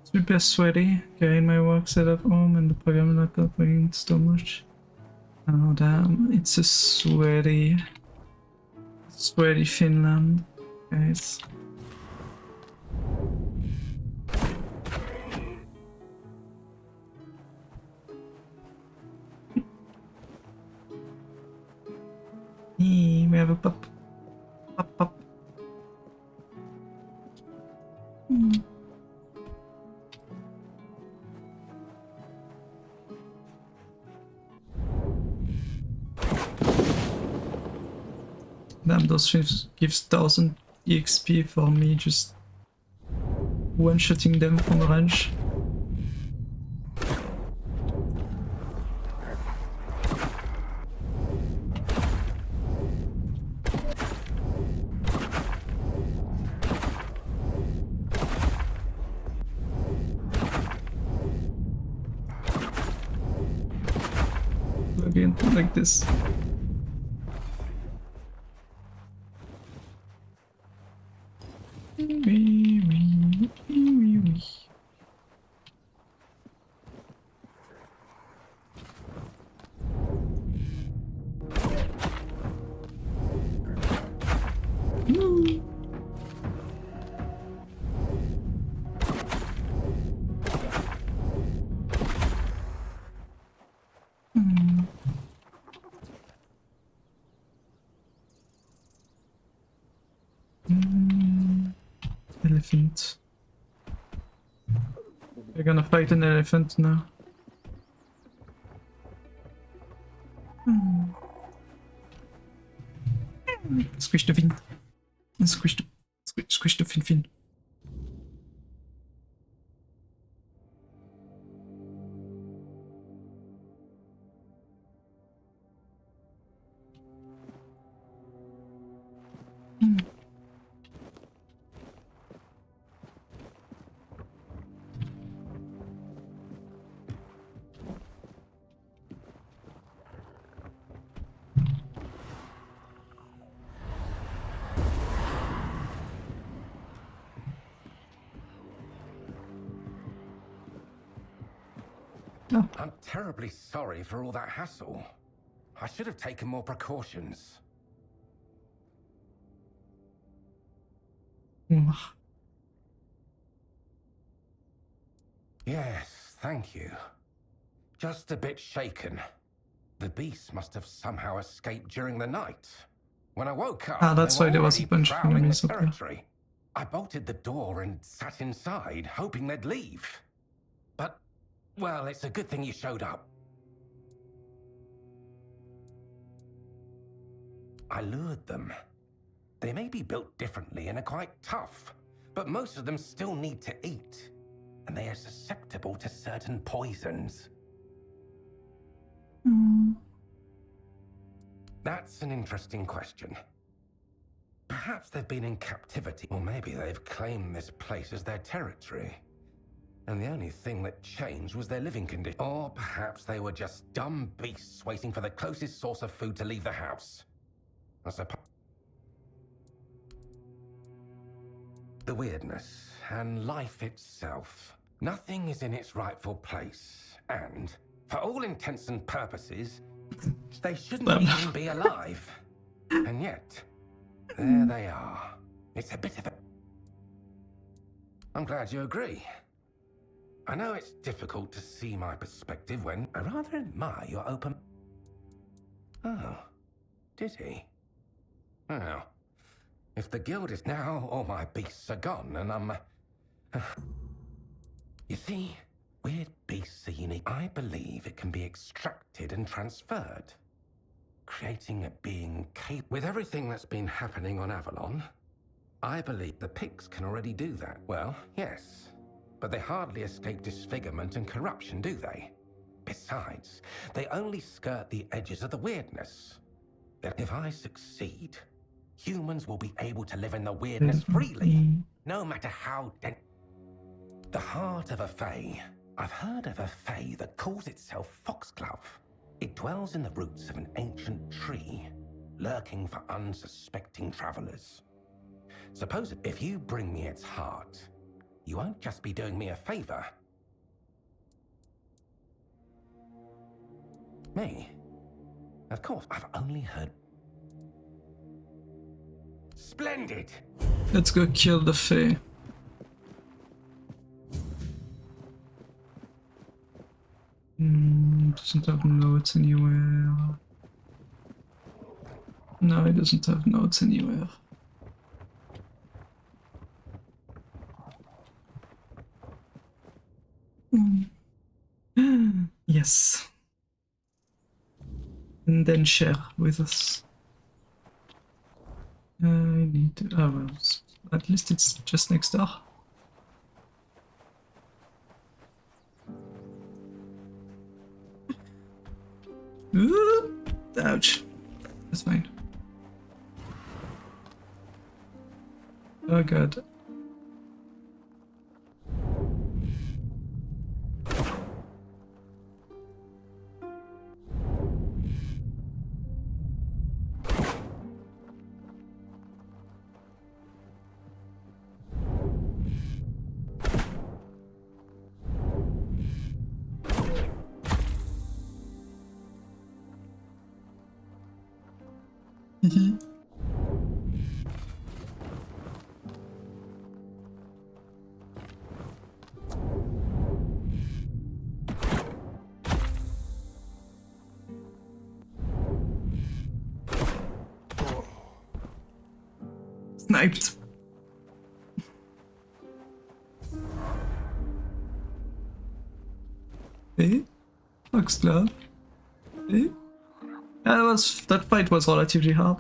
Super sweaty, carrying my work set up home and the program laptop weighing so much. Oh damn, it's a sweaty. Sweaty Finland, guys. We have a pup. Pup. Damn, those things gives 1000 EXP for me just one-shotting them from range. Again, like this. Elephant. We're gonna fight an elephant now. Squish the fin. Squish the fin. I'm terribly sorry for all that hassle. I should have taken more precautions. Yes, thank you. Just a bit shaken. The beast must have somehow escaped during the night. When I woke up, that's why there was a bunch of enemies up there. I bolted the door and sat inside, hoping they'd leave. But, well, it's a good thing you showed up. I lured them. They may be built differently and are quite tough, but most of them still need to eat, and they are susceptible to certain poisons. That's an interesting question. Perhaps they've been in captivity, or maybe they've claimed this place as their territory. And the only thing that changed was their living condition. Or perhaps they were just dumb beasts waiting for the closest source of food to leave the house. I suppose. The weirdness and life itself. Nothing is in its rightful place, and for all intents and purposes, they shouldn't even be alive. And yet, there they are. It's a bit of a... I'm glad you agree. I know it's difficult to see my perspective when I rather admire your open... Oh, did he? Well, if the guild is now, all my beasts are gone, and I'm... You see, weird beasts are unique. I believe it can be extracted and transferred, creating a being capable. With everything that's been happening on Avalon, I believe the pigs can already do that. Well, yes, but they hardly escape disfigurement and corruption, do they? Besides, they only skirt the edges of the weirdness. If I succeed, humans will be able to live in the weirdness freely, no matter how dense. The heart of a Fae. I've heard of a Fae that calls itself Foxglove. It dwells in the roots of an ancient tree, lurking for unsuspecting travelers. Suppose if you bring me its heart, you won't just be doing me a favor. Me? Of course, I've only heard... Splendid. Let's go kill the Fae. Doesn't have notes anywhere. No, it doesn't have notes anywhere. Yes. And then share with us. I need to... Oh, well, at least it's just next door. Ooh, ouch. That's fine. Oh god. Sniped. Eh? Looks klar. Eh? Yeah, that fight was relatively hard.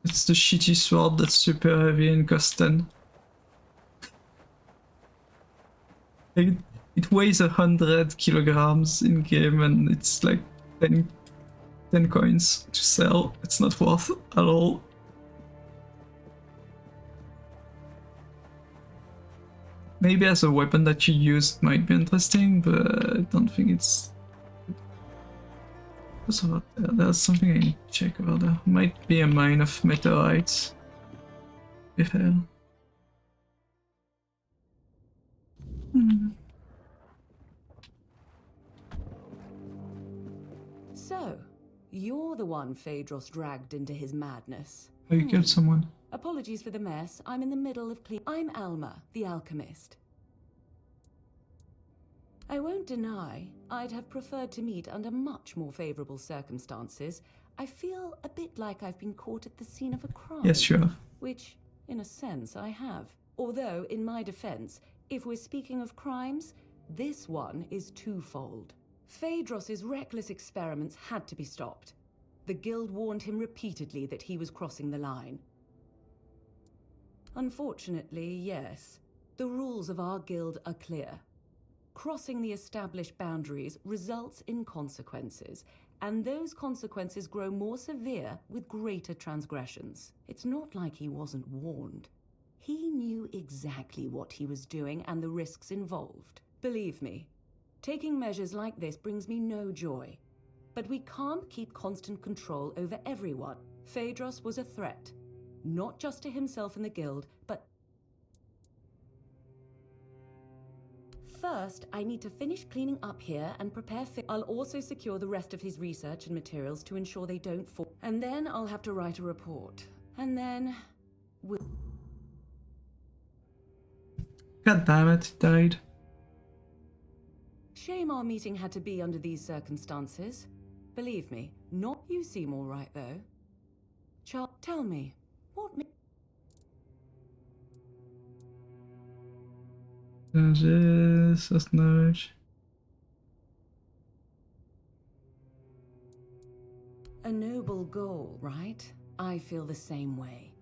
It's the shitty sword that's super heavy and costs 10. It weighs 100 kilograms in game and it's like 10 coins to sell. It's not worth at all. Maybe as a weapon that you use it might be interesting, but I don't think it's... What's about there? There's something I need to check about there. Might be a mine of meteorites. Be fair. So, you're the one Phaedros dragged into his madness. Oh, you killed someone. Apologies for the mess. I'm in the middle of I'm Alma, the alchemist. I won't deny, I'd have preferred to meet under much more favorable circumstances. I feel a bit like I've been caught at the scene of a crime. Yes, you have. Which, in a sense, I have. Although, in my defense, if we're speaking of crimes, this one is twofold. Phaedros's reckless experiments had to be stopped. The guild warned him repeatedly that he was crossing the line. Unfortunately, yes, the rules of our guild are clear. Crossing the established boundaries results in consequences, and those consequences grow more severe with greater transgressions. It's not like he wasn't warned. He knew exactly what he was doing and the risks involved. Believe me, taking measures like this brings me no joy. But we can't keep constant control over everyone. Phaedros was a threat, not just to himself and the guild, but... First, I need to finish cleaning up here and prepare I'll also secure the rest of his research and materials to ensure they don't fall. And then I'll have to write a report. And then... we'll... God damn it, he died. Shame our meeting had to be under these circumstances. Believe me, not you seem all right, though. Tell me, what... That's knowledge. A noble goal, right? I feel the same way.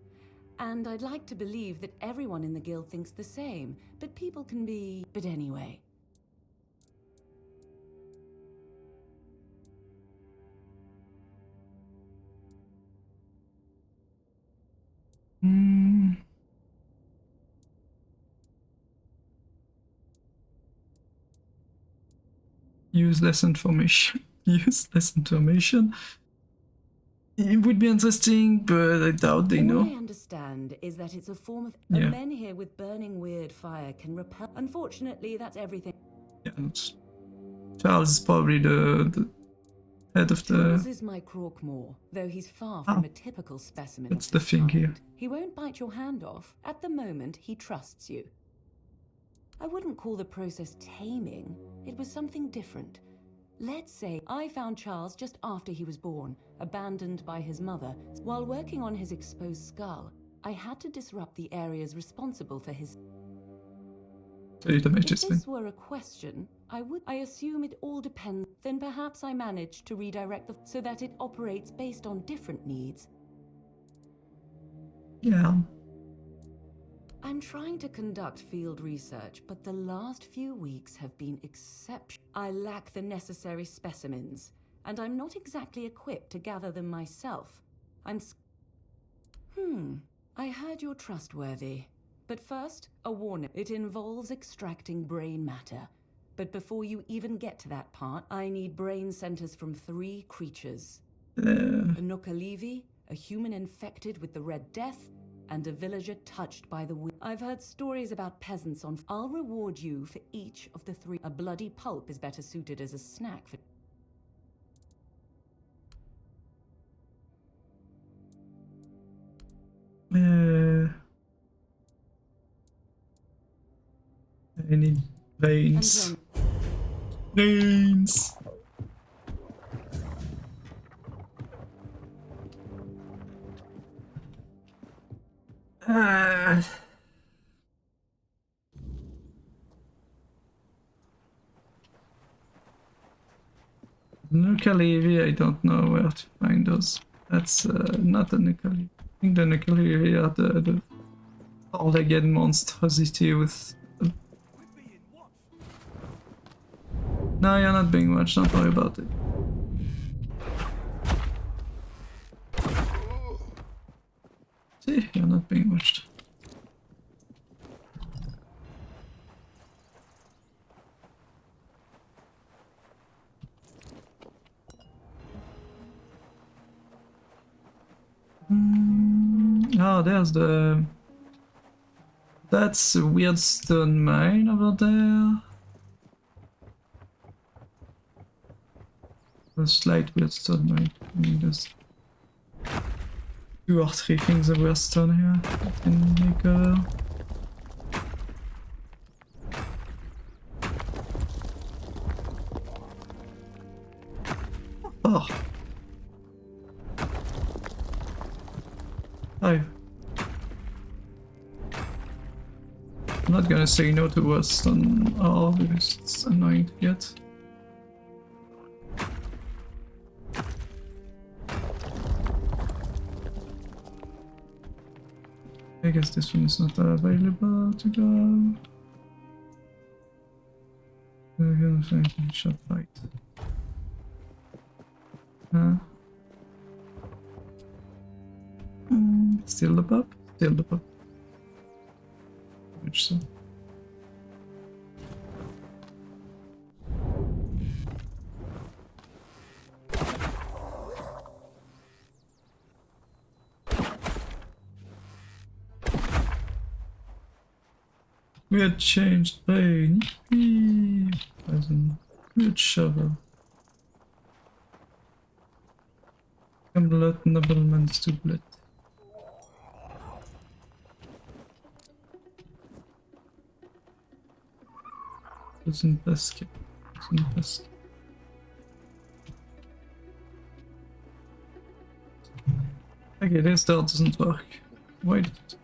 And I'd like to believe that everyone in the guild thinks the same, but people can be... But anyway. useless information. Useless information. It would be interesting, but I doubt they know. All I understand is that it's a form of... Yeah. Men here with burning weird fire can repel... Unfortunately, that's everything. Yeah, Charles is probably the head of the... Charles is my Croakmore, though he's far from a typical specimen. That's the thing here. He won't bite your hand off. At the moment, he trusts you. I wouldn't call the process taming. It was something different. Let's say I found Charles just after he was born, abandoned by his mother. While working on his exposed skull, I had to disrupt the areas responsible for his... If this were a question, I assume it all depends. Then perhaps I managed to redirect so that it operates based on different needs. Yeah. I'm trying to conduct field research, but the last few weeks have been exceptional. I lack the necessary specimens, and I'm not exactly equipped to gather them myself. I heard you're trustworthy. But first, a warning. It involves extracting brain matter. But before you even get to that part, I need brain centers from 3 creatures. A Nookalivi, a human infected with the Red Death, and a villager touched by the wind. I've heard stories about peasants on... I'll reward you for each of the 3. A bloody pulp is better suited as a snack for... I need brains. Brains! Nookalivi, I don't know where to find those. That's not a Nookalivi. I think the Nookalivi are the four-legged monstrosity with... No, you're not being watched, don't worry about it. See, you're not being watched. Oh, there's the... That's a weird stone mine over there. A slight weird stone mine. I mean, there's 2 or 3 things of weird stone here. I can make a... Oh. Hi. I'm not gonna say no to Western ore because it's annoying to get. I guess this one is not available to go. We're gonna find a shop fight. Still the pub? Still the pub. Which so? We had changed brain. As a good shovel. Camelot nobleman's doublet. Doesn't basket. Doesn't basket. Okay, this door doesn't work. Why did it?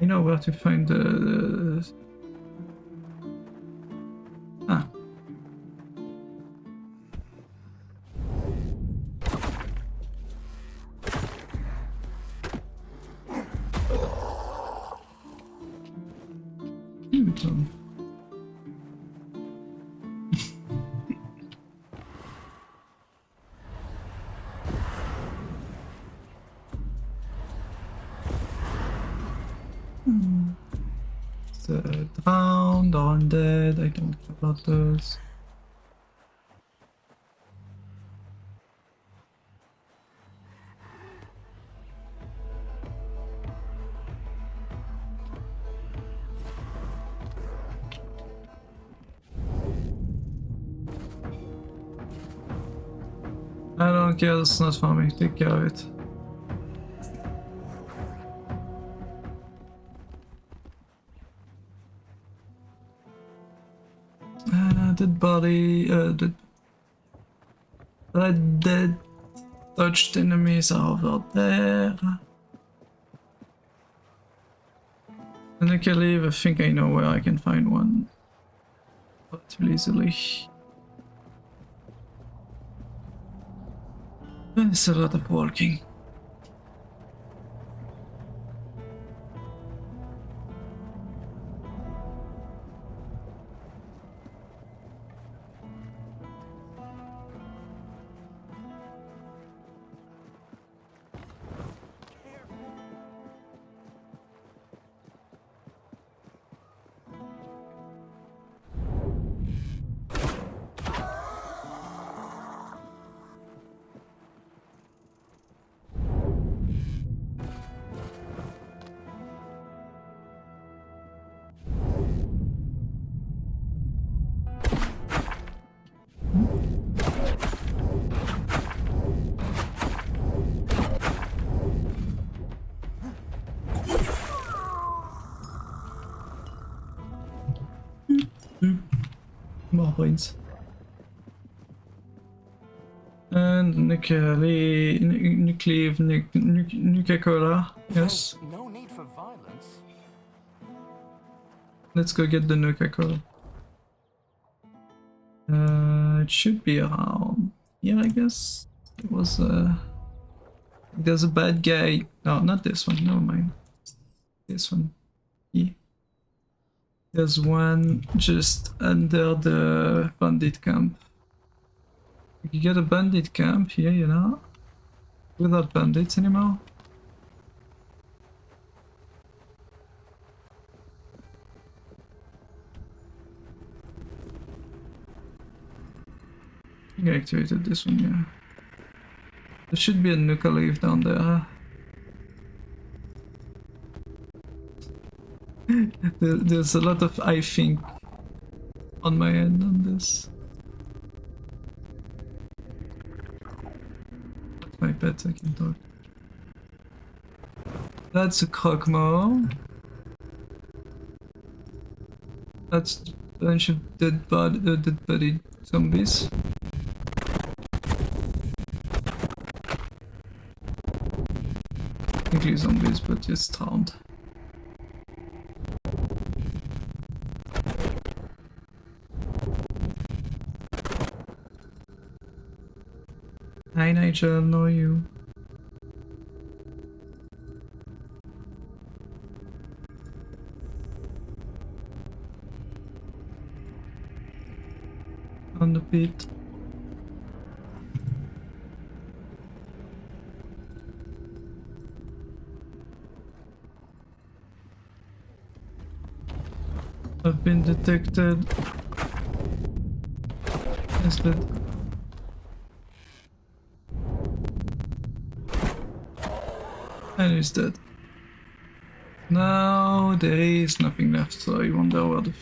I know where to find the... Ah. drowned or undead. I don't care about those. I don't care, it's not for me. Take care of it. Dead body, dead touched enemies are over there. And I can leave. I think I know where I can find one relatively easily. It's a lot of walking. More points. And Nuka-Cola. Yes. No need for violence. Let's go get the Nuka-Cola. It should be around here, I guess. It was there's a bad guy. No, not this one. Never mind. This one. Yeah. There's one just under the bandit camp. You get a bandit camp here, you know, without bandits anymore. I think I activated this one, yeah. There should be a Nuka leaf down there. There's a lot of I think on my end on this. That's my pet, I can talk. That's a Croque-Mort. That's a bunch of dead body zombies. Technically zombies, but just drowned. Hi Nigel, know you. On the pit. I've been detected. Is that and he's dead. Now there is nothing left, so I wonder where the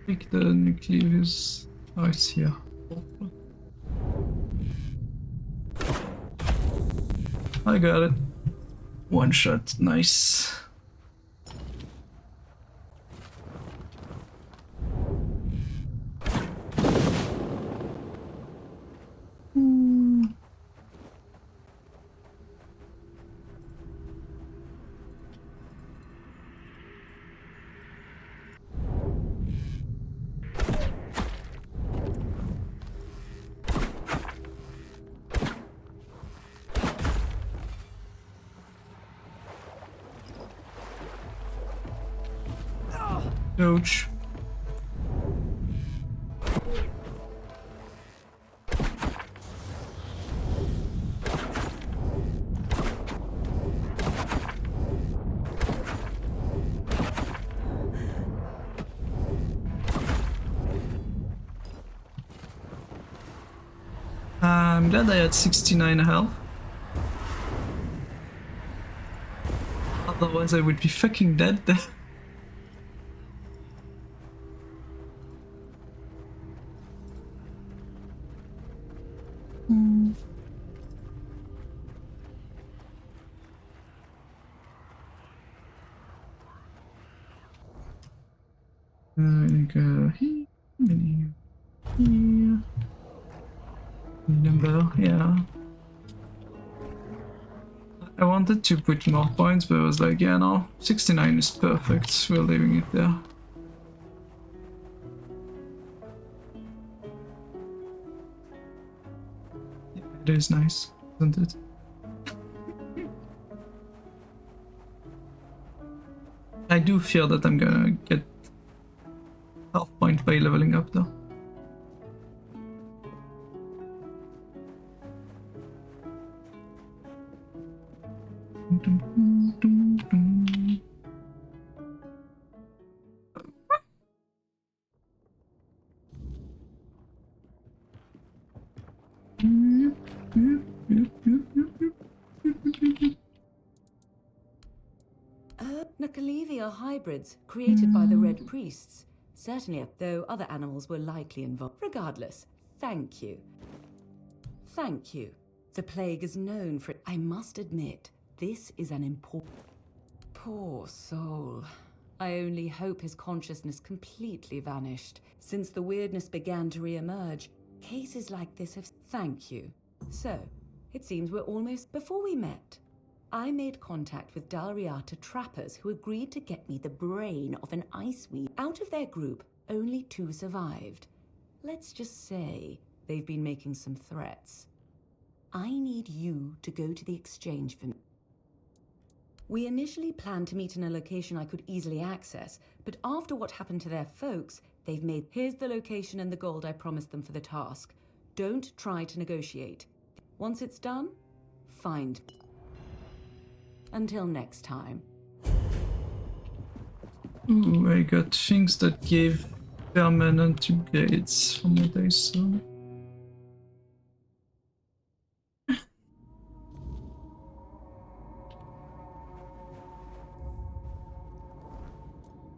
frick the nuclear is. Oh, it's here. I got it. One shot, nice. Ouch. I'm glad I had 69 health. Otherwise I would be fucking dead there. Go here, here. Number, yeah. I wanted to put more points, but I was like, yeah, no, 69 is perfect. We're leaving it there. Yeah, it is nice, isn't it? I do fear that I'm gonna get half point by leveling up though. Nakalevi are hybrids created by the Red Priests. Certainly, though other animals were likely involved. Regardless, thank you. Thank you. The plague is known for it. I must admit, this is an important... Poor soul. I only hope his consciousness completely vanished. Since the weirdness began to re-emerge, cases like this have... Thank you. So, it seems we're almost... Before we met, I made contact with Dalriata trappers who agreed to get me the brain of an iceweed. Out of their group, only 2 survived. Let's just say they've been making some threats. I need you to go to the exchange for me. We initially planned to meet in a location I could easily access, but after what happened to their folks, they've made... Here's the location and the gold I promised them for the task. Don't try to negotiate. Once it's done, find me. Until next time. Ooh, I got things that give permanent upgrades from what I saw.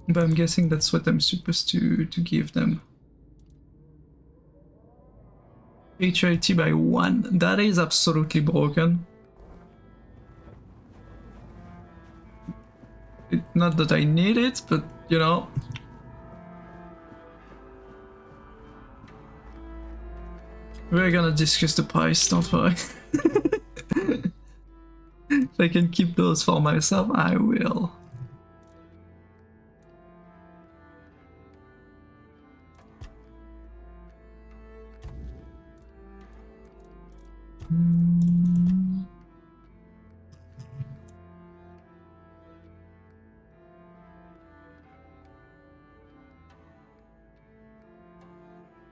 But I'm guessing that's what I'm supposed to give them. HIT by 1. That is absolutely broken. Not that I need it, but you know. We're gonna discuss the price, don't worry. If I can keep those for myself, I will.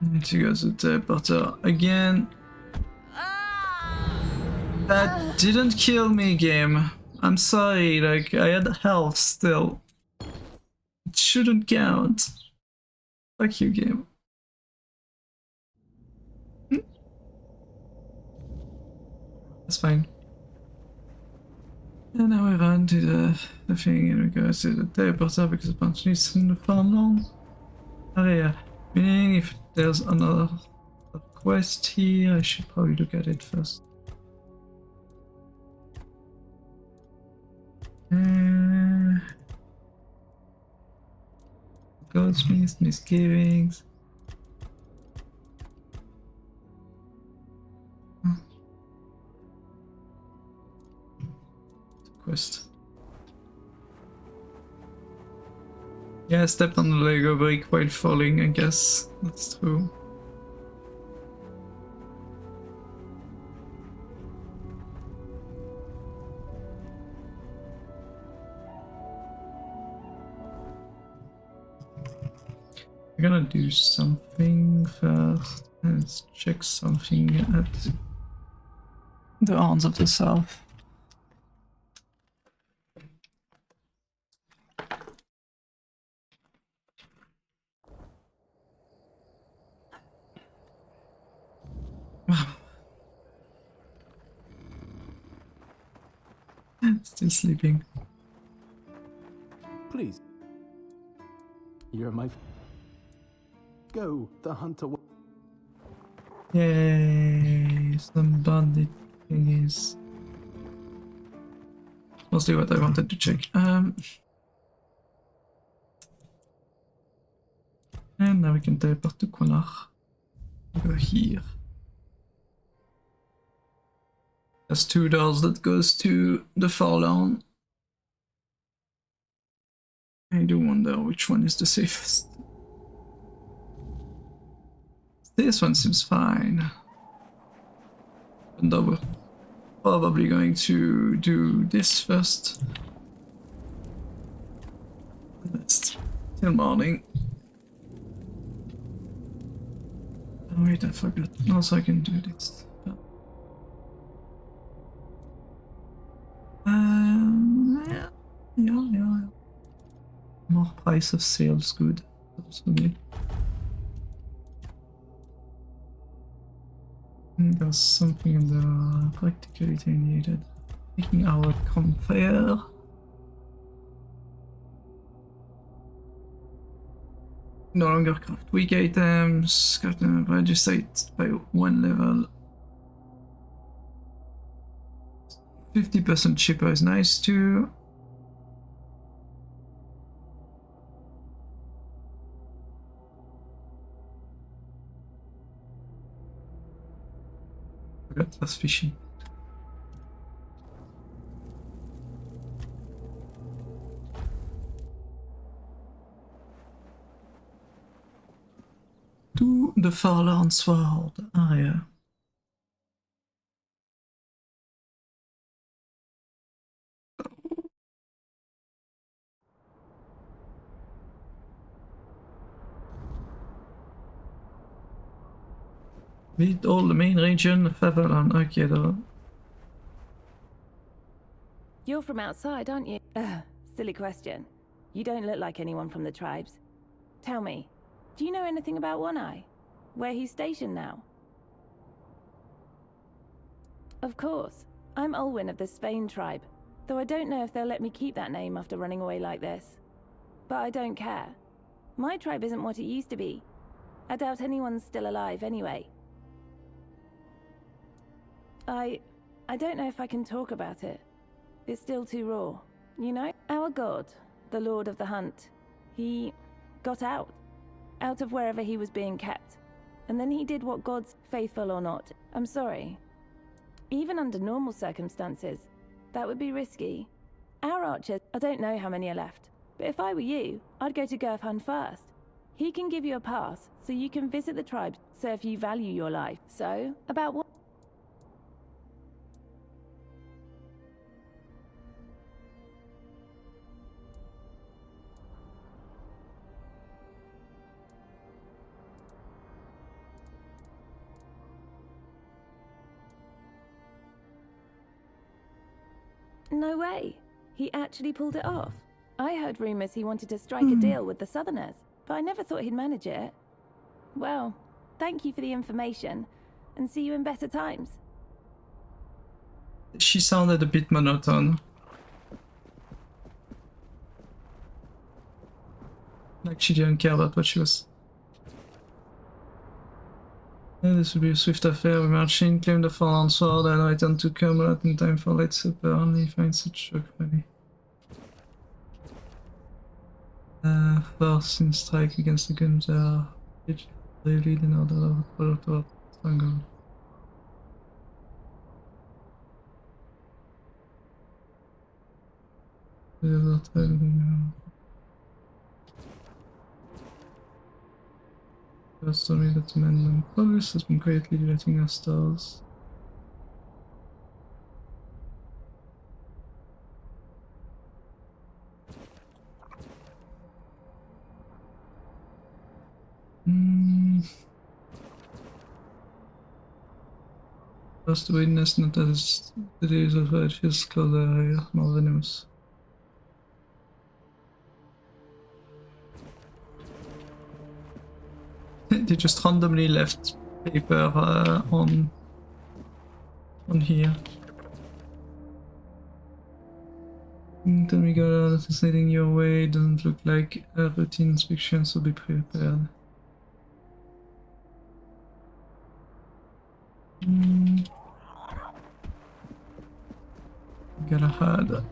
Need to go to the teleporter again. That didn't kill me, game. I'm sorry, like, I had health still. It shouldn't count. Fuck you, game. That's fine. And now we run to the thing and we go to the teleporter because apparently it's in the farmland area. Meaning if there's another quest here, I should probably look at it first. Goldsmith, misgivings. Quest. Yeah, I stepped on the Lego brick while falling, I guess. That's true. We're gonna do something first. Let's check something at the Horns of the South. Still sleeping. Please. You're my... Go, the hunter... Yay, some bandit thingies. Mostly what I wanted to check. And now we can teleport to Konach. Go here. There's 2 doors that goes to the Farlan. I do wonder which one is the safest. This one seems fine. And we're probably going to do this first. Let's till morning. Oh wait, I forgot. Also I can do this. Yeah. More price of sales, good. Also good. There's something in the practicality needed. Taking our campfire. No longer craft weak items. Got them registered by 1 level. 50% cheaper is nice too. That's fishy. To the Farlan Sword area. Beat all the main region of Avalon. Okay, though. You're from outside, aren't you? Silly question. You don't look like anyone from the tribes. Tell me, do you know anything about One Eye? Where he's stationed now? Of course. I'm Olwyn of the Svein tribe, though I don't know if they'll let me keep that name after running away like this. But I don't care. My tribe isn't what it used to be. I doubt anyone's still alive anyway. I don't know if I can talk about it. It's still too raw, you know? Our god, the Lord of the Hunt, he got out of wherever he was being kept. And then he did what gods, faithful or not. I'm sorry. Even under normal circumstances, that would be risky. Our archers, I don't know how many are left, but if I were you, I'd go to Gurfhan first. He can give you a pass, so you can visit the tribes, so if you value your life. So, about what? No way. He actually pulled it off. I heard rumors he wanted to strike a deal with the Southerners, but I never thought he'd manage it. Well, thank you for the information, and see you in better times. She sounded a bit monotone. Like she didn't care about what she was. Yeah, this will be a swift affair. We march in, claim the Farlan Sword, and return to Camelot in time for late supper. Only find such shock funny. Force in strike against the guns are they lead in order of follow toward Stronghold. First story that man progress has been quietly letting our stars. First witness noticed the days of red feels closer, more venomous. They just randomly left paper on here. Tell me God is heading your way. Doesn't look like a routine inspection, so be prepared. Galahad.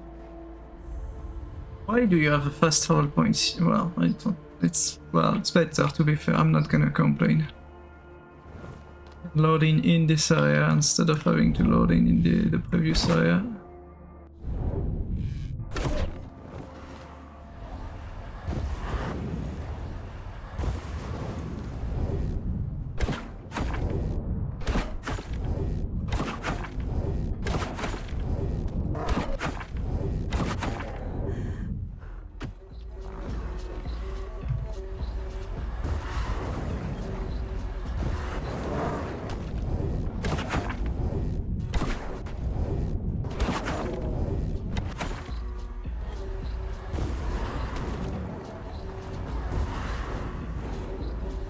Why do you have a fast travel point? Well, I don't. It's better to be fair. I'm not gonna complain. Loading in this area instead of having to load in the previous area.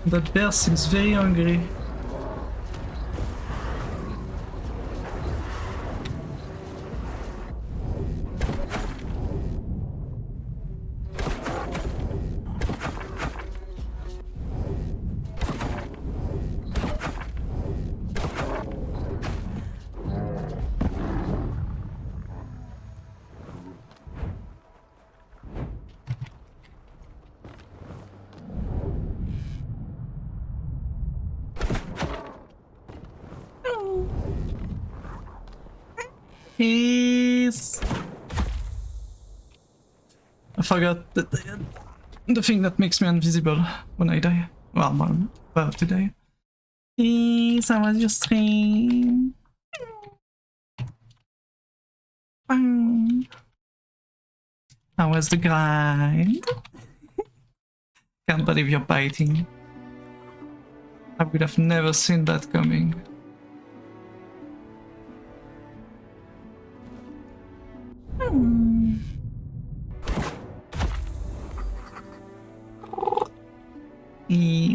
That bear seems very hungry. Peace. I forgot that the thing that makes me invisible when I die. Well, I'm about to die. Peace, how was your stream? Bang. How was the grind? Can't believe you're biting. I would have never seen that coming.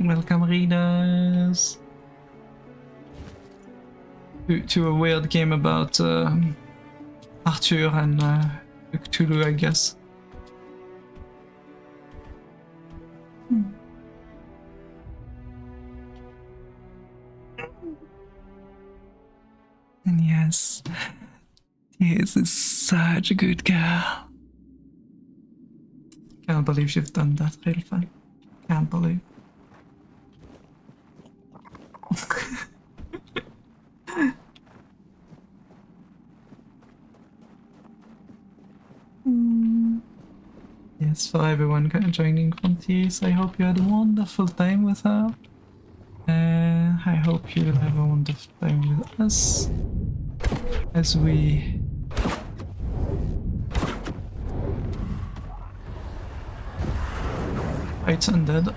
Welcome readers to a weird game about Arthur and Cthulhu, I guess. And yes, this is such a good girl. Can't believe you've done that, real fun. Can't believe. Yes, for everyone joining Frontiers, I hope you had a wonderful time with her. I hope you'll have a wonderful time with us as we fight undead.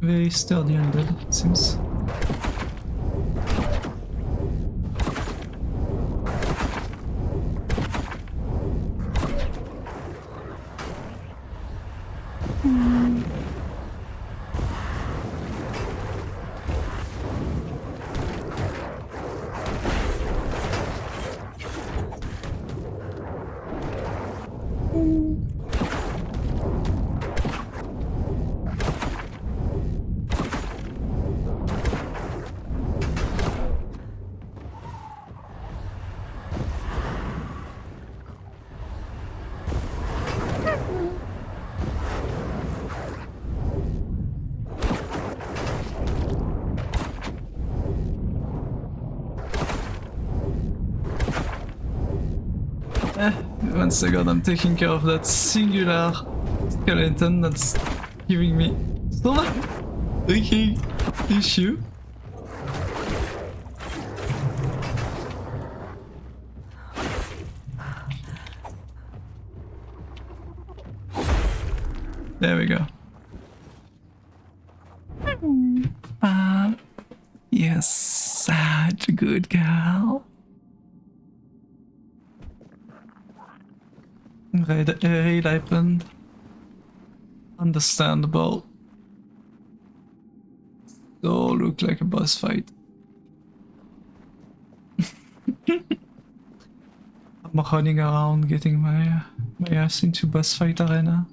Very sturdy undead, it seems. One second, I'm taking care of that singular skeleton that's giving me so much freaking issue. There we go. You're such a good girl. Raid happened. Understandable. So look like a boss fight. I'm running around getting my ass into boss fight arena.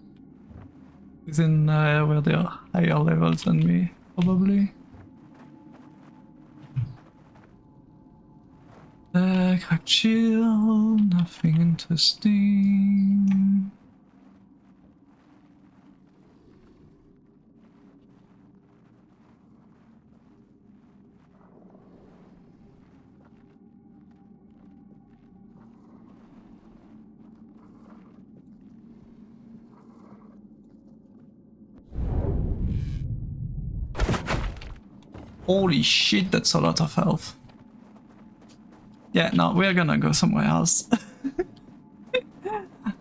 Within an area where they are higher levels than me, probably. Crack chill, nothing interesting. Holy shit, that's a lot of health. Yeah, no, we're gonna go somewhere else.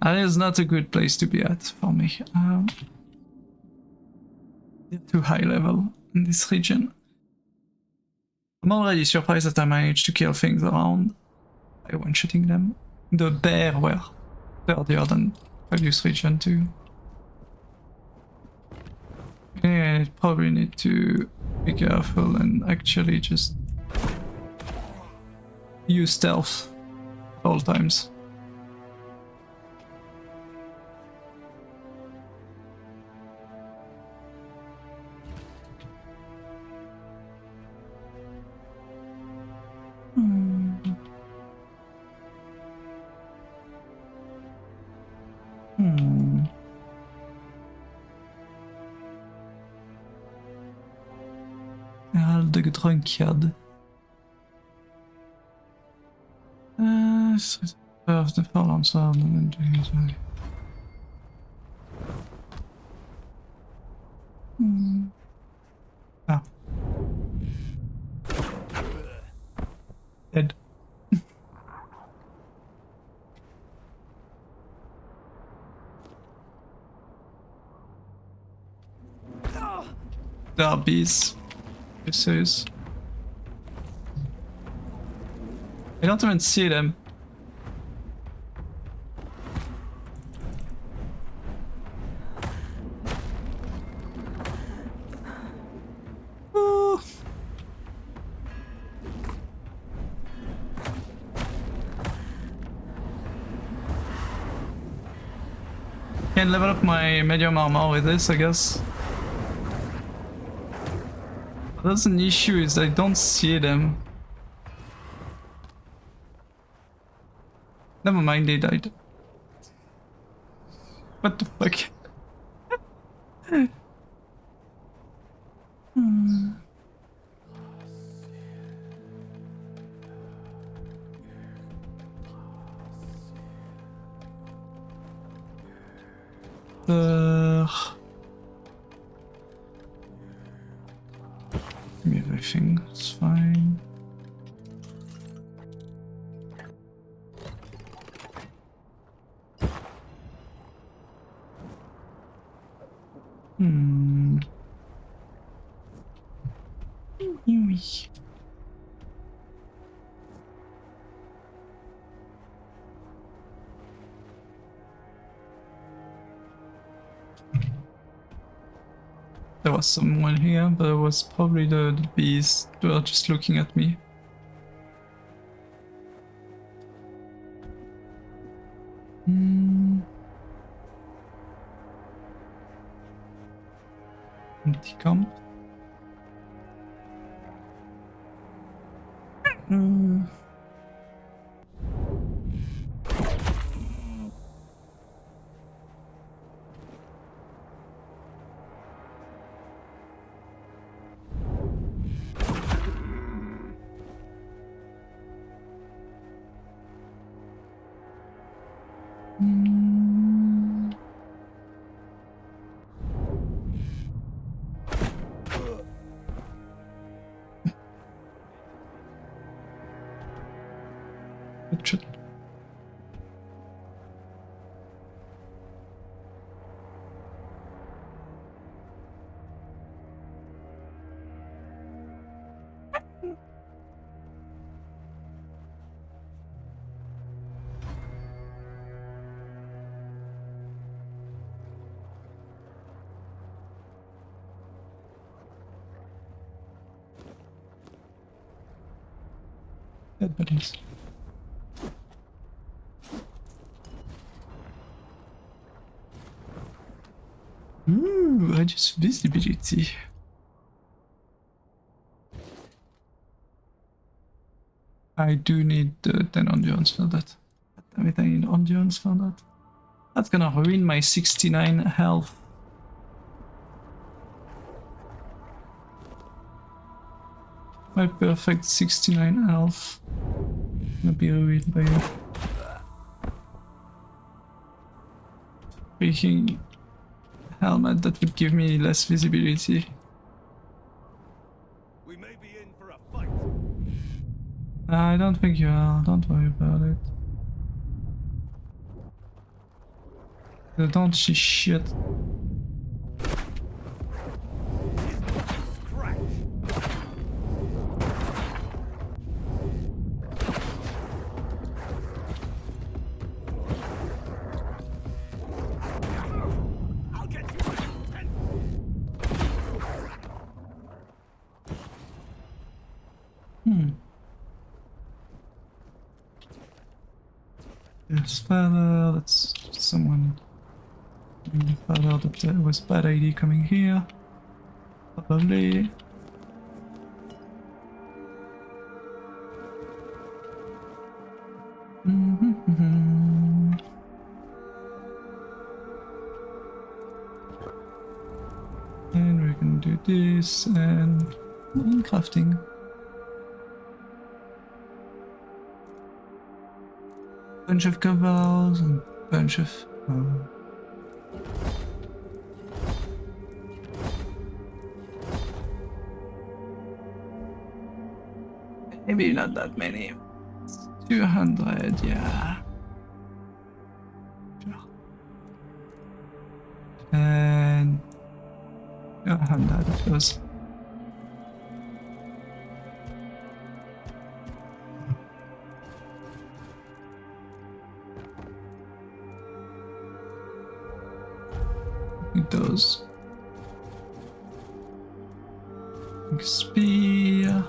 That is not a good place to be at for me. Too high level in this region. I'm already surprised that I managed to kill things around by one-shooting them. The bear were dirtier than previous region too. Yeah, I probably need to be careful and actually just use stealth at all times. Herald de Drunkard. Of the Fallen Sword and Ah. Dead. There are bees. You're serious? I don't even see them. Ooh. Can level up my medium armor with this, I guess. That's an issue, is I don't see them. Never mind, they died. What the fuck? Give me everything, it's fine. There was someone here, but it was probably the bees that were just looking at me. Empty camp. Shit. Dead bodies. Ooh, reduce visibility. I do need 10 endurance for that. Damn it, I need endurance for that. That's gonna ruin my 69 health. My perfect 69 health. Gonna be ruined by it. Freaking helmet that would give me less visibility. We may be in for a fight. I don't think you are. Don't worry about it. Don't see shit. Yes, father, that's someone. Father, that there was bad idea coming here. Probably. And we can do this and crafting. Bunch of covers and bunch of maybe not that many. 200, yeah. Sure. And 200 it was. It does. Spear.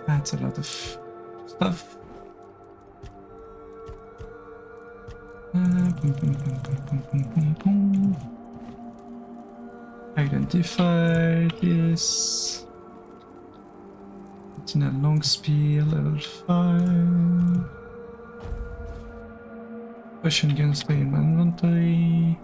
That's a lot of stuff. Identify this. It's in a long spear, level 5. Potion gun stay in my inventory.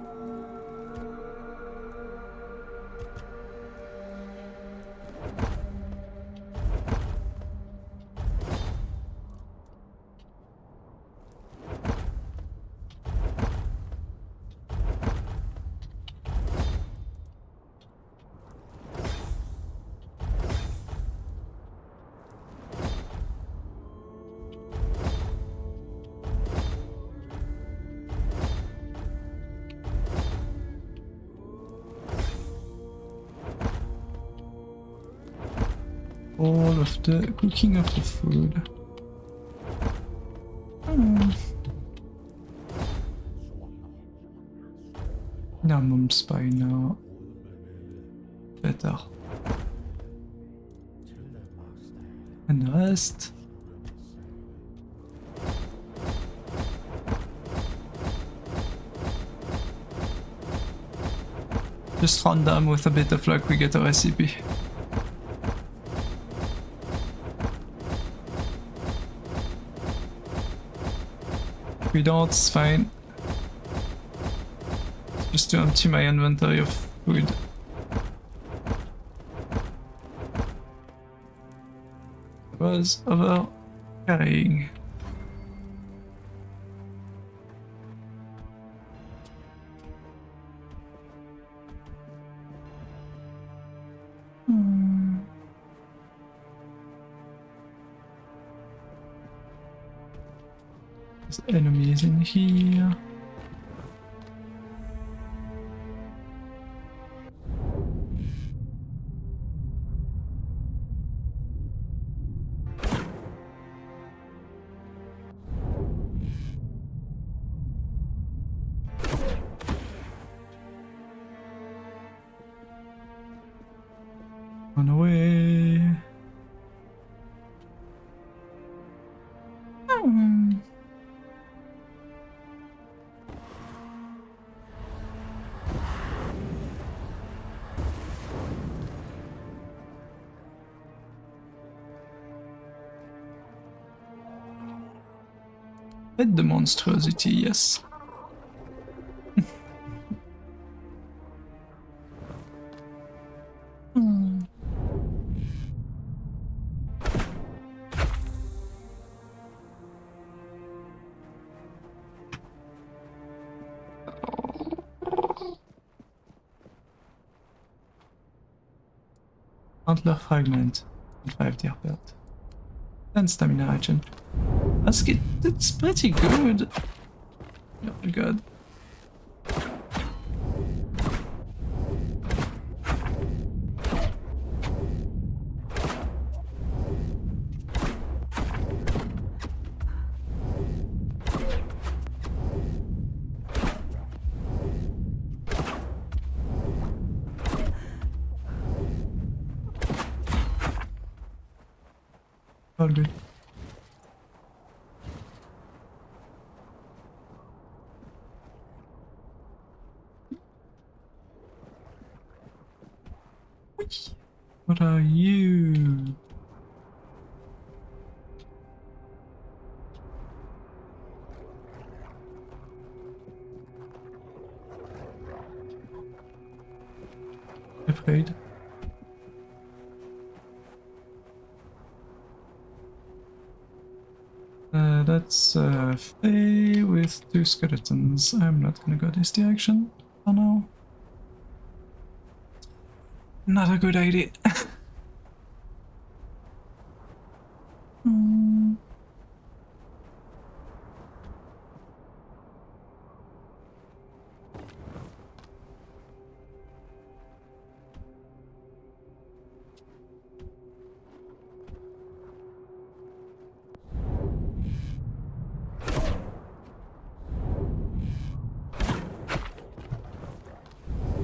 All of the cooking of the food. No, mum's by now. Better. And the rest. Just random, with a bit of luck we get a recipe. If we don't, it's fine. Just to empty my inventory of food. Was over carrying. There's enemies in here. Run away. Let the monstrosity, yes. Antler Fragment and 5 deer belt. 10 stamina regen. That's pretty good. Oh my god. All good. What are you? Afraid. That's Faye with 2 skeletons. I'm not gonna go this direction for now. Not a good idea.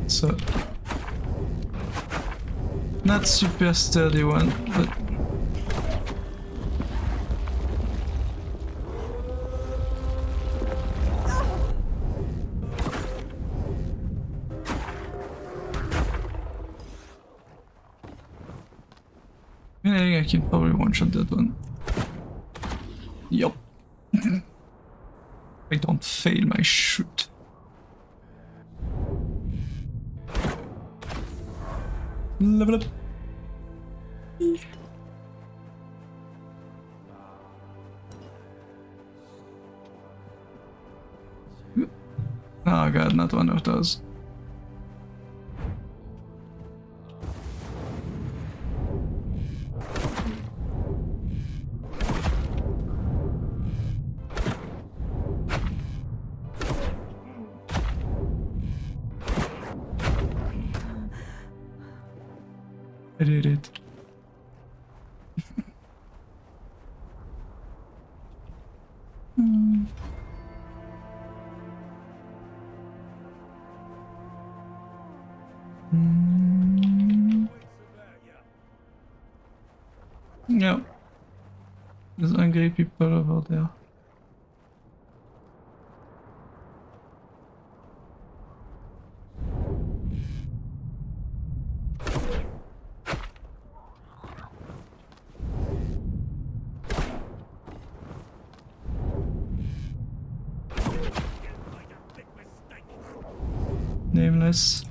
So, not super sturdy one, but I think I can probably one-shot that one. Yup. I don't fail my shoot. Level up. Oh god, not one of those. I did it. No. There's angry people over there. Nameless.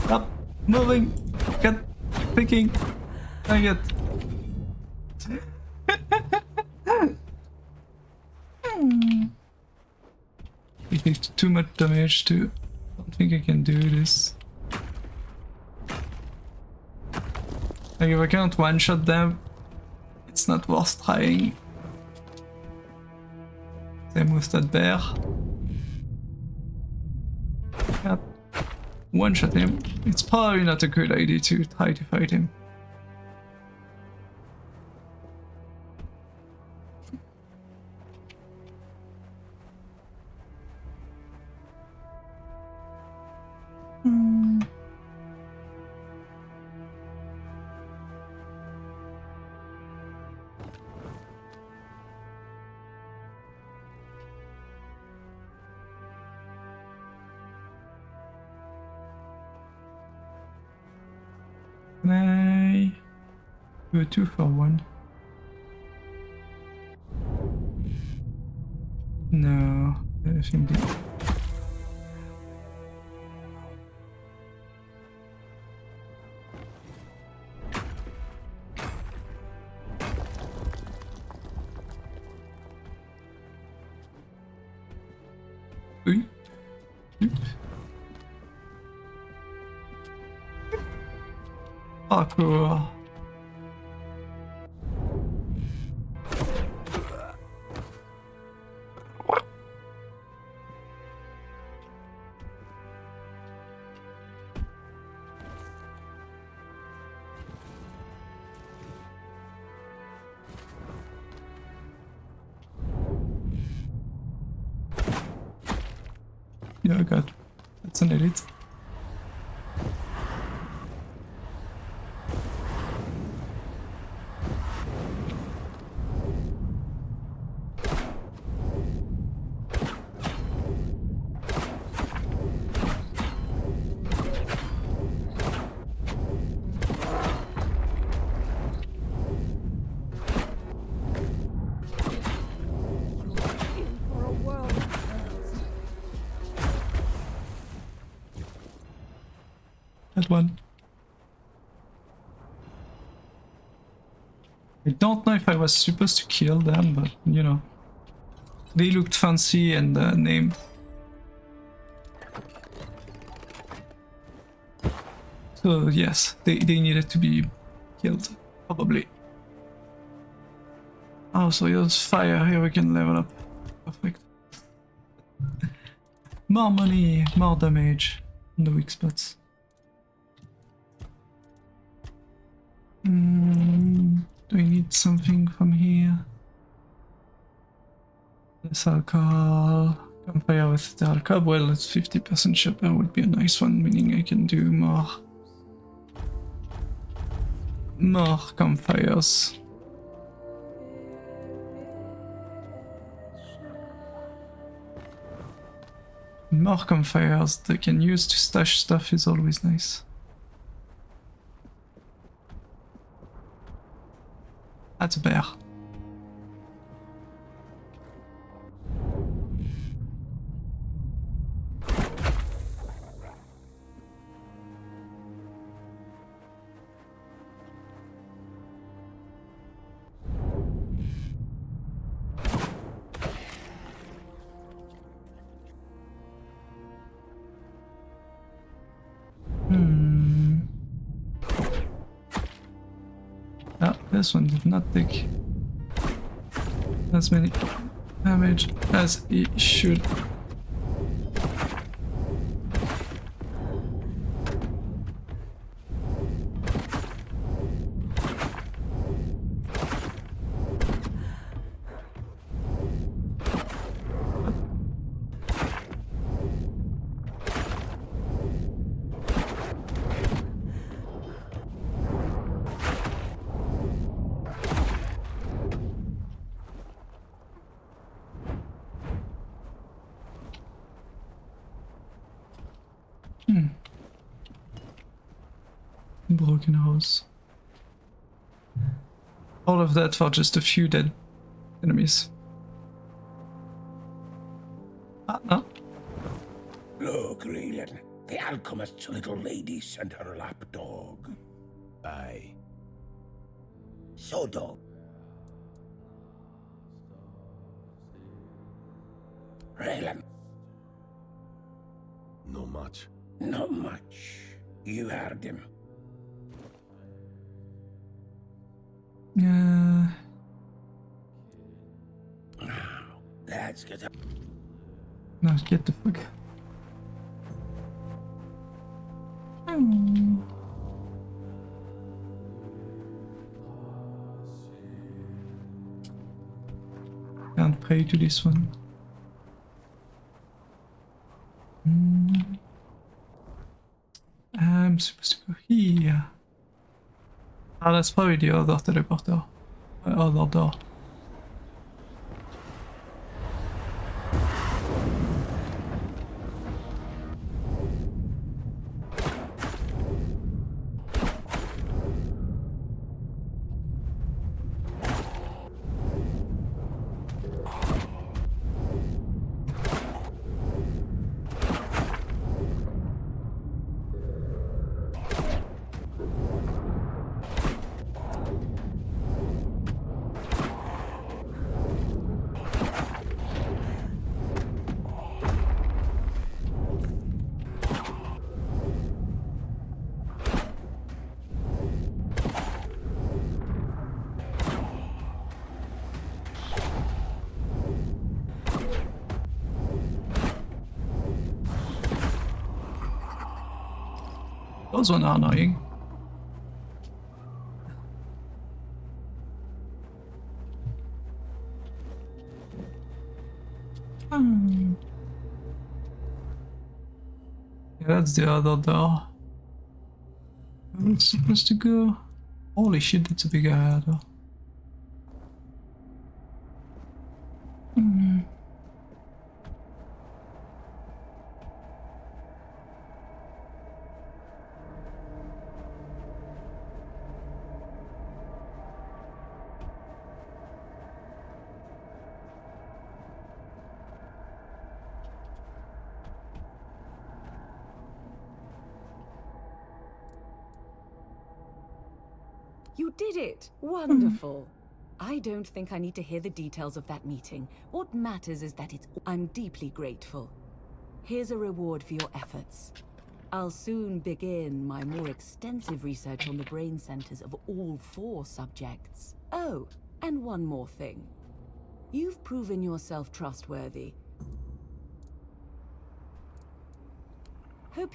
Stop moving. Get picking. Dang it. inflict too much damage to... I don't think I can do this. Like if I can't one-shot them, it's not worth trying. Same with that bear. Can't one-shot him. It's probably not a good idea to try to fight him. Can I do a 2 for 1? No, I think the... Oui. Parkour. Yeah, God, that's an edit. That one. I don't know if I was supposed to kill them, but you know, they looked fancy and named. So yes, they needed to be killed, probably. Oh, so here's fire, here we can level up. Perfect. More money, more damage on the weak spots. Do I need something from here? This alcohol. Campfire with the alcohol. Well, it's 50% shopper would be a nice one, meaning I can do more campfires. More campfires that I can use to stash stuff is always nice. That's a bear. Ah, this one did not take as many damage as it should. Broken house. All of that for just a few dead enemies. Ah, no. Look, Raylan, the alchemist's little lady sent her lapdog. Aye. So, dog. Raylan, not much. Not much. You heard him. Yeah. Now, let's get up. No, get the fuck. Hmm. Can't pray to this one. I'm supposed to go here. Ah, that's probably the other teleporter. Other door. Those ones are annoying. Yeah, that's the other door. Where it's supposed to go? Holy shit, that's a big area though. You did it! Wonderful! I don't think I need to hear the details of that meeting. What matters is that I'm deeply grateful. Here's a reward for your efforts. I'll soon begin my more extensive research on the brain centers of all 4 subjects. Oh, and one more thing. You've proven yourself trustworthy. Hope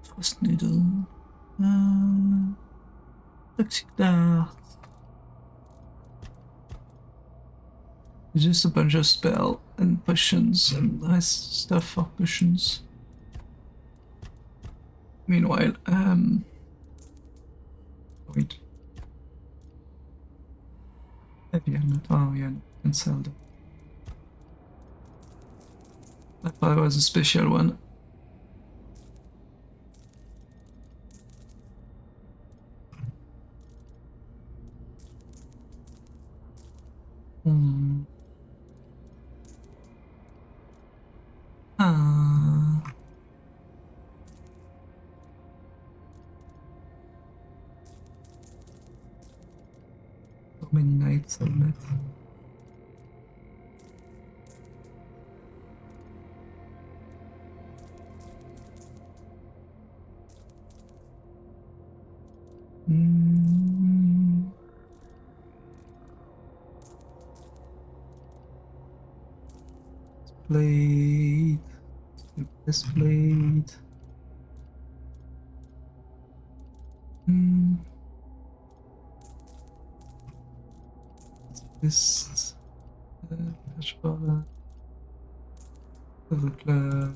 Frost needle. Toxic dart. Just a bunch of spell and potions and nice stuff for potions. Meanwhile, wait. Heavy helmet. Oh yeah, I can sell that. I thought it was a special one. So many nights on it. Blade. This blade. This. Dashboard. Club.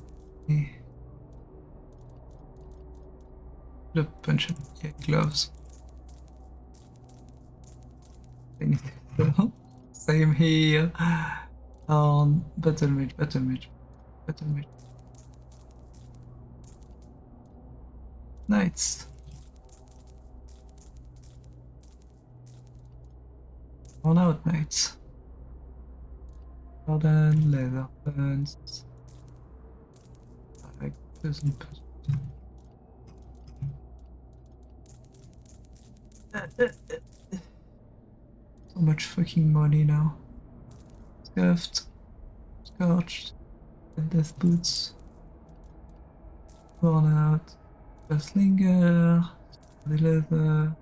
A bunch of gloves. Same here. Battle mage. Nice. On out, mates. Garden, leather pants. Like doesn't. So much fucking money now. Scuffed. Scorched. Death boots. Worn out. Slinger. The leather.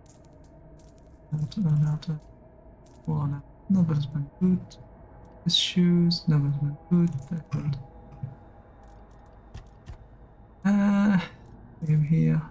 Worn out. Nobleman boot. His shoes. Nobleman boot. Backward. I'm here.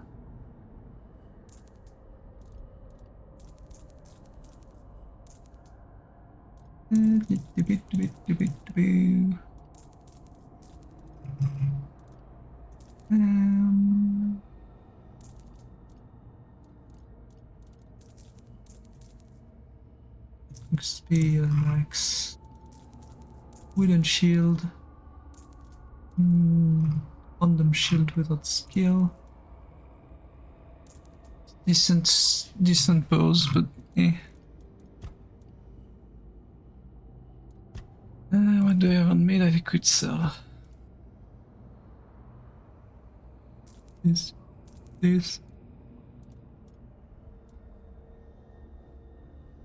Spear, max. Wooden shield. Random shield without skill. Decent pose, but eh. What do I have on me that I could sell? This.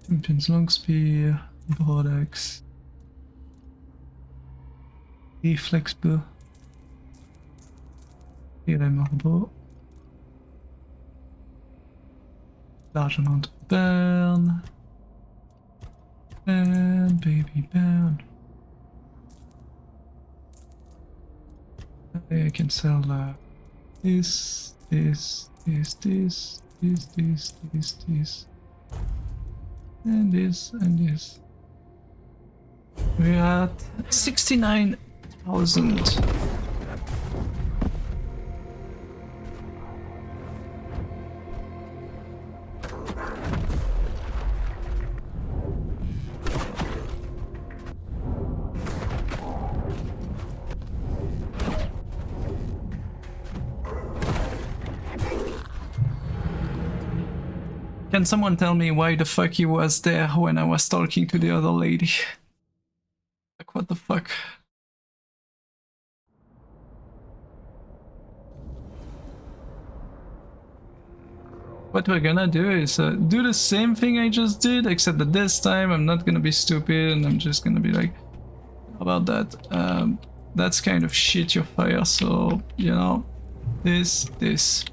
Champion's long spear, broad axe, reflex bow, marbow, large amount of burn, and baby burn. I can sell this, and this. We're at 69,000. Can someone tell me why the fuck he was there when I was talking to the other lady? Like, what the fuck? What we're gonna do is do the same thing I just did, except that this time I'm not gonna be stupid and I'm just gonna be like, how about that? That's kind of shit your fire, so, you know, this.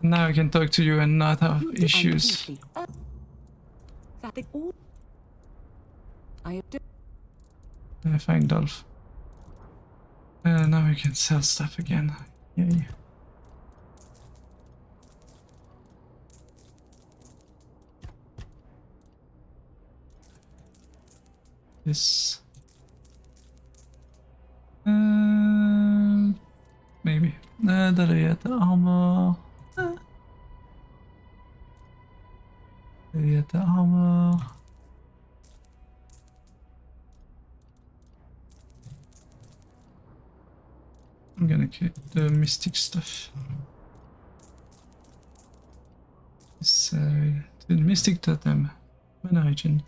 Now I can talk to you and not have issues. I find Dolph. Now we can sell stuff again. Yay. This. Maybe. That I had the armor. The armor. I'm gonna get the mystic stuff. This the mystic totem. Mana regen.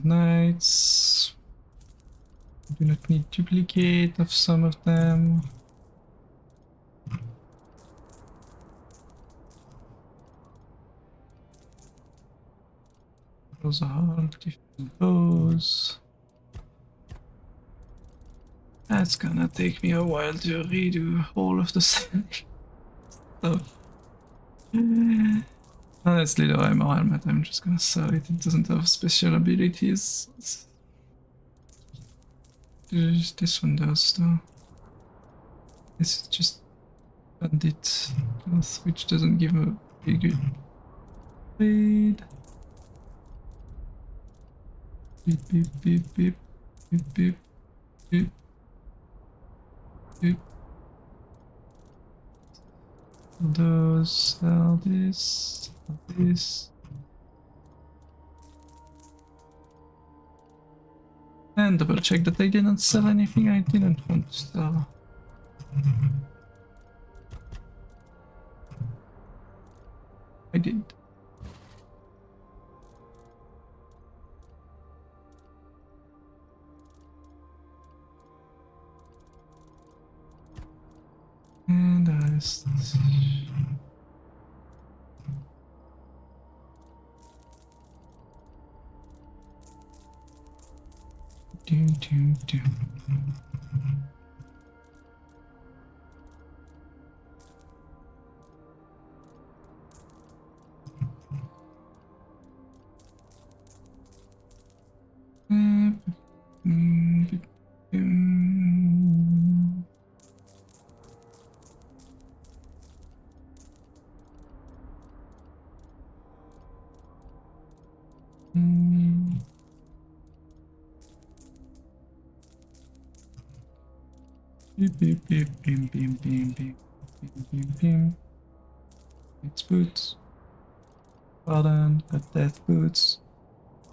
Knights. Do not need duplicate of some of them. Those are different bows. That's gonna take me a while to redo all of the stuff. Oh, that's Leader Armor Helmet. I'm just gonna sell it. It doesn't have special abilities. This one does, though. This is just Bandit, which doesn't give a big trade. Beep, beep, beep, beep, beep, beep, beep, beep. Those, sell this, And double check that I didn't sell anything I didn't want to sell. I did. And the rest. Do. Beep beep beep beep beep beep beep beep beep. It's boots. Pardon, got death boots.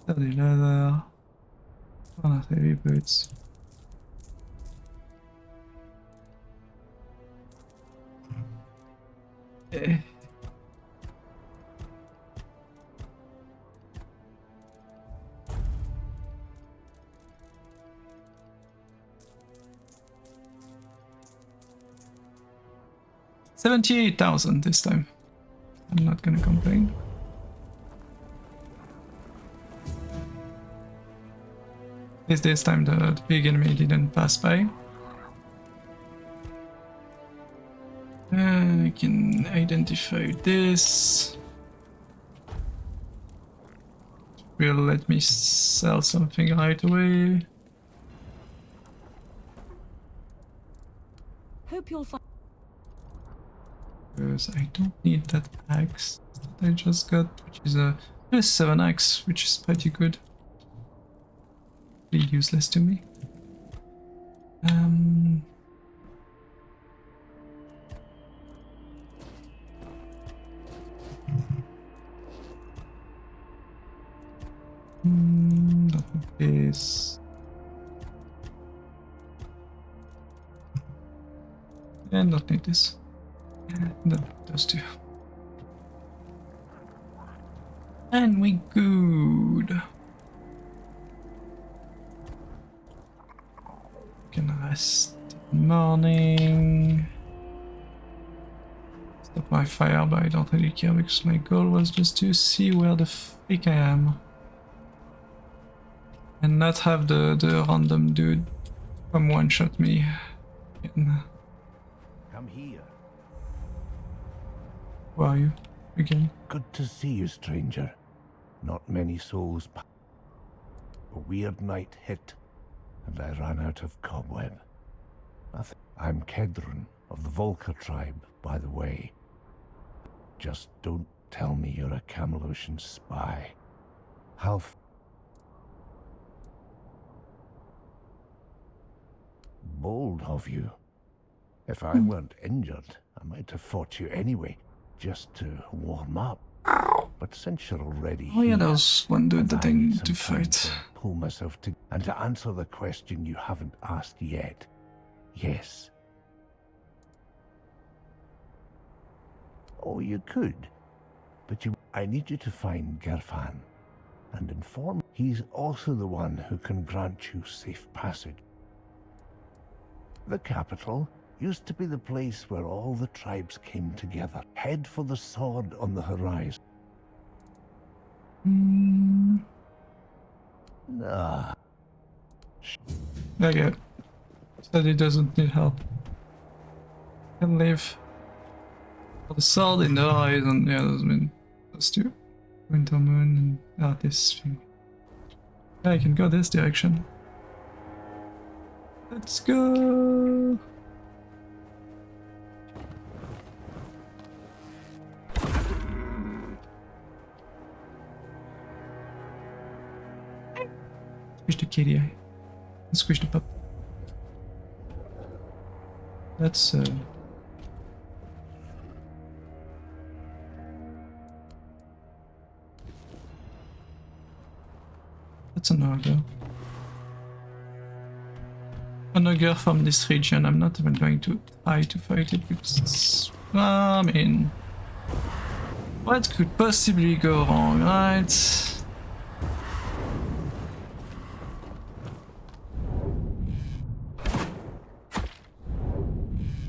Sturdy leather. One heavy boots. Eh. $78,000 this time. I'm not gonna complain. At least this time the big enemy didn't pass by. I can identify this. Will let me sell something right away. Hope you'll find. Because I don't need that axe that I just got, which is a 7 axe, which is pretty good. Pretty useless to me. Not this. And not need this. Not those two. And we good. Can rest in the morning. Stop my fire, but I don't really care because my goal was just to see where the freak I am. And not have the random dude come one-shot me. Again. Come here. Who are you? Again? Good to see you, stranger. Not many souls. A weird night hit, and I ran out of cobweb. I'm Kedron of the Volca tribe, by the way. Just don't tell me you're a Camelosian spy. How bold of you. If I weren't injured, I might have fought you anyway, just to warm up. But since you're already Oh yeah, here, there was one dude that I need need to some time fight. pull myself to and to answer the question you haven't asked yet. Yes. Oh, you could, but I need you to find Gerfan and inform. He's also the one who can grant you safe passage. The capital used to be the place where all the tribes came together. Head for the sword on the horizon. Ah. Okay. Said he doesn't need help. Can leave. For the sword in the horizon, yeah, those mean those two. Winter moon and this thing. Yeah, I can go this direction. Let's go. Squish the kitty. Squish the pup. That's a no-go. an ogre from this region. I'm not even going to try to fight it because it's... I mean... What could possibly go wrong, right?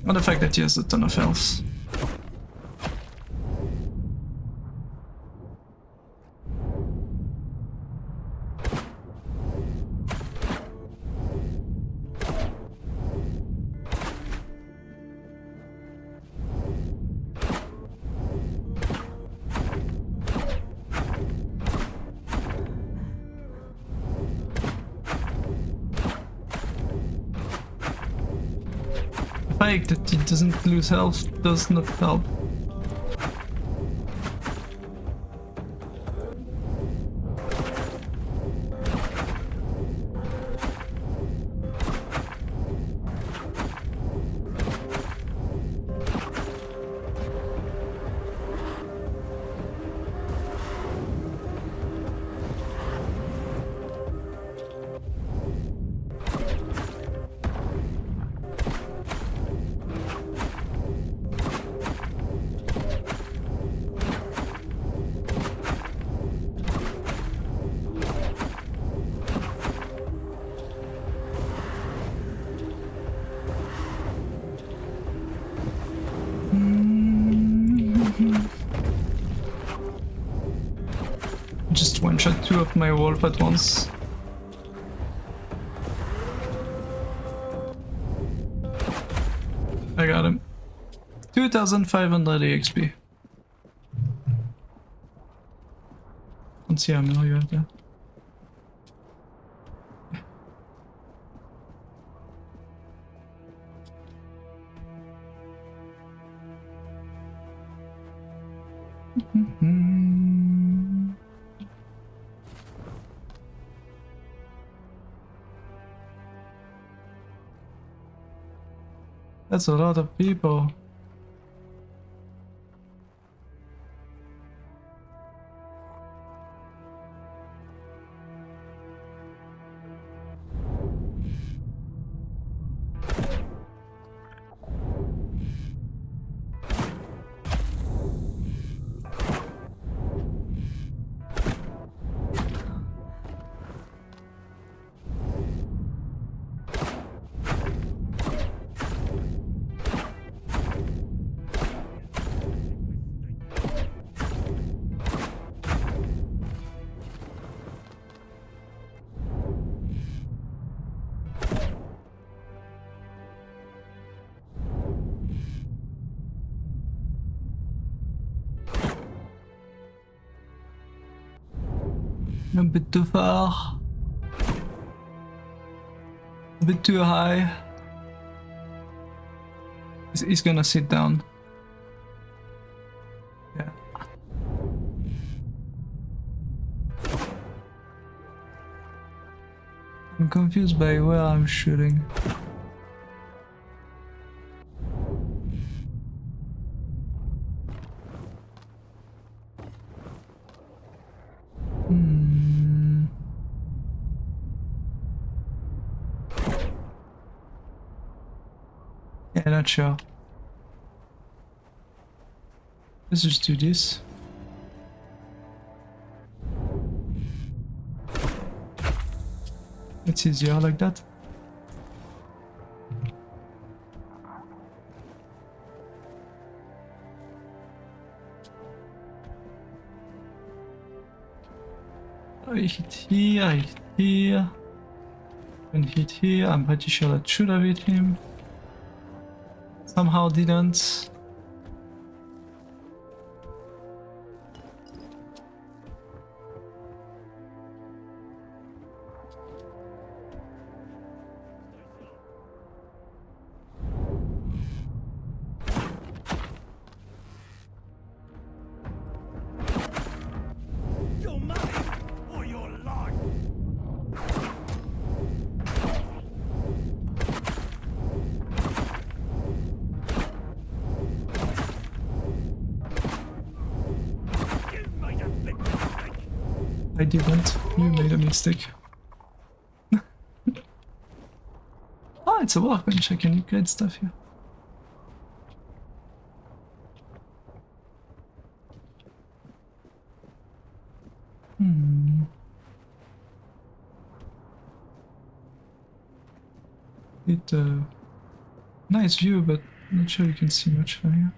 And the fact that he has a ton of health. The fact that he doesn't lose health does not help. Just one-shot two of my wolf at once. I got him. 2500 EXP. Let's see how many you have there. That's a lot of people. A bit too far. A bit too high. He's gonna sit down. Yeah. I'm confused by where I'm shooting. Yeah, not sure. Let's just do this. It's easier like that. I hit here, I hit here. And hit here. I'm pretty sure that should have hit him. Somehow didn't. You're mine or your life. I didn't. You made a mistake. Oh, Oh, it's a workbench. I can upgrade stuff here. It nice view, but not sure you can see much from here.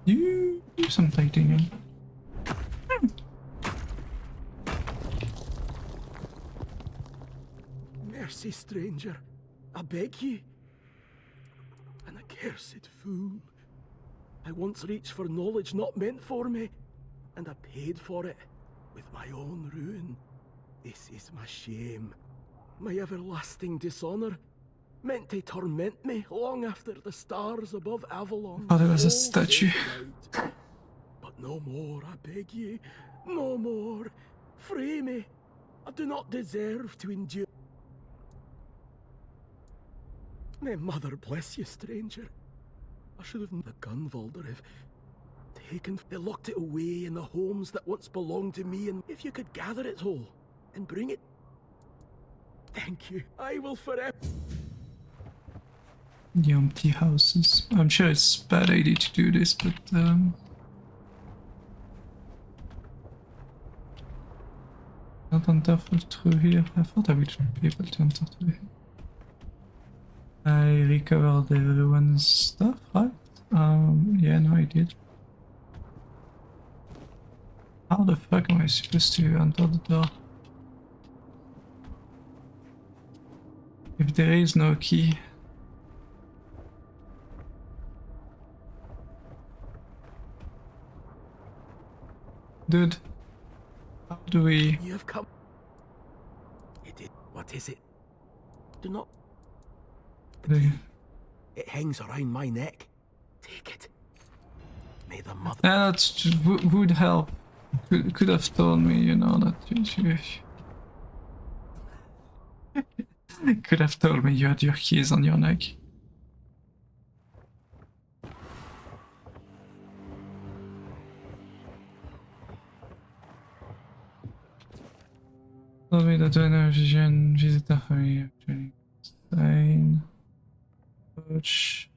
You some titanium. Mercy, stranger. I beg ye. An accursed fool. I once reached for knowledge not meant for me, and I paid for it with my own ruin. This is my shame, my everlasting dishonor, meant to torment me long after the stars above Avalon. Oh, there was a all statue. faded out. But no more, I beg ye, no more. Free me. I do not deserve to endure. May mother bless you, stranger. I should have the Gunvalder have taken. They locked it away in the homes that once belonged to me, and if you could gather it all and bring it. Thank you. I will forever. The empty houses. I'm sure it's a bad idea to do this, but not enter through here. I thought I would be able to enter through here. I recovered everyone's stuff, right? Yeah, no, I did. How the fuck am I supposed to enter the door? If there is no key. Dude, how do we... You have come. What is it? Do not... It hangs around my neck. Take it. May the mother... Yeah, that would help. Could have told me, you know, that you could have told me you had your keys on your neck. Sorry that I know vision, visit a family, training, sign, coach.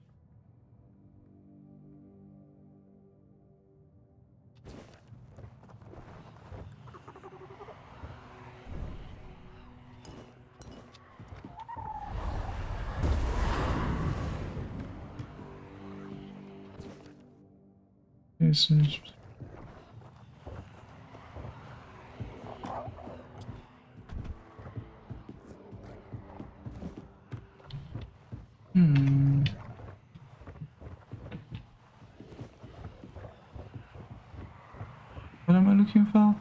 Yes, yes. What am I looking for?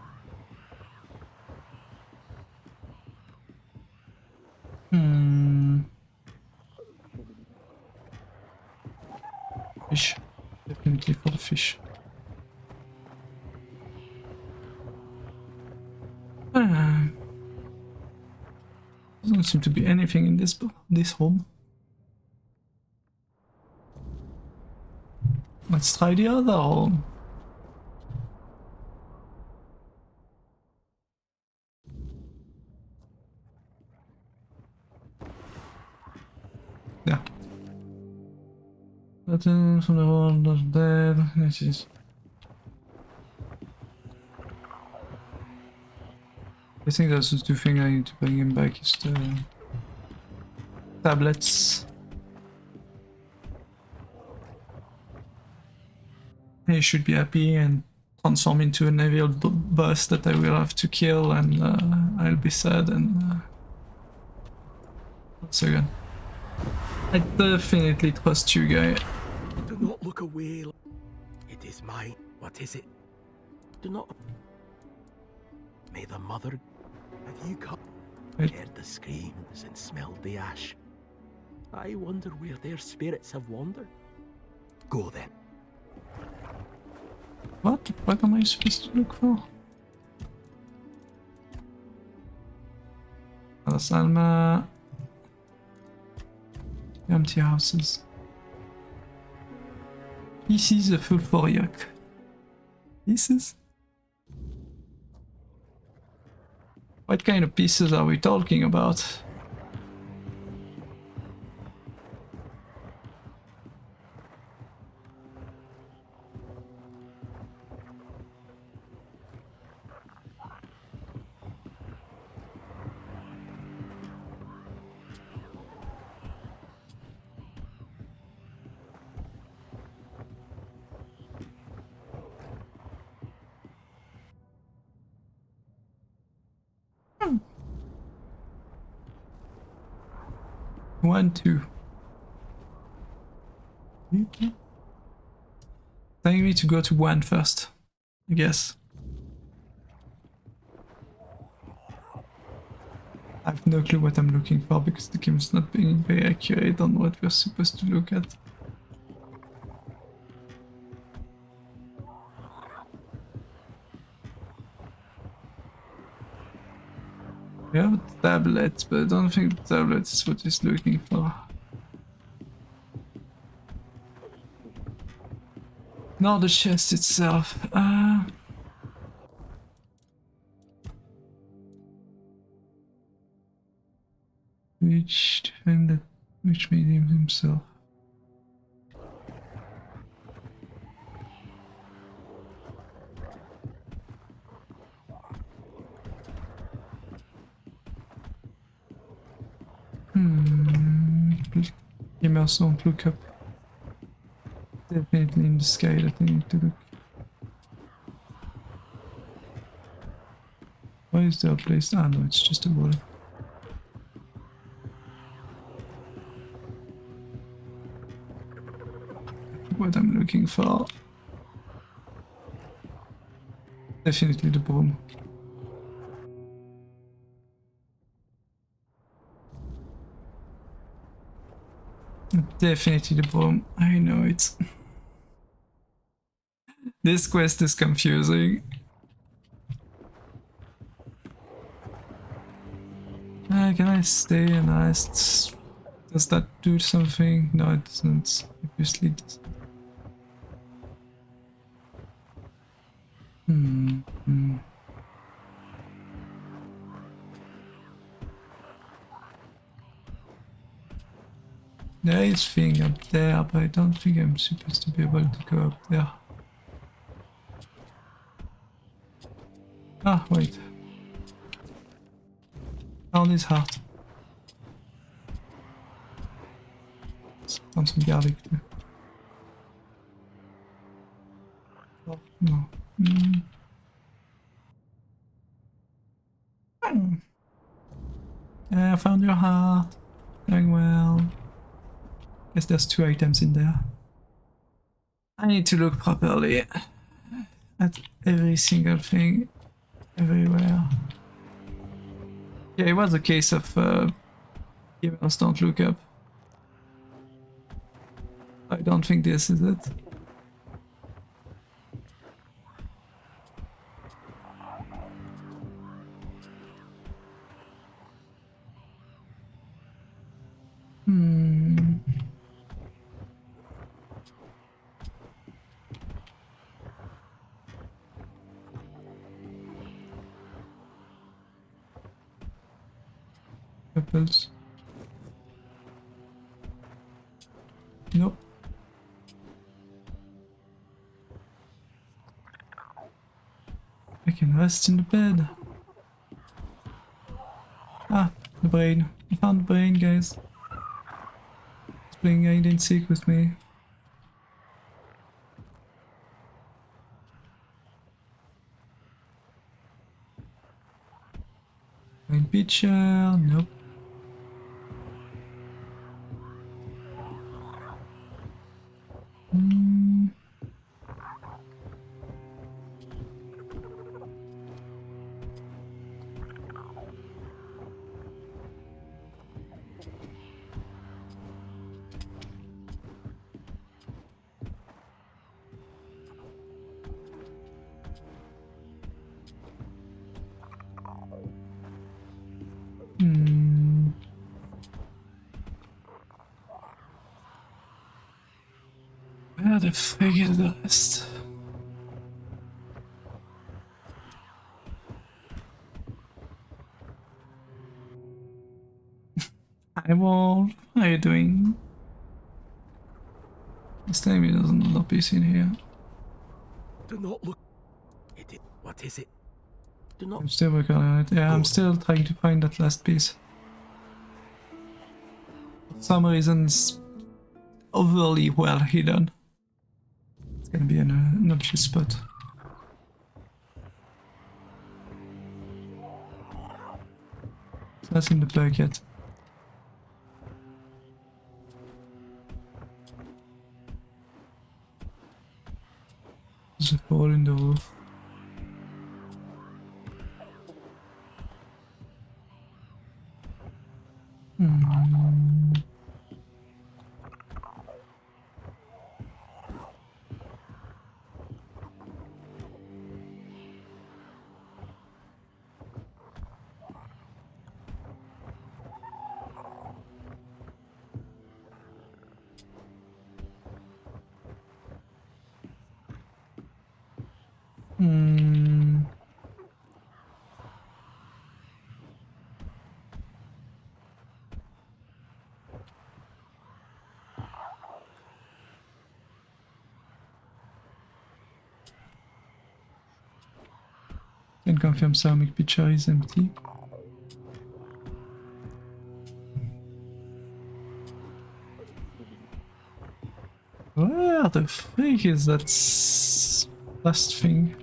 Fish. Definitely for the fish. Doesn't seem to be anything in this home. Let's try the other home. Yeah. Nothing from the world is dead. This is. I think that's the two things I need to bring him back is the tablets. He should be happy and transform into an evil boss that I will have to kill, and I'll be sad. And once again, I definitely trust you, guy. Do not look away. It is mine. What is it? Do not. May the mother. Have you come? Heard the screams and smelled the ash. I wonder where their spirits have wandered. Go then. What am I supposed to look for? Salma. Empty houses. Pieces of sulfuric. Pieces? What kind of pieces are we talking about? One, two. Telling me to go to one first, I guess. I have no clue what I'm looking for because the game's not being very accurate on what we're supposed to look at. We have a tablet, but I don't think the tablet is what he's looking for. Nor the chest itself. Which defended, which made him himself. Gamers don't look up. Definitely in the sky that I need to look. Why is there a place? Ah no, it's just a wall. What I'm looking for. Definitely the broom. Definitely the broom. I know it. This quest is confusing. Can I stay and rest? Does that do something? No, it doesn't. Obviously it doesn't. There is thing up there, but I don't think I'm supposed to be able to go up there. Ah, wait. Found his heart. Found some garlic too. Oh, no. I found your heart. Going well. Guess there's 2 items in there. I need to look properly at every single thing, everywhere. Yeah, it was a case of gamers don't look up. I don't think this is it. Apples. Nope. I can rest in the bed. Ah, the brain. I found the brain, guys. It's playing hide and seek with me. Brain picture. Nope. Where the frig is the rest? Hey Wolf, how you doing? This time he doesn't not be seen here. Do not look. What is it? Do not. I'm still working on it. Yeah, I'm still trying to find that last piece. For some reason it's overly well hidden. It's gonna be an obvious spot. That's in the bucket. There's a hole in the roof. Can confirm ceramic pitcher is empty. Where the freak is that last thing?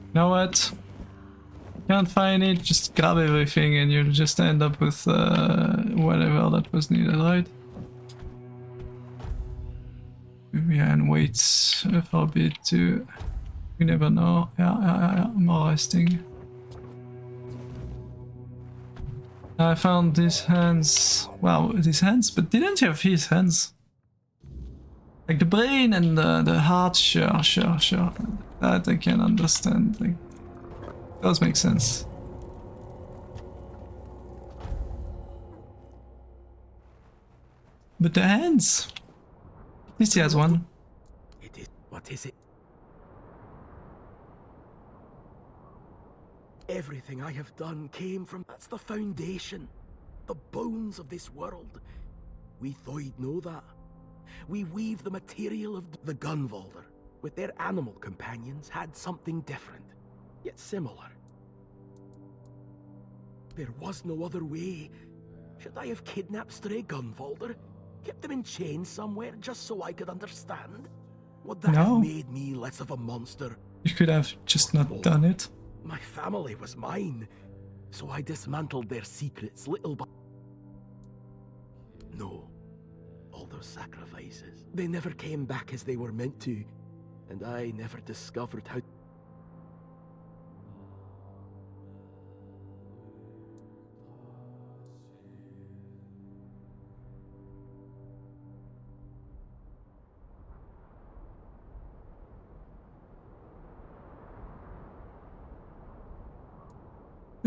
You know what? Can't find it, just grab everything and you'll just end up with whatever that was needed, right? Maybe and wait for a bit to... We never know. Yeah, more resting. I found these hands. Wow, these hands, but didn't you have his hands? Like the brain and the heart, sure. That I can understand. Like, does make sense. But the hands? At least he has one. What is it? Everything I have done came from... That's the foundation. The bones of this world. We thought you'd know that. We weave the material of the Gunvalder, with their animal companions, had something different, yet similar. There was no other way. Should I have kidnapped stray Gunvalder? Kept them in chains somewhere just so I could understand? Would that have made me less of a monster? You could have just not done it. My family was mine, so I dismantled their secrets little by... No. All those sacrifices. They never came back as they were meant to, and I never discovered how...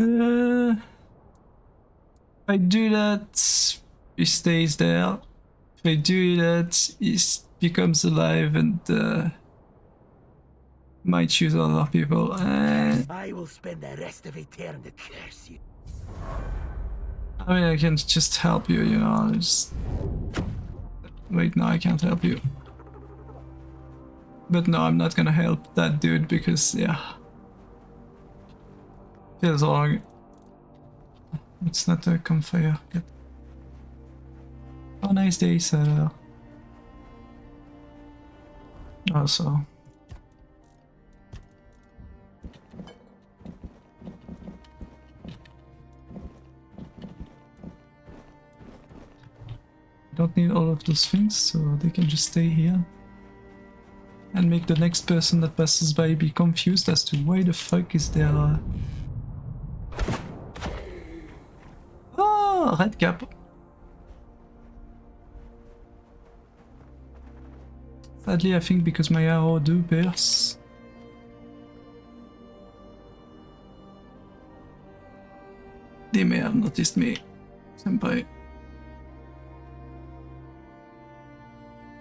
If I do that, he stays there. If I do that, he becomes alive and might choose other people. I will spend the rest of eternity to curse you. I mean, I can just help you, you know, just... Wait, no, I can't help you. But no, I'm not gonna help that dude because, yeah... Feels wrong. It's not a campfire. Good. Oh, nice day, sir. Also. Don't need all of those things, so they can just stay here. And make the next person that passes by be confused as to why the fuck is there... Oh, red cap. Sadly, I think because my arrow do pierce. They may have noticed me, senpai.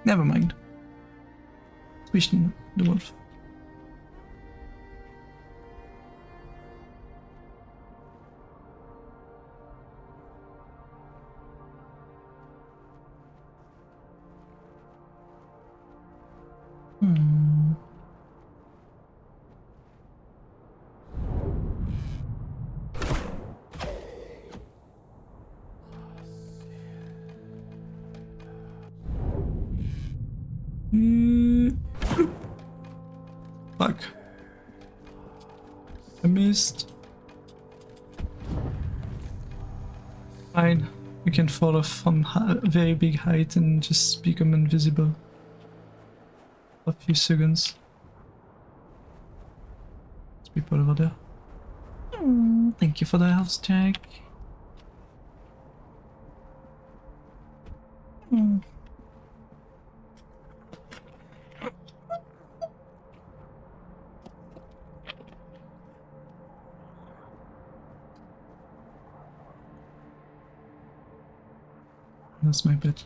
Never mind. Zwischen the wolf. Fuck. I missed. Fine. We can fall off from a very big height and just become invisible for a few seconds. There's people over there. Thank you for the health check. That's my bed.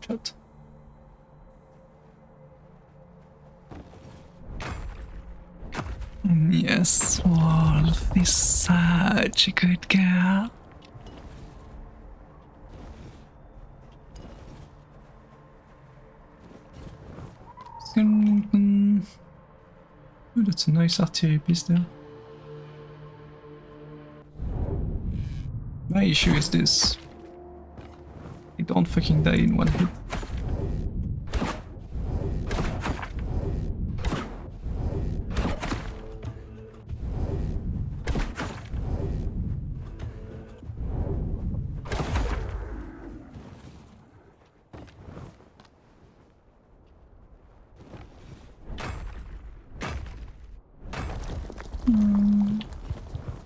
Shut. Yes, Wolf is such a good girl. Ooh, that's a nice artillery piece there. My issue is this. I don't fucking die in one hit.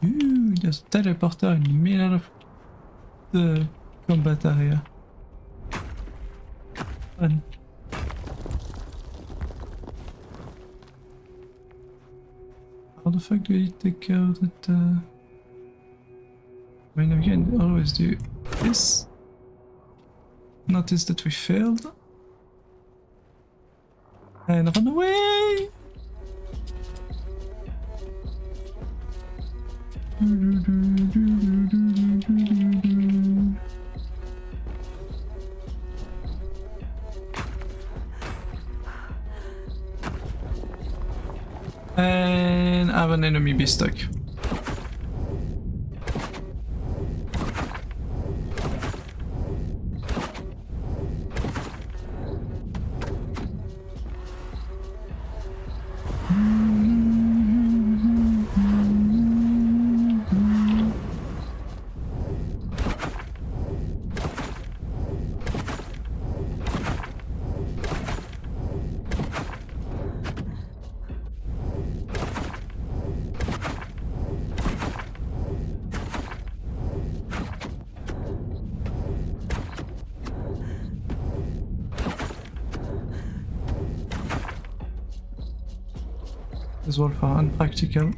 Ooh, there's a teleporter in the middle of the combat area. Fun. How the fuck do we take care of that? I mean, again, always do this. Notice that we failed. And run away! And I have an enemy be stuck. As well for unpractical.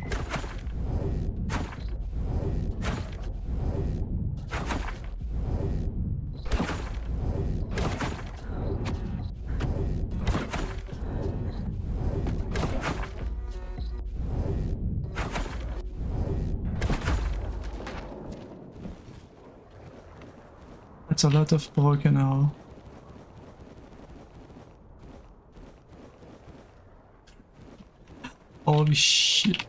That's a lot of broken arrow. Holy shit.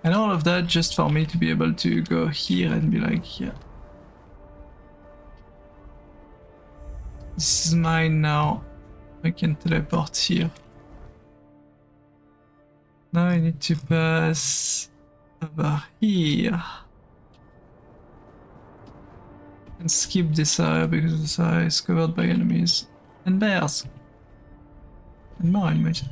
And all of that just for me to be able to go here and be like, yeah. This is mine now. I can teleport here. Now I need to pass over here. And skip this area because this area is covered by enemies. And bears. And more enemies.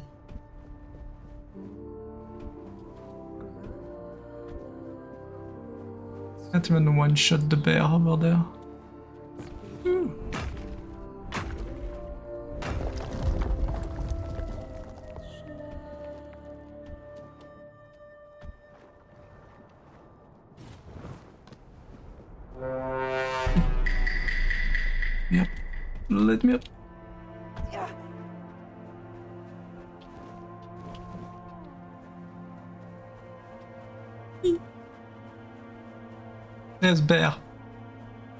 Can't even one-shot the bear over there. Yep. Let me up. There's bear.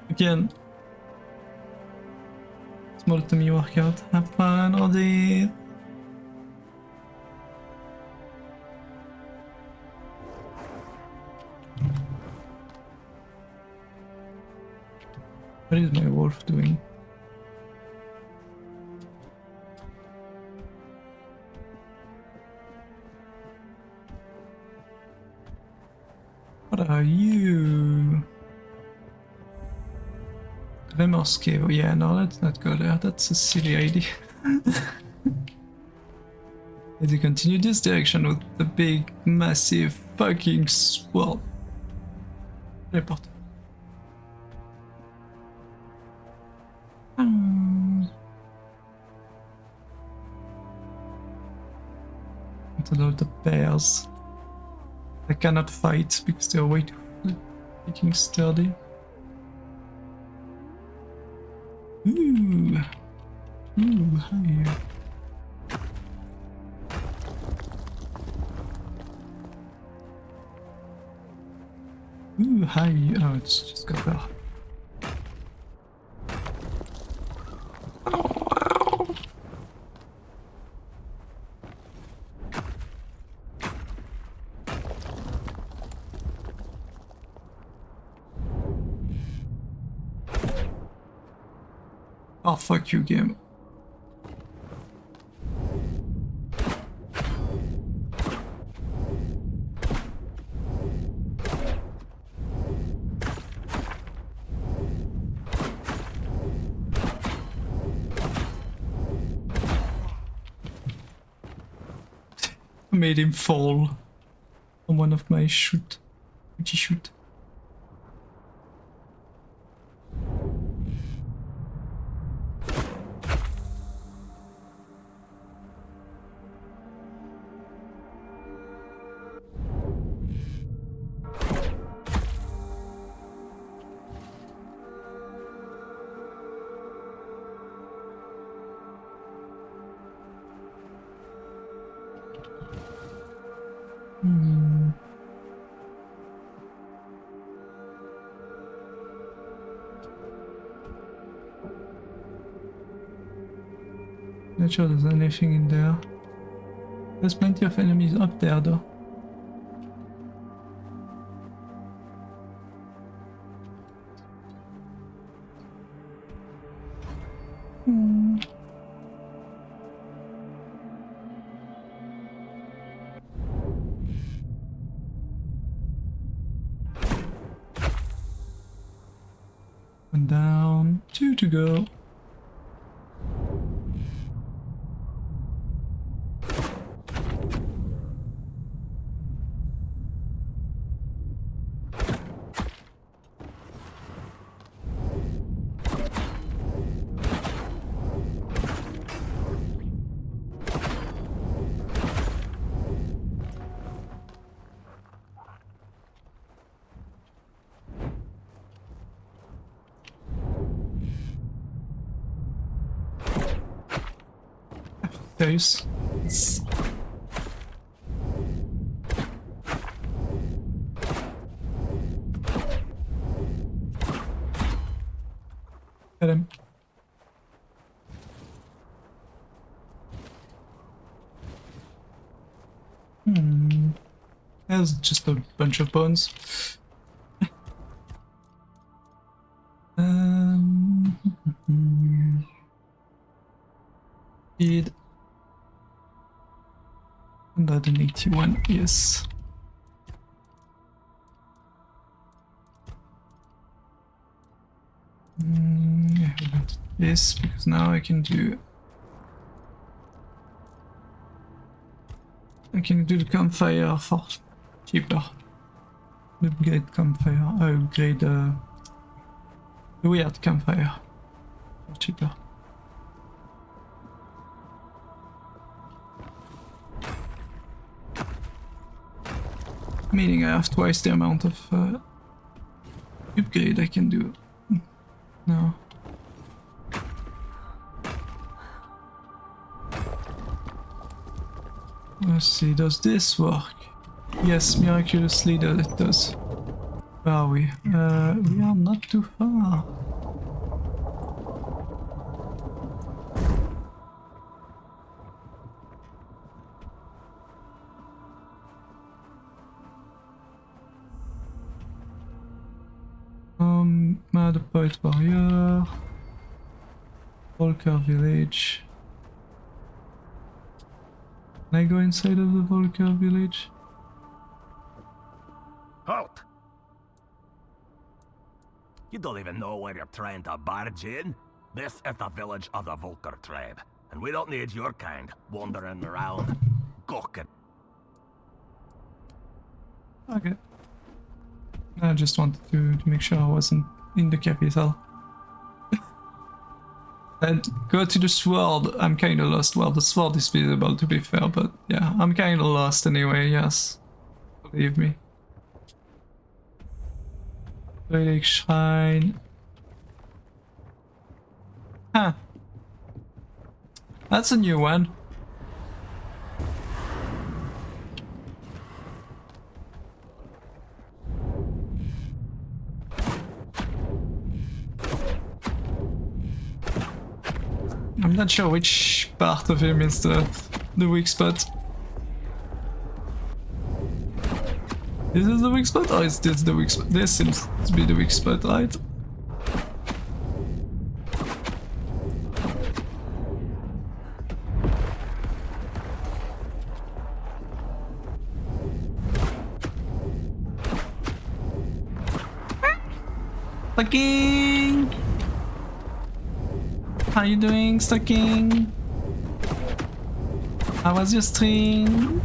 Again. Small to me workout. Have fun all day. What is my wolf doing? What are you? Remorse cave. Yeah, no, let's not go there. That's a silly idea. As you continue this direction with the big, massive fucking sword. Teleport. Into all the bears. I cannot fight because they're way too freaking sturdy. Ooh. Ooh, hi. Ooh, hi. Oh, it's just got there. Oh, fuck you, game. I made him fall on one of my shoot. Not sure there's anything in there. There's plenty of enemies up there though. One down, 2 to go. Those. Hit him. There's just a bunch of bones. Speed. 181, yes. This, because now I can do the campfire for cheaper. Upgrade campfire. Upgrade the weird campfire. Cheaper. Meaning I have twice the amount of upgrade I can do. No. Let's see, does this work? Yes, miraculously that it does. Where are we? We are not too far. Mad Point Warrior, Volker Village. Can I go inside of the Volker Village? Halt! You don't even know where you're trying to barge in. This is the village of the Volker tribe, and we don't need your kind wandering around, gawking. Okay. I just wanted to make sure I wasn't in the capital. And go to the sword. I'm kinda lost. Well, the sword is visible to be fair, but yeah, I'm kinda lost anyway, yes. Believe me. Lake Shrine. Huh. That's a new one. I'm not sure which part of him is the weak spot. This is the weak spot, or is this the weak spot? This seems to be the weak spot, right? Stocking! How you doing, Stocking? How was your stream?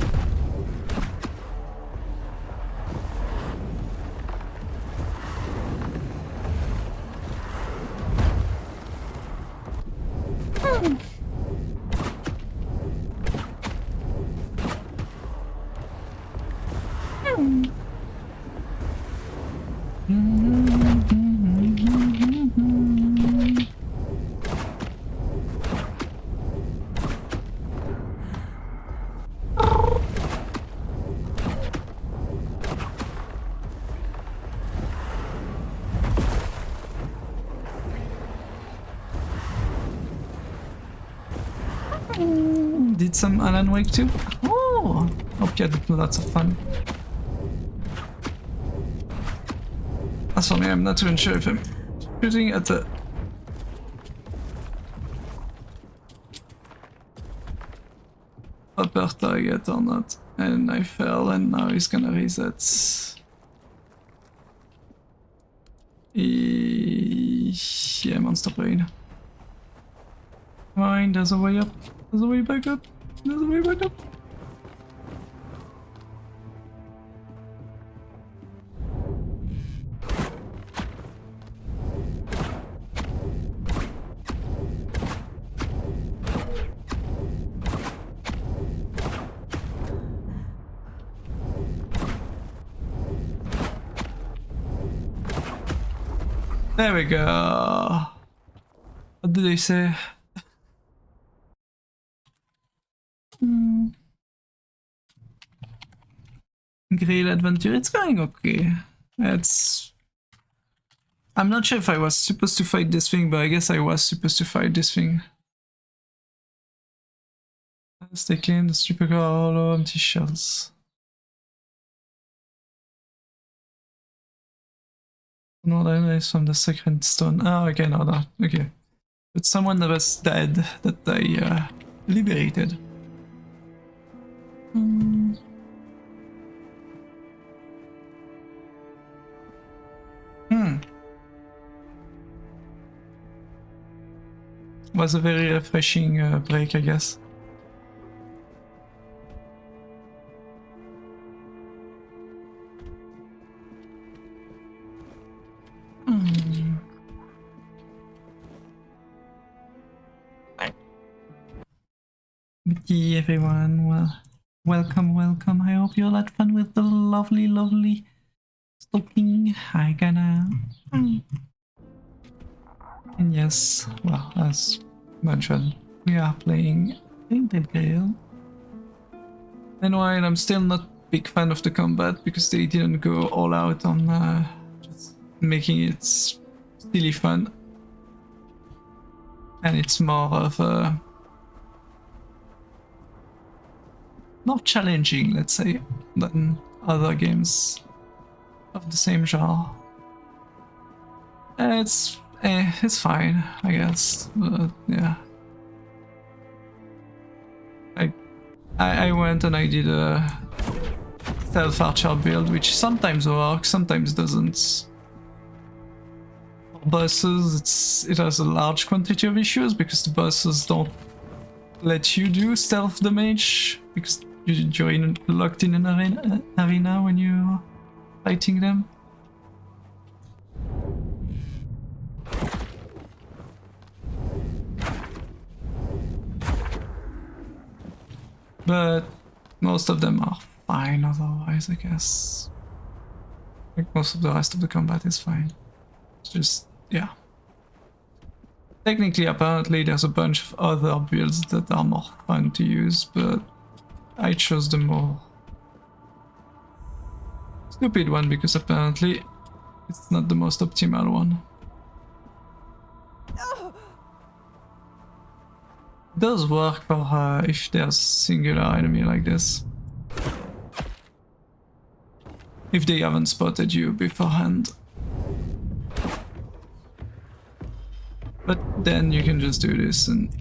Did some Alan Wake too? Oh! Hope you had lots of fun. As for me, I'm not even sure if I'm shooting at the... upper target or not. And I fell and now he's gonna reset. Yeah, monster brain. Fine, there's a way up. There's a way back up. There's a way back up. There we go. What did they say? Grail adventure, it's going okay. It's... I'm not sure if I was supposed to fight this thing, but I guess I was supposed to fight this thing. Stay clean, the super car, hollow, empty shells. No, that is from the second stone. Ah, okay, no, no, okay. It's someone that was dead that I liberated. Was a very refreshing break, I guess. Yeah, everyone, well, welcome. I hope you all had fun with the lovely stalking. Hi, Gana. And yes, well, as mentioned, we are playing Tainted Grail. And while I'm still not a big fan of the combat because they didn't go all out on just making it silly fun, and it's more of a more challenging, let's say, than other games of the same genre. It's fine, I guess. But yeah, I went and I did a stealth archer build, which sometimes works, sometimes doesn't. For bosses, it has a large quantity of issues because the bosses don't let you do stealth damage because you're locked in an arena when you're fighting them. But most of them are fine otherwise, I guess. Like most of the rest of the combat is fine. It's just, yeah. Technically, apparently, there's a bunch of other builds that are more fun to use, but I chose the more stupid one because apparently it's not the most optimal one. It does work for if there's a singular enemy like this. If they haven't spotted you beforehand. But then you can just do this and...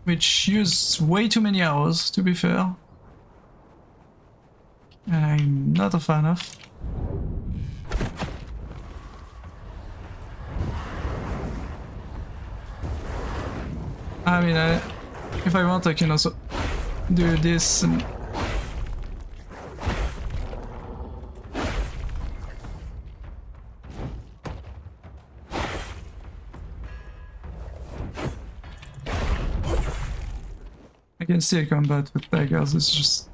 which use way too many hours, to be fair. And I'm not a fan of. I mean, if I want, I can also do this and... I can still combat with daggers, it's just...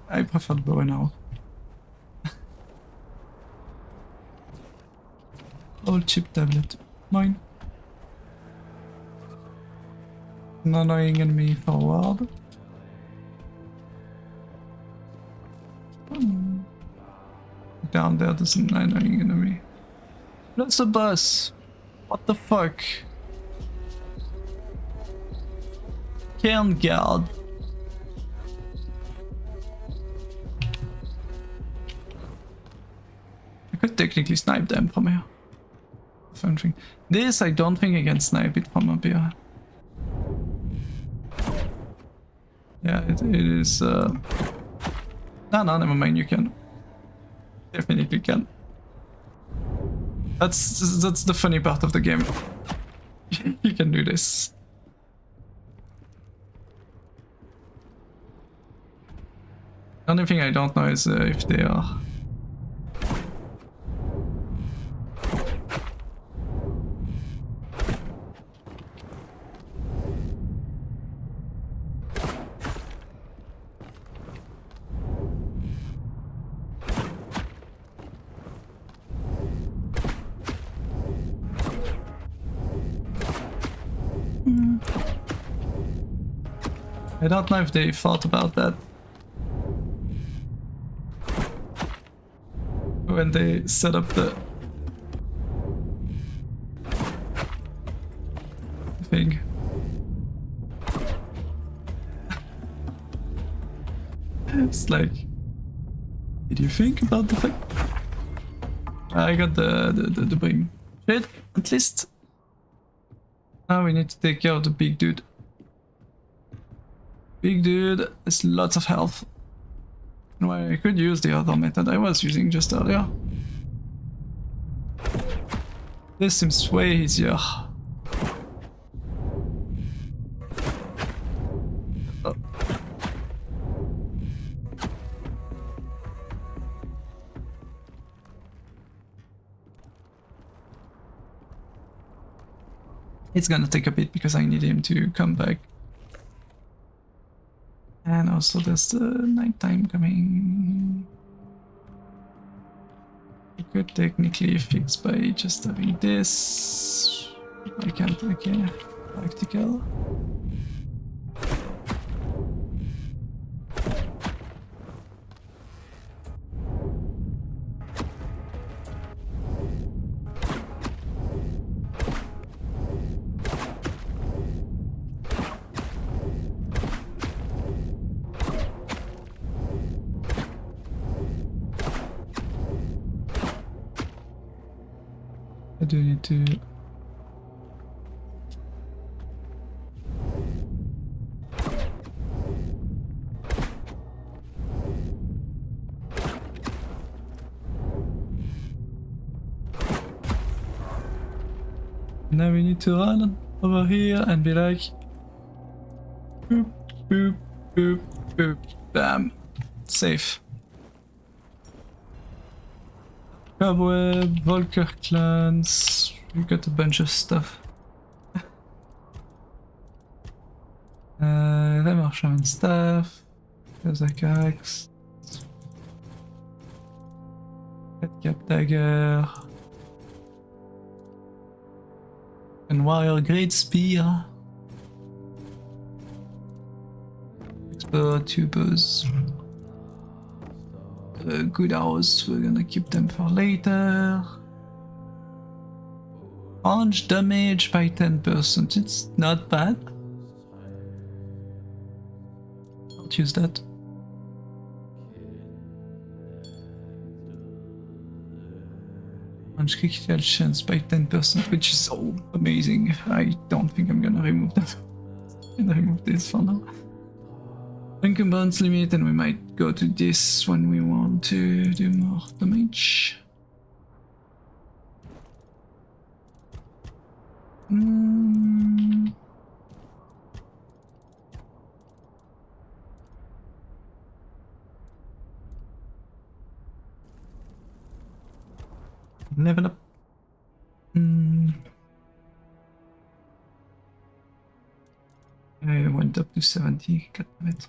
I prefer bow and arrow. Old chip tablet. Mine. An annoying enemy forward. Down there, there's an annoying enemy. That's a bus! What the fuck? Cairn guard. I could technically snipe them from here. Something. This, I don't think I can snipe it from up here. Yeah, it is. No, never mind. You can. Definitely can. That's the funny part of the game. You can do this. The only thing I don't know is if they are. I don't know if they thought about that when they set up the thing. It's like, did you think about the thing? I got the bring. Shit, at least. Now we need to take care of the big dude. Big dude has lots of health. Well, I could use the other method I was using just earlier. This seems way easier. Oh. It's gonna take a bit because I need him to come back. And also there's the nighttime coming. I could technically fix by just having this. I can't, okay. Practical. I do need to... Now we need to run over here and be like... Boop, boop, boop, boop, bam. Safe. Cobweb, Volker clans, we got a bunch of stuff. Remor shaman staff, Kazak axe, Headcap dagger, and warrior great spear. Explorer tubers. Good arrows, we're gonna keep them for later. Range damage by 10%, it's not bad. I'll use that. Range critical chance by 10%, which is so amazing. I don't think I'm gonna remove that. I'm gonna remove this for now. Encumbrance limit, and we might go to this when we want to do more damage. Level up. I went up to 70, god damn it.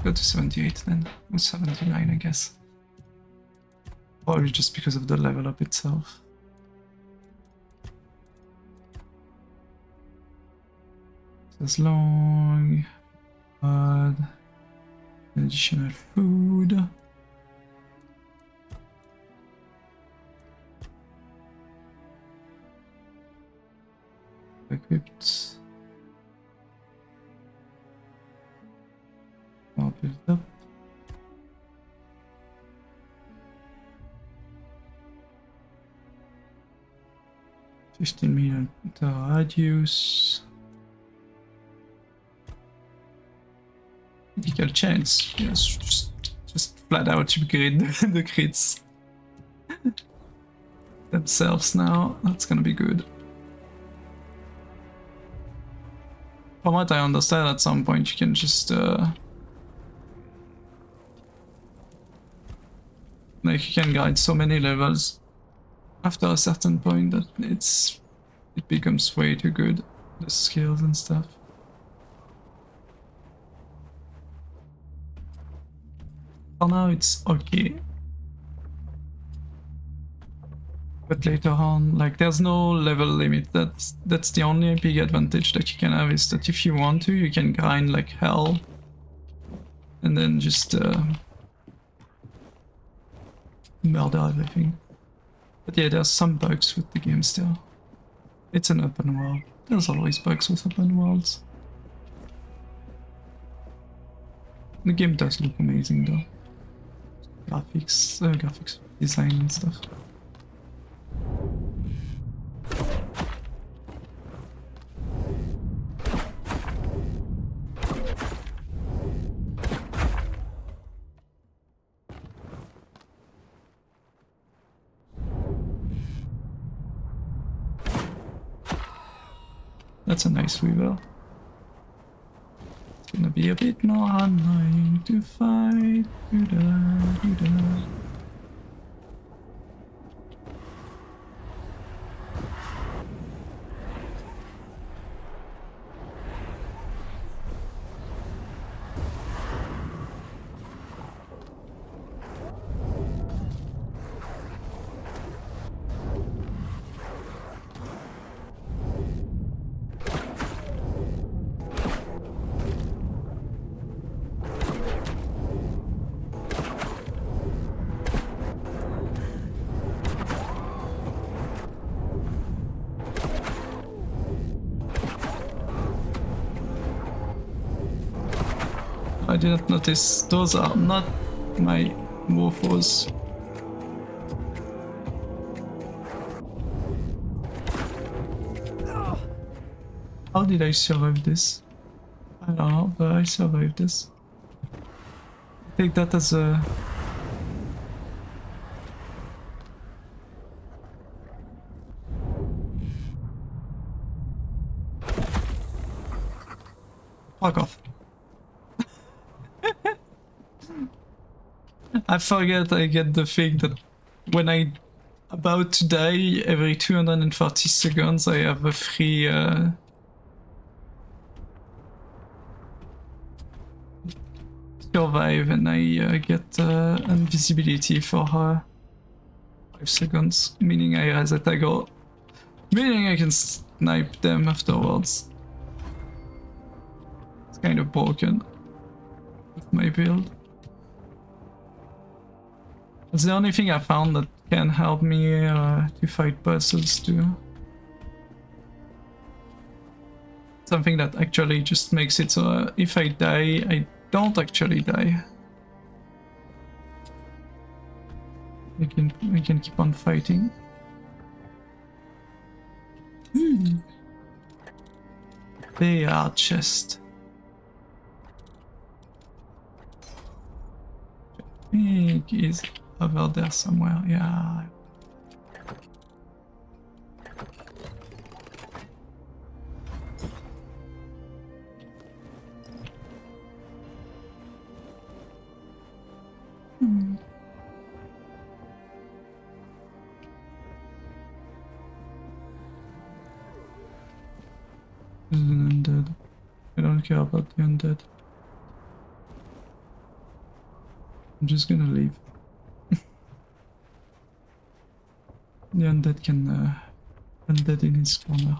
Go to 78 then, or 79 I guess. Probably just because of the level up itself. As long, additional food. Equipped. All built up. $15 million radius. Critical chance. Yes, just flat out upgrade the crits themselves now. That's gonna be good. From what I understand, at some point you can just like you can grind so many levels after a certain point that it becomes way too good, the skills and stuff. For now it's okay. But later on, like there's no level limit. That's the only big advantage that you can have, is that if you want to, you can grind like hell. And then just murder everything. But yeah, there's some bugs with the game still. It's an open world. There's always bugs with open worlds. The game does look amazing though. Graphics, design and stuff. That's a nice weaver. Gonna be a bit more annoying to fight. Doo-da. I didn't notice. Those are not my morphos. How did I survive this? I don't know, but I survived this. Take that as a... Fuck off. I forget I get the thing that when I about to die, every 240 seconds I have a free survive and I get invisibility for 5 seconds, meaning I reset aggro, meaning I can snipe them afterwards. It's kind of broken with my build. It's the only thing I found that can help me to fight bosses too. Something that actually just makes it so if I die, I don't actually die. I can keep on fighting. They are chest. I think is over there somewhere, yeah. This is an undead. I don't care about the undead. I'm just gonna leave. The undead can undead in his corner.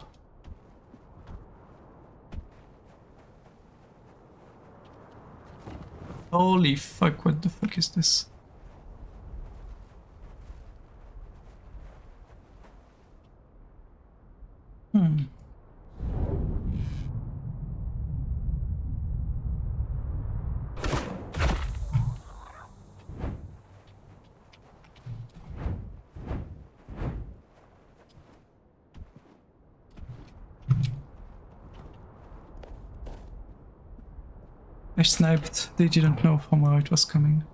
Holy fuck, what the fuck is this? I sniped. They didn't know from where it was coming.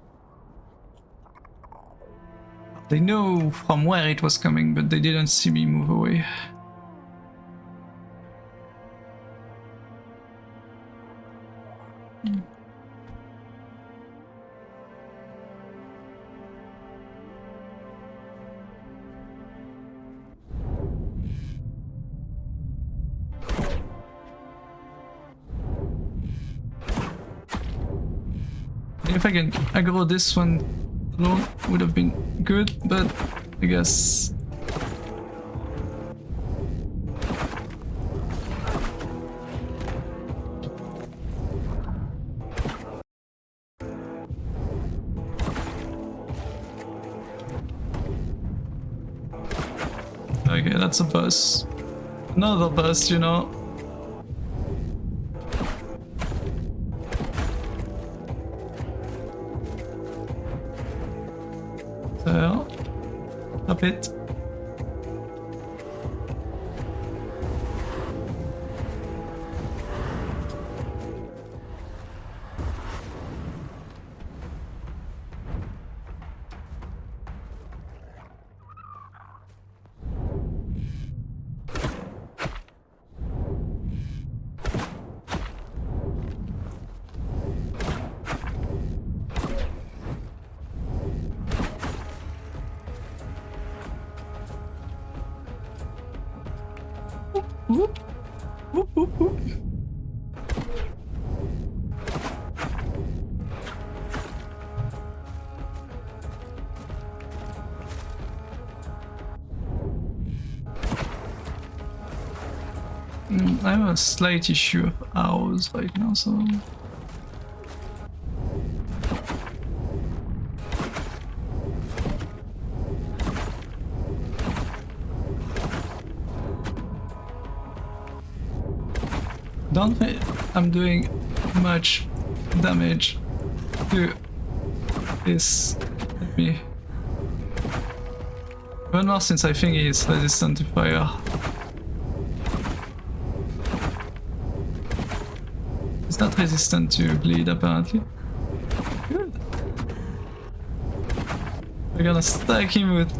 They knew from where it was coming, but they didn't see me move away. If I can aggro this one alone would have been good, but I guess... Okay, that's a bus. Another bus, you know. So, a bit. Whoop. Whoop, whoop, whoop. I have a slight issue of hours right now, so... Don't think I'm doing much damage to this. Let me... Even more since I think he's resistant to fire. It's not resistant to bleed, apparently. Good. We're gonna stack him with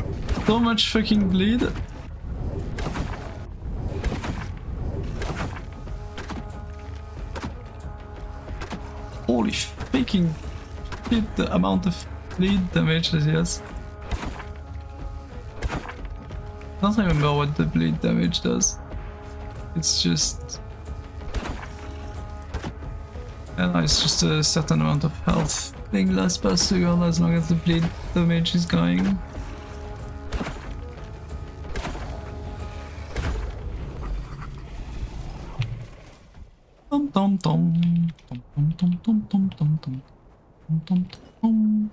so much fucking bleed. Holy freaking shit, the amount of bleed damage that he has. I don't remember what the bleed damage does. It's just... I don't know, it's just a certain amount of health being lost per second as long as the bleed damage is going. Tom tom tom tom tom tom tom tom tom tom tom tom.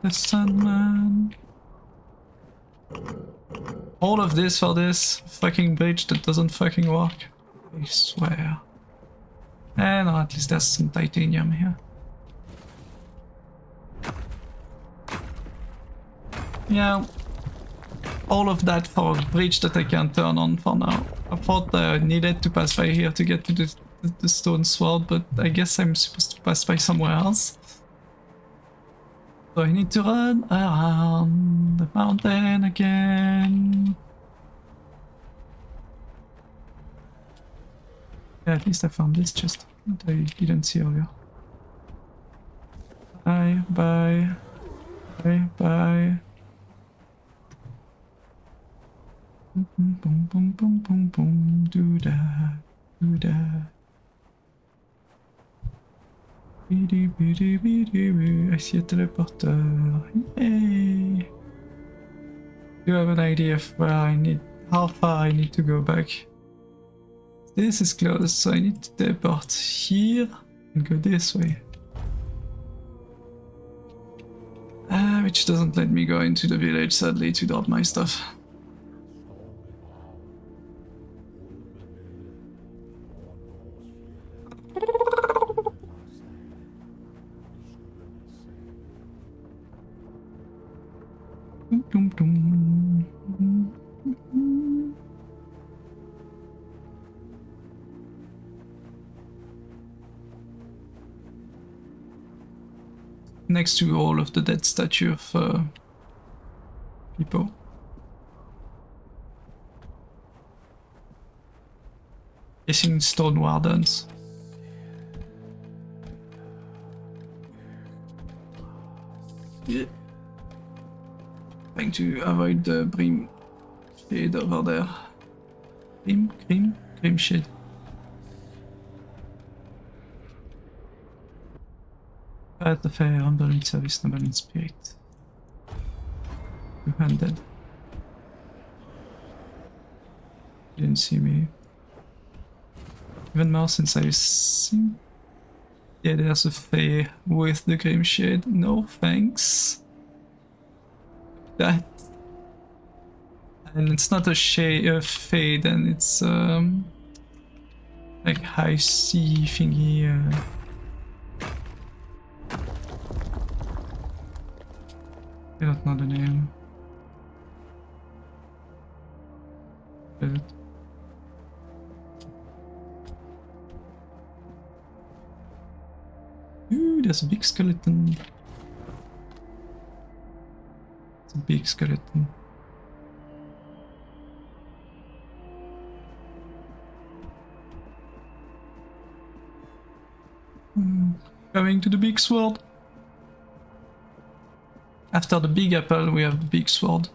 The Sandman. All of this for this fucking bridge that doesn't fucking work. I swear. And at least there's some titanium here. Yeah. All of that for a bridge that I can't turn on for now. I thought I needed to pass by here to get to the stone sword, but I guess I'm supposed to pass by somewhere else. So I need to run around the mountain again. Yeah, at least I found this chest that I didn't see earlier. Bye, bye, bye, bye. Boom, boom, boom, boom, boom, boom, do that, do that. Bidi, bidi, bidi, bidi. I see a teleporter. Yay! Do you have an idea of where how far I need to go back? This is close, so I need to teleport here and go this way. Which doesn't let me go into the village, sadly, to drop my stuff. Dum, dum, dum. Next to all of the dead statue of people. Guessing stone wardens. Yeah. Trying to avoid the brim shade over there. Grim shade. At the fair, humble in service, noble in spirit. Two-handed. Didn't see me. Even more since I've seen... Yeah, there's a fae with the grim shade. No thanks. That. And it's not a fae, then it's like high sea thingy. I don't know the name. But ooh, there's a big skeleton. It's a big skeleton. Coming to the big sword. After the big apple, we have the big sword.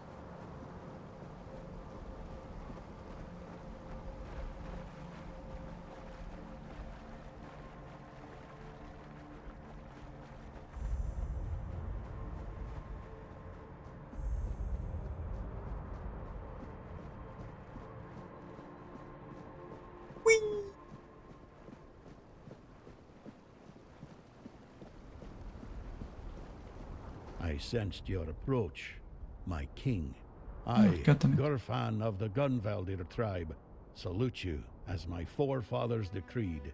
I sensed your approach, my king. I, Gurfan of the Gunvaldir tribe, salute you as my forefathers decreed.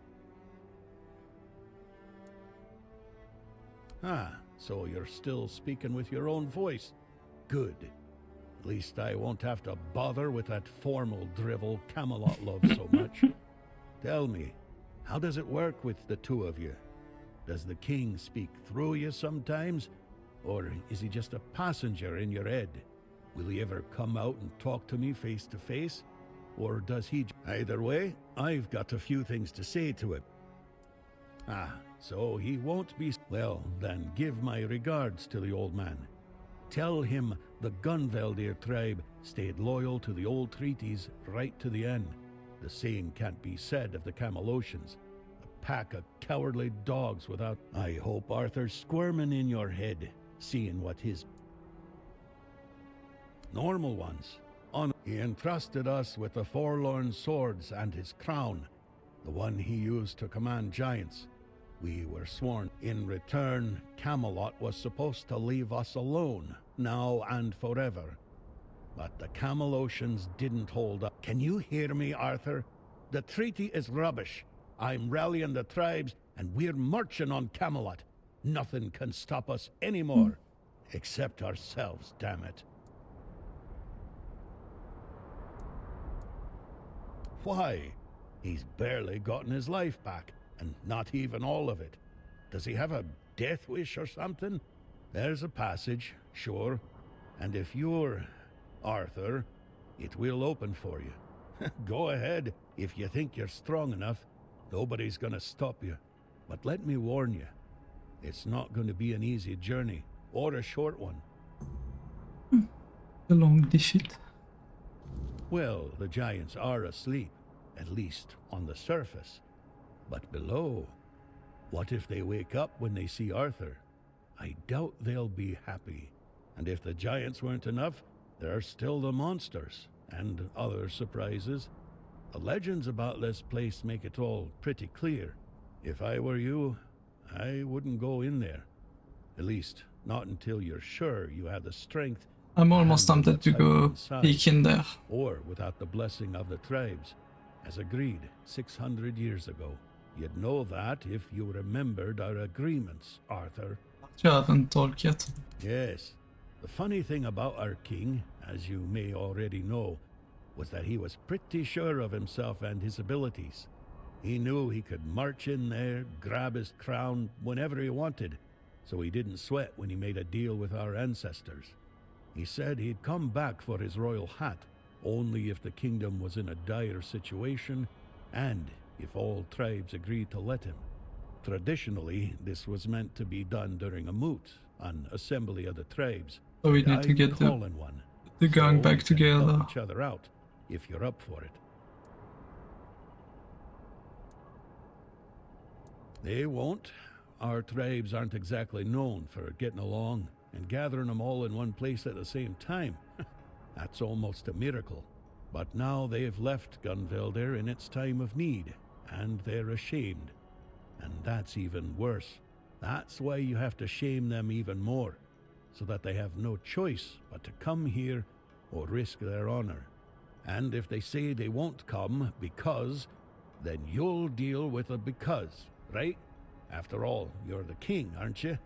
Ah, so you're still speaking with your own voice. Good. At least I won't have to bother with that formal drivel Camelot loves so much. Tell me, how does it work with the two of you? Does the king speak through you sometimes? Or is he just a passenger in your head? Will he ever come out and talk to me face to face? Or does he... Either way, I've got a few things to say to him. Ah, so he won't be... Well, then give my regards to the old man. Tell him the Gunvaldir tribe stayed loyal to the old treaties right to the end. The same can't be said of the Camelocians. A pack of cowardly dogs without... I hope Arthur's squirming in your head, seeing what his... normal ones. He entrusted us with the forlorn swords and his crown, the one he used to command giants. We were sworn. In return, Camelot was supposed to leave us alone, now and forever. But the Camelocians didn't hold up. Can you hear me, Arthur? The treaty is rubbish. I'm rallying the tribes, and we're marching on Camelot. Nothing can stop us anymore. Except ourselves, damn it. Why? He's barely gotten his life back, and not even all of it. Does he have a death wish or something? There's a passage, sure. And if you're Arthur, it will open for you. Go ahead, if you think you're strong enough. Nobody's gonna stop you. But let me warn you, it's not going to be an easy journey, or a short one. A long defeat. Well, the giants are asleep, at least on the surface. But below, what if they wake up when they see Arthur? I doubt they'll be happy. And if the giants weren't enough, there are still the monsters, and other surprises. The legends about this place make it all pretty clear. If I were you, I wouldn't go in there. At least, not until you're sure you have the strength. I'm almost tempted to go peek in there. Or without the blessing of the tribes. As agreed 600 years ago. You'd know that if you remembered our agreements, Arthur. Yes. The funny thing about our king, as you may already know, was that he was pretty sure of himself and his abilities. He knew he could march in there, grab his crown whenever he wanted, so he didn't sweat when he made a deal with our ancestors. He said he'd come back for his royal hat, only if the kingdom was in a dire situation, and if all tribes agreed to let him. Traditionally, this was meant to be done during a moot, an assembly of the tribes. So we need to get the gang back together. Help each other out, if you're up for it. They won't. Our tribes aren't exactly known for getting along, and gathering them all in one place at the same time. That's almost a miracle. But now they've left Gunvaldir in its time of need, and they're ashamed. And that's even worse. That's why you have to shame them even more, so that they have no choice but to come here or risk their honor. And if they say they won't come because, then you'll deal with a because, right? After all, you're the king, aren't you?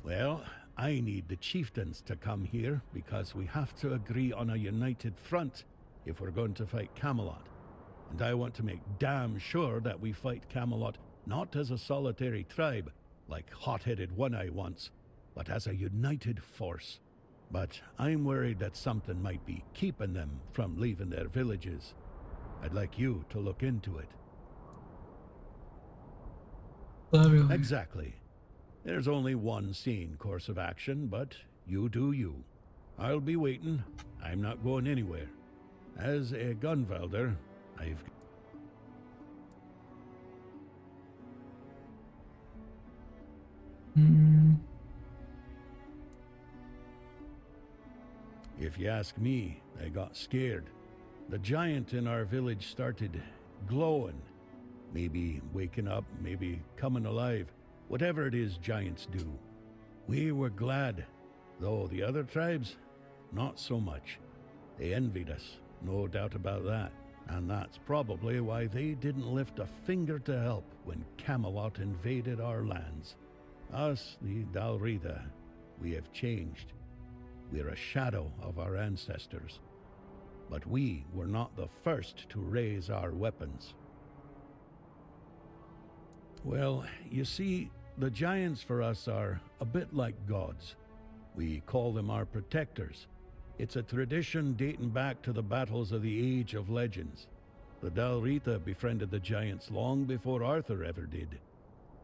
Well, I need the chieftains to come here because we have to agree on a united front if we're going to fight Camelot. And I want to make damn sure that we fight Camelot not as a solitary tribe, like hot-headed One-Eye once, but as a united force. But I'm worried that something might be keeping them from leaving their villages. I'd like you to look into it. Exactly. There's only one sane course of action, but you do you. I'll be waiting. I'm not going anywhere. As a Gunvaldir, I've... If you ask me, I got scared. The giant in our village started glowing. Maybe waking up, maybe coming alive. Whatever it is giants do. We were glad, though the other tribes, not so much. They envied us, no doubt about that. And that's probably why they didn't lift a finger to help when Camelot invaded our lands. Us, the Dalrida, we have changed. We're a shadow of our ancestors. But we were not the first to raise our weapons. Well, you see, the giants for us are a bit like gods. We call them our protectors. It's a tradition dating back to the battles of the Age of Legends. The Dalrita befriended the giants long before Arthur ever did.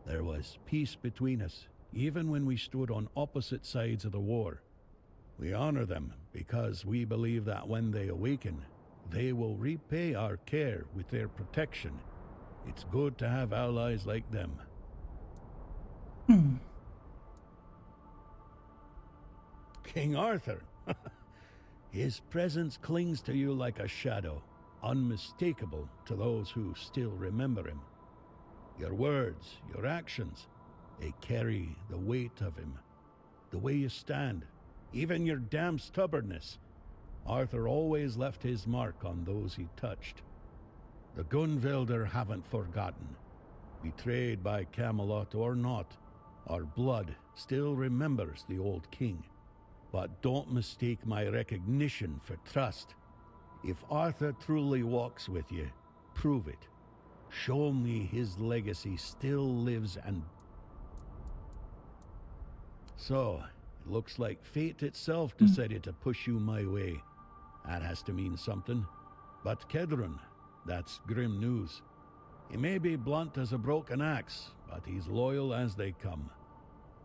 There was peace between us, even when we stood on opposite sides of the war. We honor them because we believe that when they awaken, they will repay our care with their protection. It's good to have allies like them. King Arthur. His presence clings to you like a shadow, unmistakable to those who still remember him. Your words, your actions, they carry the weight of him. The way you stand, even your damn stubbornness. Arthur always left his mark on those he touched. The Gunvilder haven't forgotten. Betrayed by Camelot or not, our blood still remembers the old king. But don't mistake my recognition for trust. If Arthur truly walks with you, prove it. Show me his legacy still lives and... So, it looks like fate itself decided to push you my way. That has to mean something. But Kedrun, that's grim news. He may be blunt as a broken axe, but he's loyal as they come.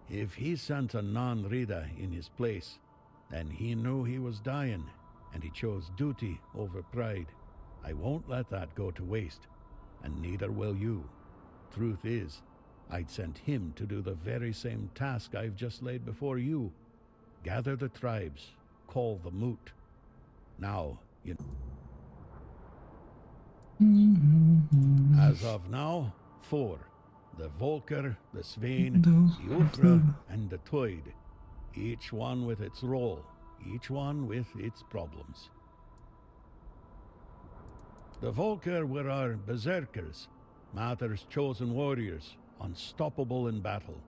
If he sent a non-Rida in his place, then he knew he was dying, and he chose duty over pride. I won't let that go to waste, and neither will you. Truth is, I'd sent him to do the very same task I've just laid before you. Gather the tribes, call the moot. Now, you know. As of now, 4. The Volker, the Svein, the Ulfra, and the Toyd. Each one with its role, each one with its problems. The Volker were our berserkers, Mather's chosen warriors, unstoppable in battle.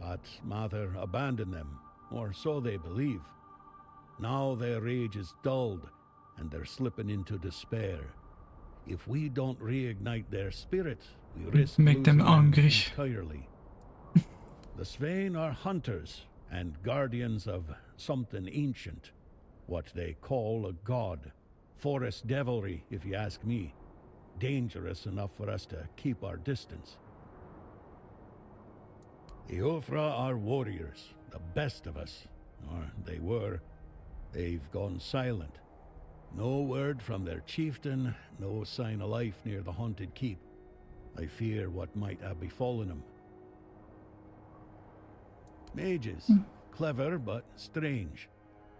But Mather abandoned them, or so they believe. Now their rage is dulled, and they're slipping into despair. If we don't reignite their spirit, we risk make them angry entirely. The Svein are hunters and guardians of something ancient, what they call a god. Forest devilry, if you ask me. Dangerous enough for us to keep our distance. The Ulfra are warriors, the best of us. Or they were. They've gone silent. No word from their chieftain, no sign of life near the haunted keep. I fear what might have befallen them. Mages, clever but strange.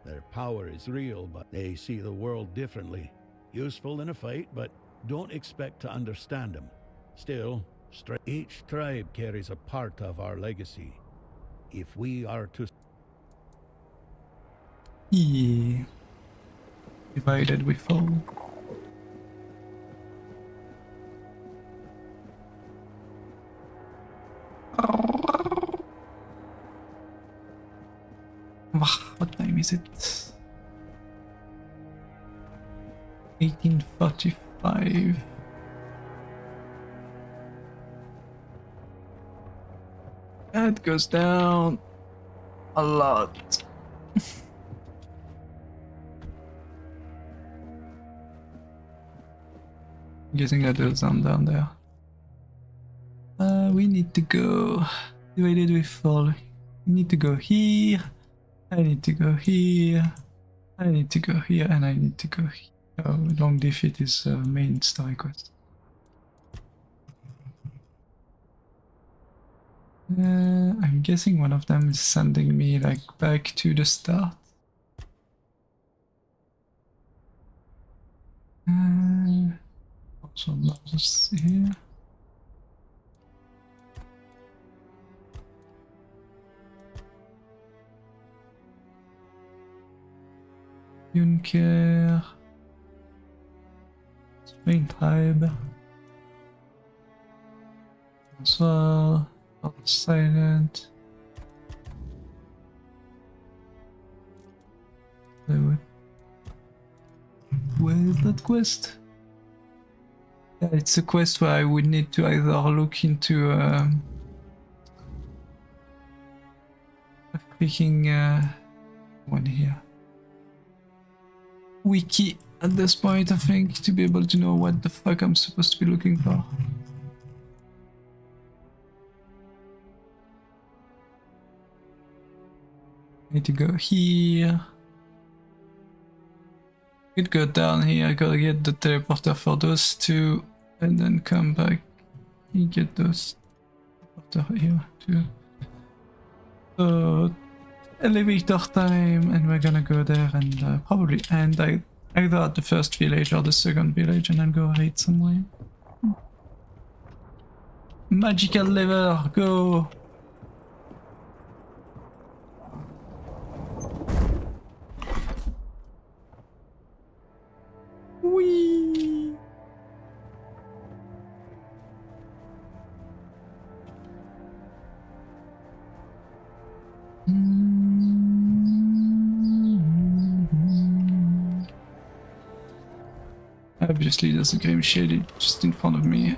Their power is real, but they see the world differently. Useful in a fight, but don't expect to understand them. Still, each tribe carries a part of our legacy. If we are to... Yeah. Divided we fall. What time is it? 18:45. That goes down a lot. Guessing that there's some down there. We need to go. Divided we fall. We need to go here. I need to go here. I need to go here, and I need to go here. Oh, long defeat is main story quest. I'm guessing one of them is sending me like back to the start. Also Moses here. bunker. Spring tribe. Bonsoir. All silent. Where is that quest? Yeah, it's a quest where I would need to either look into a freaking one here. Wiki at this point, I think, to be able to know what the fuck I'm supposed to be looking for. Need to go here. Could go down here, I gotta get the teleporter for those two, and then come back and get those teleporter here too. So, elevator time, and we're gonna go there and probably end either at the first village or the second village, and then go raid somewhere. Magical lever, go! Whee! Obviously there's a game shaded just in front of me.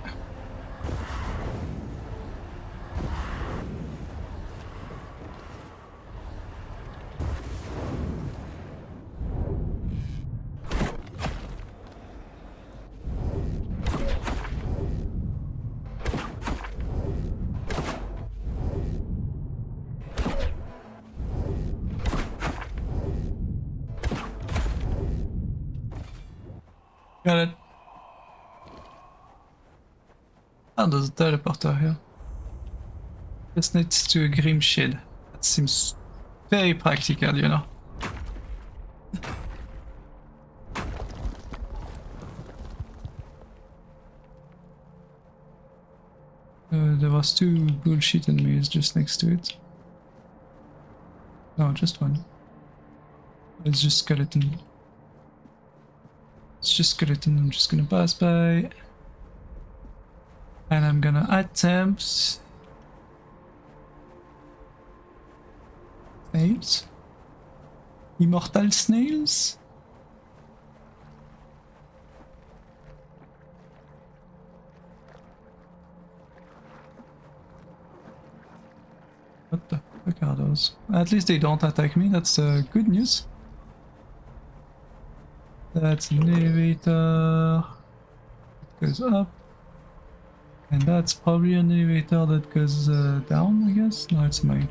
Got it. Oh, there's a teleporter here. This needs to a grim shed. That seems very practical, you know. There was two bullshit enemies just next to it. No, just one. It's just skeleton. It's just skeleton. I'm just gonna pass by. And I'm gonna attempt snails. Immortal snails? What the fuck are those? At least they don't attack me, that's good news. That's an elevator. It goes up. And that's probably an elevator that goes down, I guess? No, it's mine.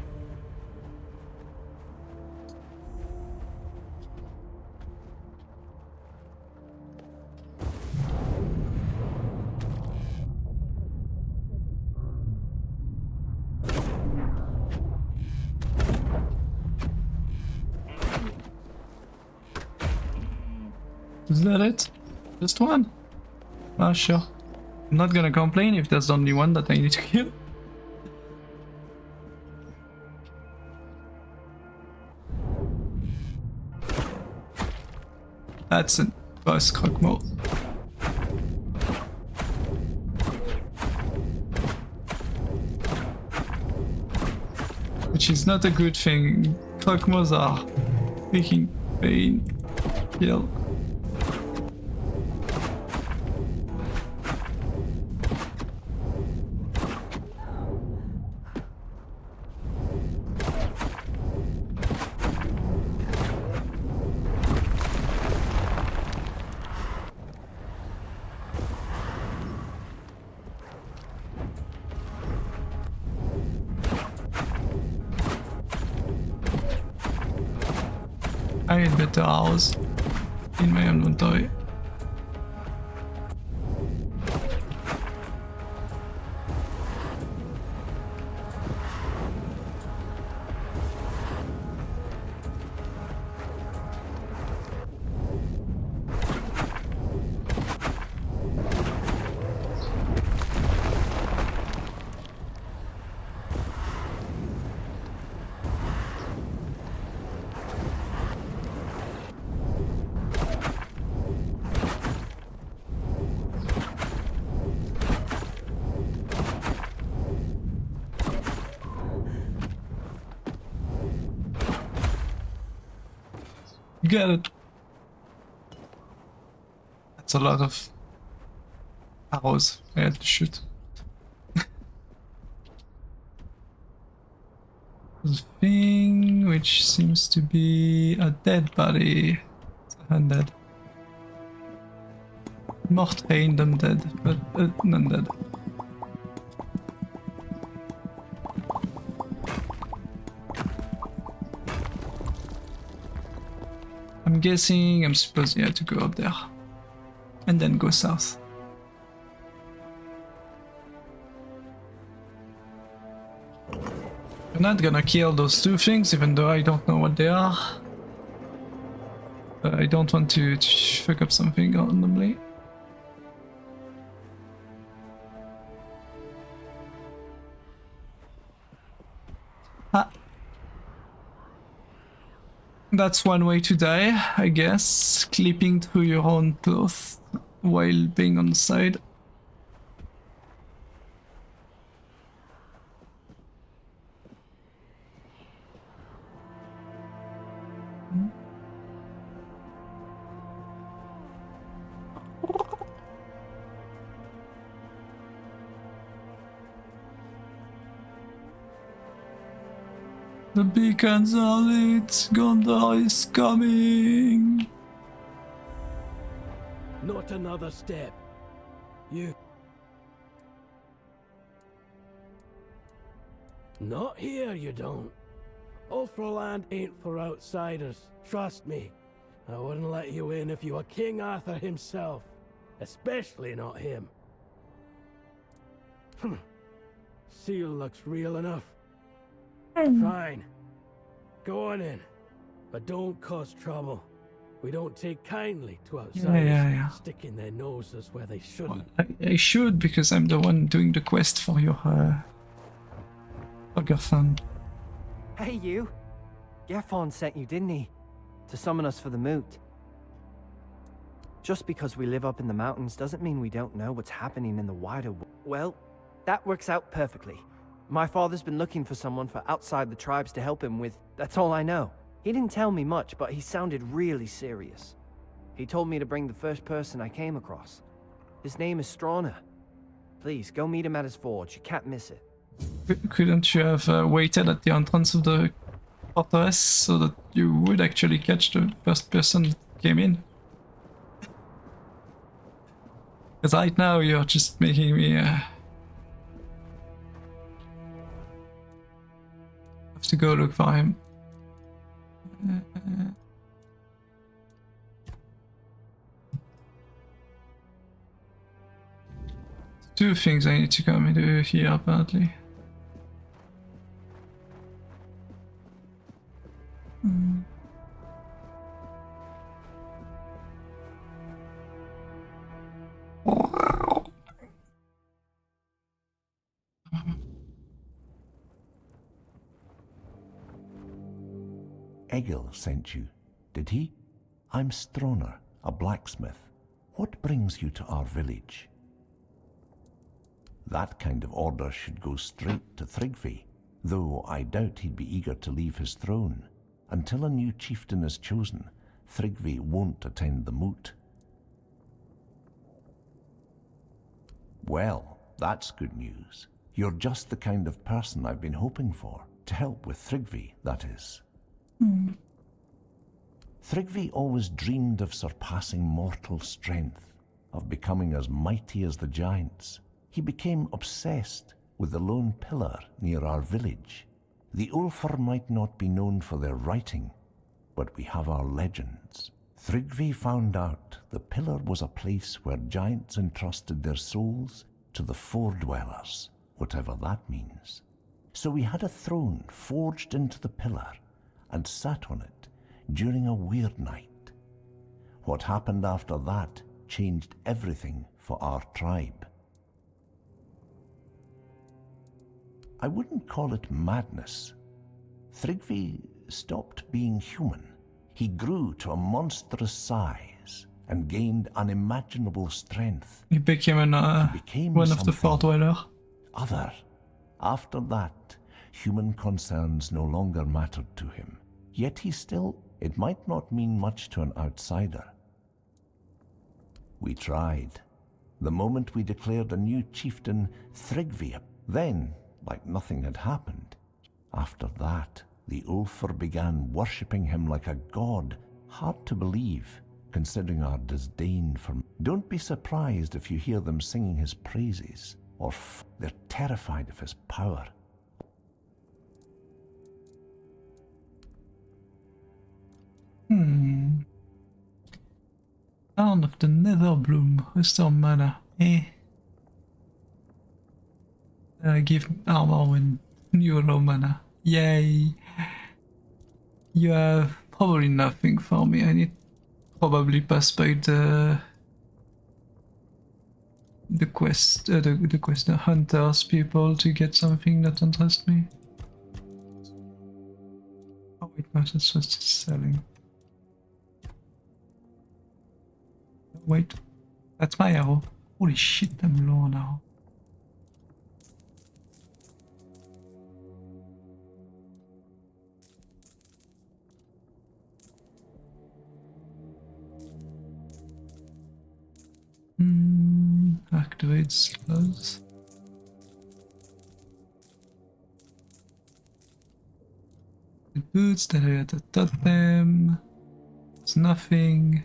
Is that it? Just one? Ah, sure. I'm not gonna complain if there's only one that I need to kill. That's a boss croque-mort. Which is not a good thing. Croque-morts are freaking pain. Kill. I need better arrows in my inventory. Get it. That's a lot of arrows I had to shoot. There's a thing which seems to be a dead body. It's undead. Not pained, I'm dead, but undead. I'm guessing I'm supposed to go up there. And then go south. I'm not gonna kill those two things, even though I don't know what they are. I don't want to fuck up something randomly. Ah. That's one way to die, I guess. Clipping through your own cloth while being on the side. The beacons are lit, Gondor is coming! Not another step. You... Not here, you don't. Ulfraland ain't for outsiders. Trust me. I wouldn't let you in if you were King Arthur himself. Especially not him. Seal looks real enough. Fine. Go on in. But don't cause trouble. We don't take kindly to outsiders sticking their noses where they shouldn't. Well, I should, because I'm the one doing the quest for your Gerfan. Hey, you. Gerfan sent you, didn't he? To summon us for the moot. Just because we live up in the mountains doesn't mean we don't know what's happening in the wider world. Well, that works out perfectly. My father's been looking for someone for outside the tribes to help him with... That's all I know. He didn't tell me much, but he sounded really serious. He told me to bring the first person I came across. His name is Strana. Please, go meet him at his forge. You can't miss it. Couldn't you have waited at the entrance of the fortress so that you would actually catch the first person that came in? Because right now you're just making me... have to go look for him. Two things I need to come and do here apparently. Egil sent you, did he? I'm Stroner, a blacksmith. What brings you to our village? That kind of order should go straight to Thrigvi, though I doubt he'd be eager to leave his throne. Until a new chieftain is chosen, Thrigvi won't attend the moot. Well, that's good news. You're just the kind of person I've been hoping for, to help with Thrigvi, that is. Thrigvi always dreamed of surpassing mortal strength, of becoming as mighty as the giants. He became obsessed with the lone pillar near our village. The Ulfar might not be known for their writing, but we have our legends. Thrigvi found out the pillar was a place where giants entrusted their souls to the foredwellers, whatever that means. So we had a throne forged into the pillar and sat on it during a weird night. What happened after that changed everything for our tribe. I wouldn't call it madness. Thrigvi stopped being human. He grew to a monstrous size and gained unimaginable strength. He became one of the foredwellers. Other. After that, human concerns no longer mattered to him. Yet he still it might not mean much to an outsider. We tried. The moment we declared a new chieftain, Thrigvi, then, like nothing had happened. After that, the Ulfr began worshipping him like a god. Hard to believe, considering our disdain for him. Don't be surprised if you hear them singing his praises, or they're terrified of his power. Sound of the Netherbloom. Restore mana. Give armor when new low mana. Yay! You have probably nothing for me. I need probably pass by the quest, the hunters people to get something that interests me. Oh wait, no, that's just selling. Wait, that's my arrow. Holy shit, I'm low now. Activate slows. The boots that I had to totem. It's nothing.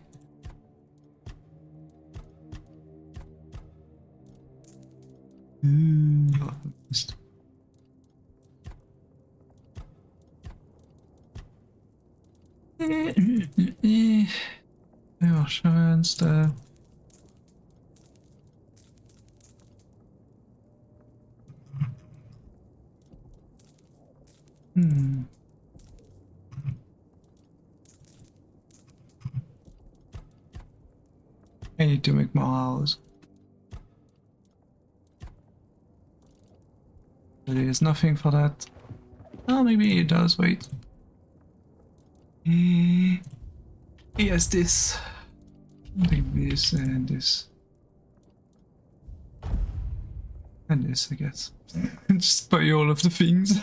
Insurance stuff. I need to make more hours. There is nothing for that. Oh, maybe it does. Wait. Yes, this. Maybe this and this. And this, I guess. Just buy all of the things.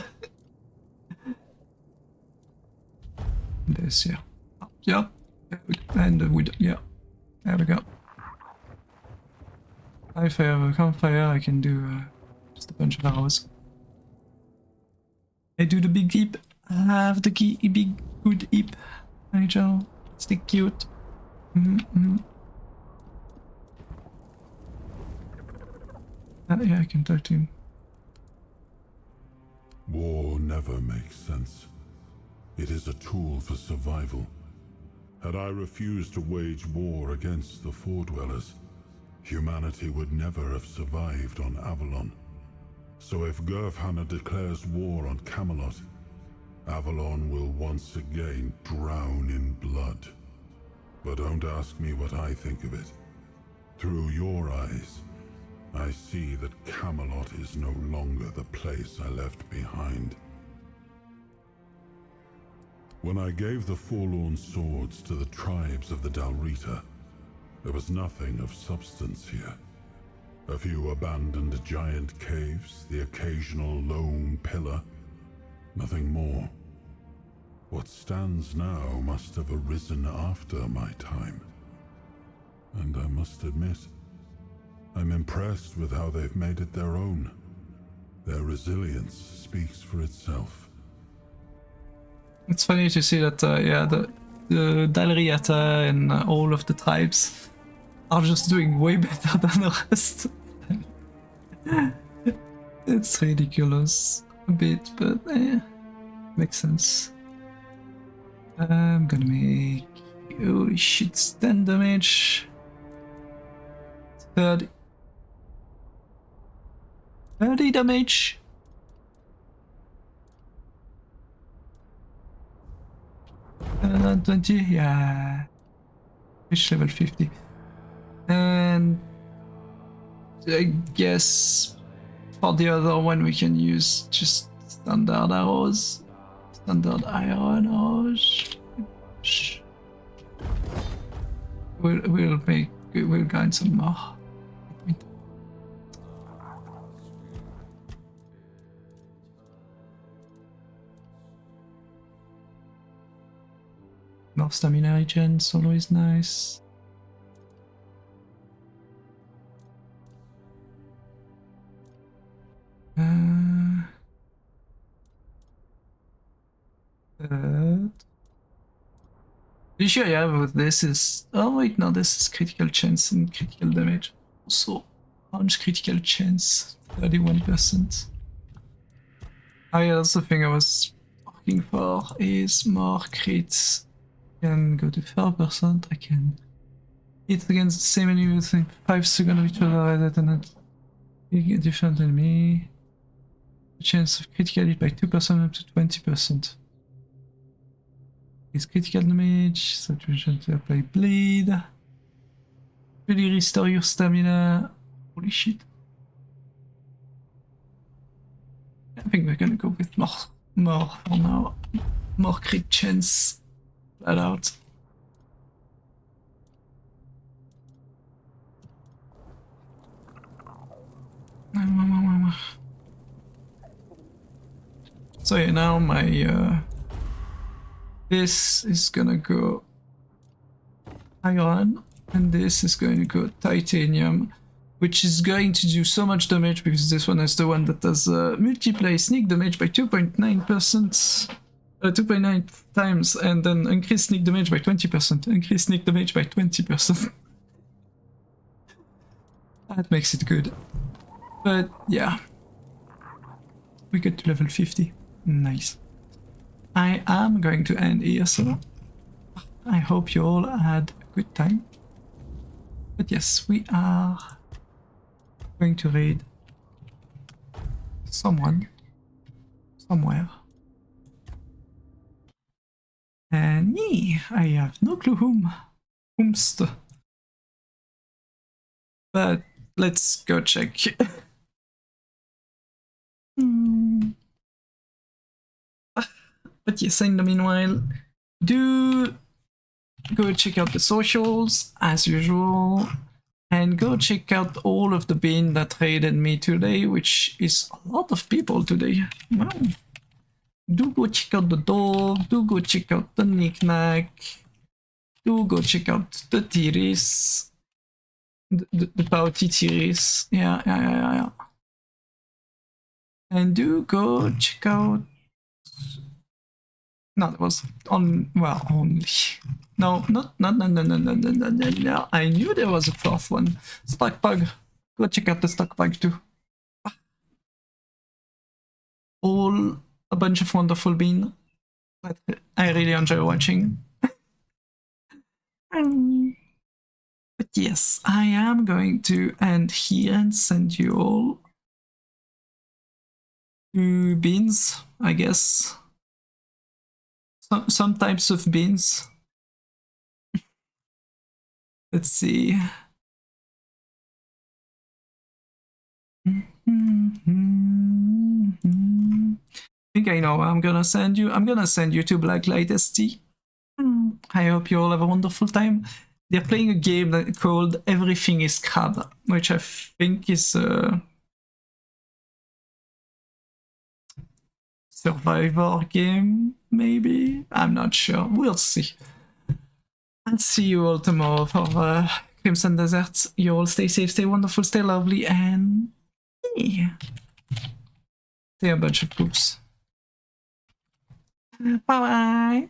This, yeah. Yeah. And the wood, yeah. There we go. If I have a campfire, I can do just a bunch of hours. I do the big heap. I have the big good heap. Nigel, stick cute. Yeah, I can talk to him. War never makes sense. It is a tool for survival. Had I refused to wage war against the Foredwellers, humanity would never have survived on Avalon. So if Gurfhanna declares war on Camelot, Avalon will once again drown in blood. But don't ask me what I think of it. Through your eyes, I see that Camelot is no longer the place I left behind. When I gave the forlorn swords to the tribes of the Dalrita, there was nothing of substance here. A few abandoned giant caves, the occasional lone pillar, nothing more. What stands now must have arisen after my time. And I must admit, I'm impressed with how they've made it their own. Their resilience speaks for itself. It's funny to see that, yeah, the Dalriata and all of the tribes are just doing way better than the rest. It's ridiculous a bit, but makes sense. I'm gonna make, holy shit, stand damage. 30 damage. And 20, yeah. Reach level 50. And I guess for the other one we can use just standard arrows. Standard iron arrows. We'll gain some more. More stamina regen, is always nice. The issue I have with this is, oh wait, no, this is critical chance and critical damage. Also, punch critical chance, 31%. Oh yeah, that's the thing I was looking for, is more crits. I can go to 4%, I can hit against the same enemy within 5 seconds of each other rather than a different enemy. Chance of critical hit by 2% up to 20%. Is critical damage, saturation to apply bleed. Really restore your stamina. Holy shit. I think we're gonna go with more for now. More crit chance. Flat out. So yeah, now my this is gonna go iron, and this is going to go titanium, which is going to do so much damage because this one is the one that does multiply sneak damage by 2.9%, 2.9 times, and then increase sneak damage by 20%, increase sneak damage by 20%. That makes it good. But yeah, we get to level 50. Nice. I am going to end here, so I hope you all had a good time. But yes, we are going to raid someone, somewhere. And I have no clue whomst. But let's go check. But yes, in the meanwhile, do go check out the socials as usual, and go check out all of the bin that raided me today, which is a lot of people today. Wow. Do go check out the door, do go check out the knickknack, do go check out the tiris, the pouty tiris, yeah. And do go check out. No, that was on, well, only. No. I knew there was a fourth one. Stockpug. Go check out the Stockpug too. All a bunch of wonderful bean that I really enjoy watching. But yes, I am going to end here and send you all to beans, I guess. Some types of beans. Let's see. I think I know. I'm gonna send you to Blacklight ST. I hope you all have a wonderful time. They're playing a game called Everything is Crab, which I think is a survivor game, maybe? I'm not sure. We'll see. I'll see you all tomorrow for Crimson Desert. You all stay safe, stay wonderful, stay lovely, and stay a bunch of poops. Bye-bye!